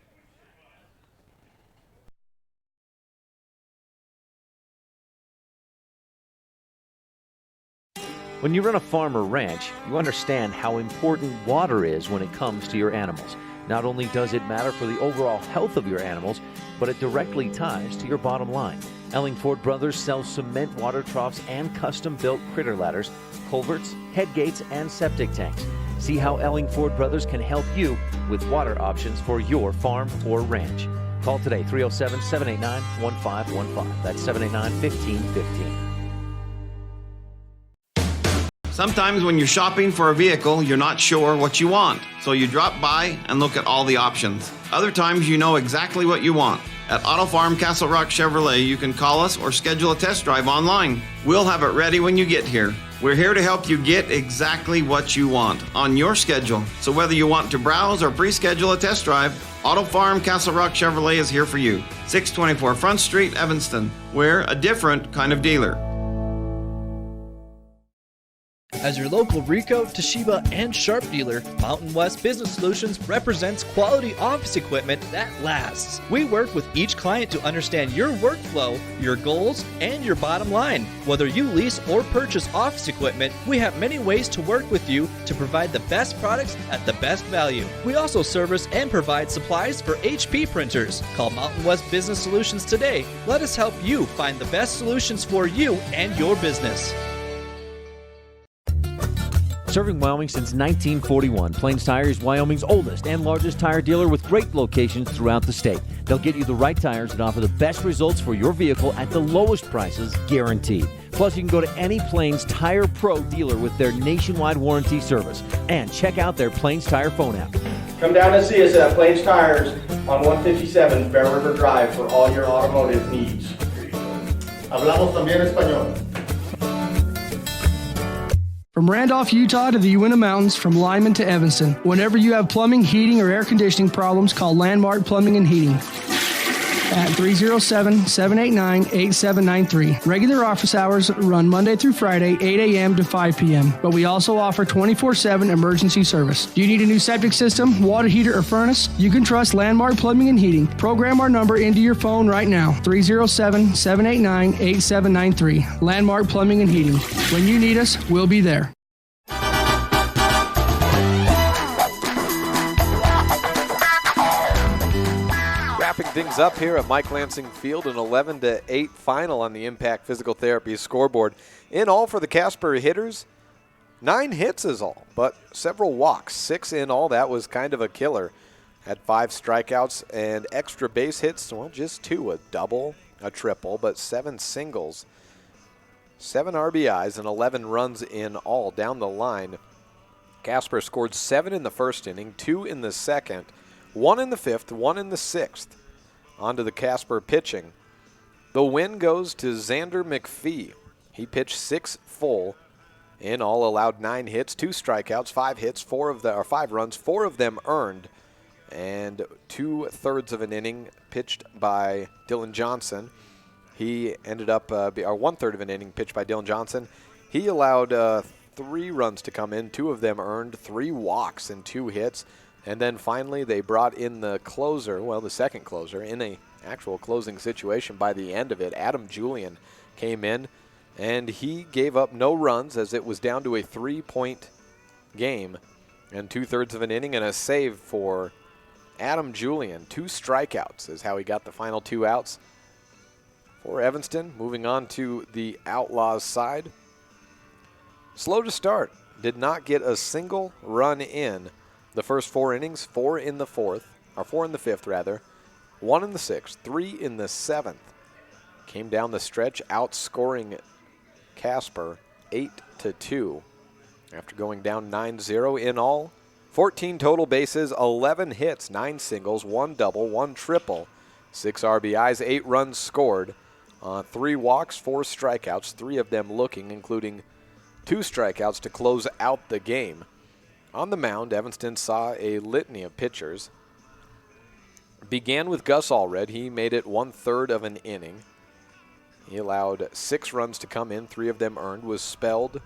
[SPEAKER 9] When you run a farm or ranch, you understand how important water is when it comes to your animals. Not only does it matter for the overall health of your animals, but it directly ties to your bottom line. Ellingford Brothers sells cement water troughs and custom-built critter ladders, culverts, head gates, and septic tanks. See how Ellingford Brothers can help you with water options for your farm or ranch. Call today, 307-789-1515. That's 789-1515.
[SPEAKER 17] Sometimes when you're shopping for a vehicle, you're not sure what you want, so you drop by and look at all the options. Other times you know exactly what you want. At Auto Farm Castle Rock Chevrolet, you can call us or schedule a test drive online. We'll have it ready when you get here. We're here to help you get exactly what you want on your schedule. So whether you want to browse or pre-schedule a test drive, Auto Farm Castle Rock Chevrolet is here for you. 624 Front Street, Evanston. We're a different kind of dealer.
[SPEAKER 18] As your local Ricoh, Toshiba, and Sharp dealer, Mountain West Business Solutions represents quality office equipment that lasts. We work with each client to understand your workflow, your goals, and your bottom line. Whether you lease or purchase office equipment, we have many ways to work with you to provide the best products at the best value. We also service and provide supplies for HP printers. Call Mountain West Business Solutions today. Let us help you find the best solutions for you and your business.
[SPEAKER 9] Serving Wyoming since 1941, Plains Tire is Wyoming's oldest and largest tire dealer with great locations throughout the state. They'll get you the right tires and offer the best results for your vehicle at the lowest prices, guaranteed. Plus, you can go to any Plains Tire Pro dealer with their nationwide warranty service. And check out their Plains Tire phone app.
[SPEAKER 21] Come down and see us at Plains Tires on 157 Bear River Drive for all your automotive needs. Hablamos también español.
[SPEAKER 4] From Randolph, Utah to the Uinta Mountains, from Lyman to Evanston. Whenever you have plumbing, heating, or air conditioning problems, call Landmark Plumbing and Heating at 307-789-8793. Regular office hours run Monday through Friday, 8 a.m. to 5 p.m. But we also offer 24/7 emergency service. Do you need a new septic system, water heater, or furnace? You can trust Landmark Plumbing and Heating. Program our number into your phone right now, 307-789-8793. Landmark Plumbing and Heating. When you need us, we'll be there.
[SPEAKER 3] Wrapping things up here at Mike Lansing Field, an 11-8 final on the Impact Physical Therapy scoreboard. In all for the Casper hitters, 9 hits is all, but several walks, 6 in all. That was kind of a killer. Had 5 strikeouts and extra base hits, well, just 2, a double, a triple, but 7 singles, 7 RBIs, and 11 runs in all down the line. Casper scored 7 in the first inning, 2 in the second, 1 in the fifth, 1 in the sixth. On to the Casper pitching. The win goes to Xander McPhee. He pitched 6 full. In all, allowed 9 hits, 2 strikeouts, 5 hits, 5 runs, 4 of them earned, and 2/3 of an inning pitched by Dylan Johnson. He ended up, 1/3 of an inning pitched by Dylan Johnson. He allowed 3 runs to come in, 2 of them earned, 3 walks and 2 hits. And then finally they brought in the closer, well, the second closer, in a actual closing situation by the end of it. Adam Julian came in, and he gave up no runs as it was down to a 3-point game. And 2/3 of an inning and a save for Adam Julian. 2 strikeouts is how he got the final 2 outs for Evanston. Moving on to the Outlaws side. Slow to start. Did not get a single run in the first 4 innings, 4 in the fifth, 1 in the sixth, 3 in the seventh. Came down the stretch, outscoring Casper 8-2 after going down 9-0 in all. 14 total bases, 11 hits, 9 singles, 1 double, 1 triple, 6 RBIs, 8 runs scored, 3 walks, 4 strikeouts, 3 of them looking, including 2 strikeouts to close out the game. On the mound, Evanston saw a litany of pitchers. Began with Gus Allred. He made it 1/3 of an inning. He allowed 6 runs to come in, 3 of them earned, was spelled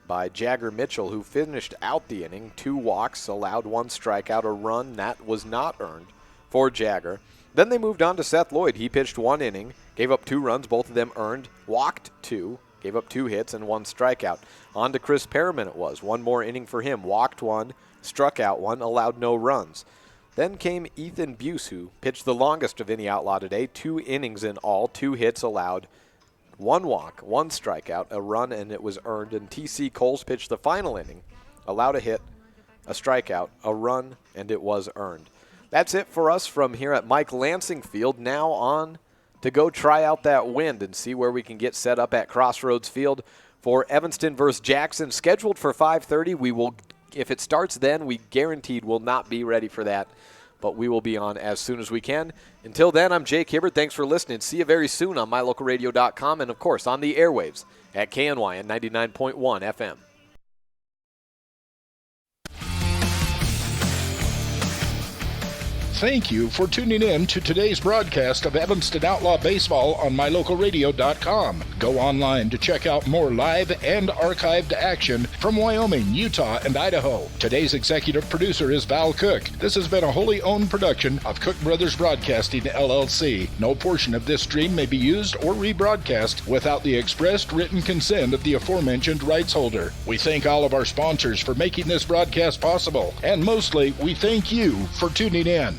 [SPEAKER 3] by Jagger Mitchell, who finished out the inning. 2 walks, allowed 1 strikeout, a run that was not earned for Jagger. Then they moved on to Seth Lloyd. He pitched 1 inning, gave up 2 runs, both of them earned, walked 2, gave up 2 hits and 1 strikeout. On to Chris Perriman it was. 1 more inning for him. Walked 1, struck out 1, allowed no runs. Then came Ethan Buse, who pitched the longest of any Outlaw today. 2 innings in all, 2 hits allowed, 1 walk, 1 strikeout, a run, and it was earned. And T.C. Coles pitched the final inning, allowed a hit, a strikeout, a run, and it was earned. That's it for us from here at Mike Lansing Field. Now on to go try out that wind and see where we can get set up at Crossroads Field for Evanston versus Jackson, scheduled for 5:30. We will, if it starts then, we guaranteed will not be ready for that, but we will be on as soon as we can. Until then, I'm Jake Hibbert. Thanks for listening. See you very soon on mylocalradio.com and, of course, on the airwaves at KNY and 99.1 FM.
[SPEAKER 1] Thank you for tuning in to today's broadcast of Evanston Outlaw Baseball on mylocalradio.com. Go online to check out more live and archived action from Wyoming, Utah, and Idaho. Today's executive producer is Val Cook. This has been a wholly owned production of Cook Brothers Broadcasting, LLC. No portion of this stream may be used or rebroadcast without the expressed written consent of the aforementioned rights holder. We thank all of our sponsors for making this broadcast possible, and mostly, we thank you for tuning in.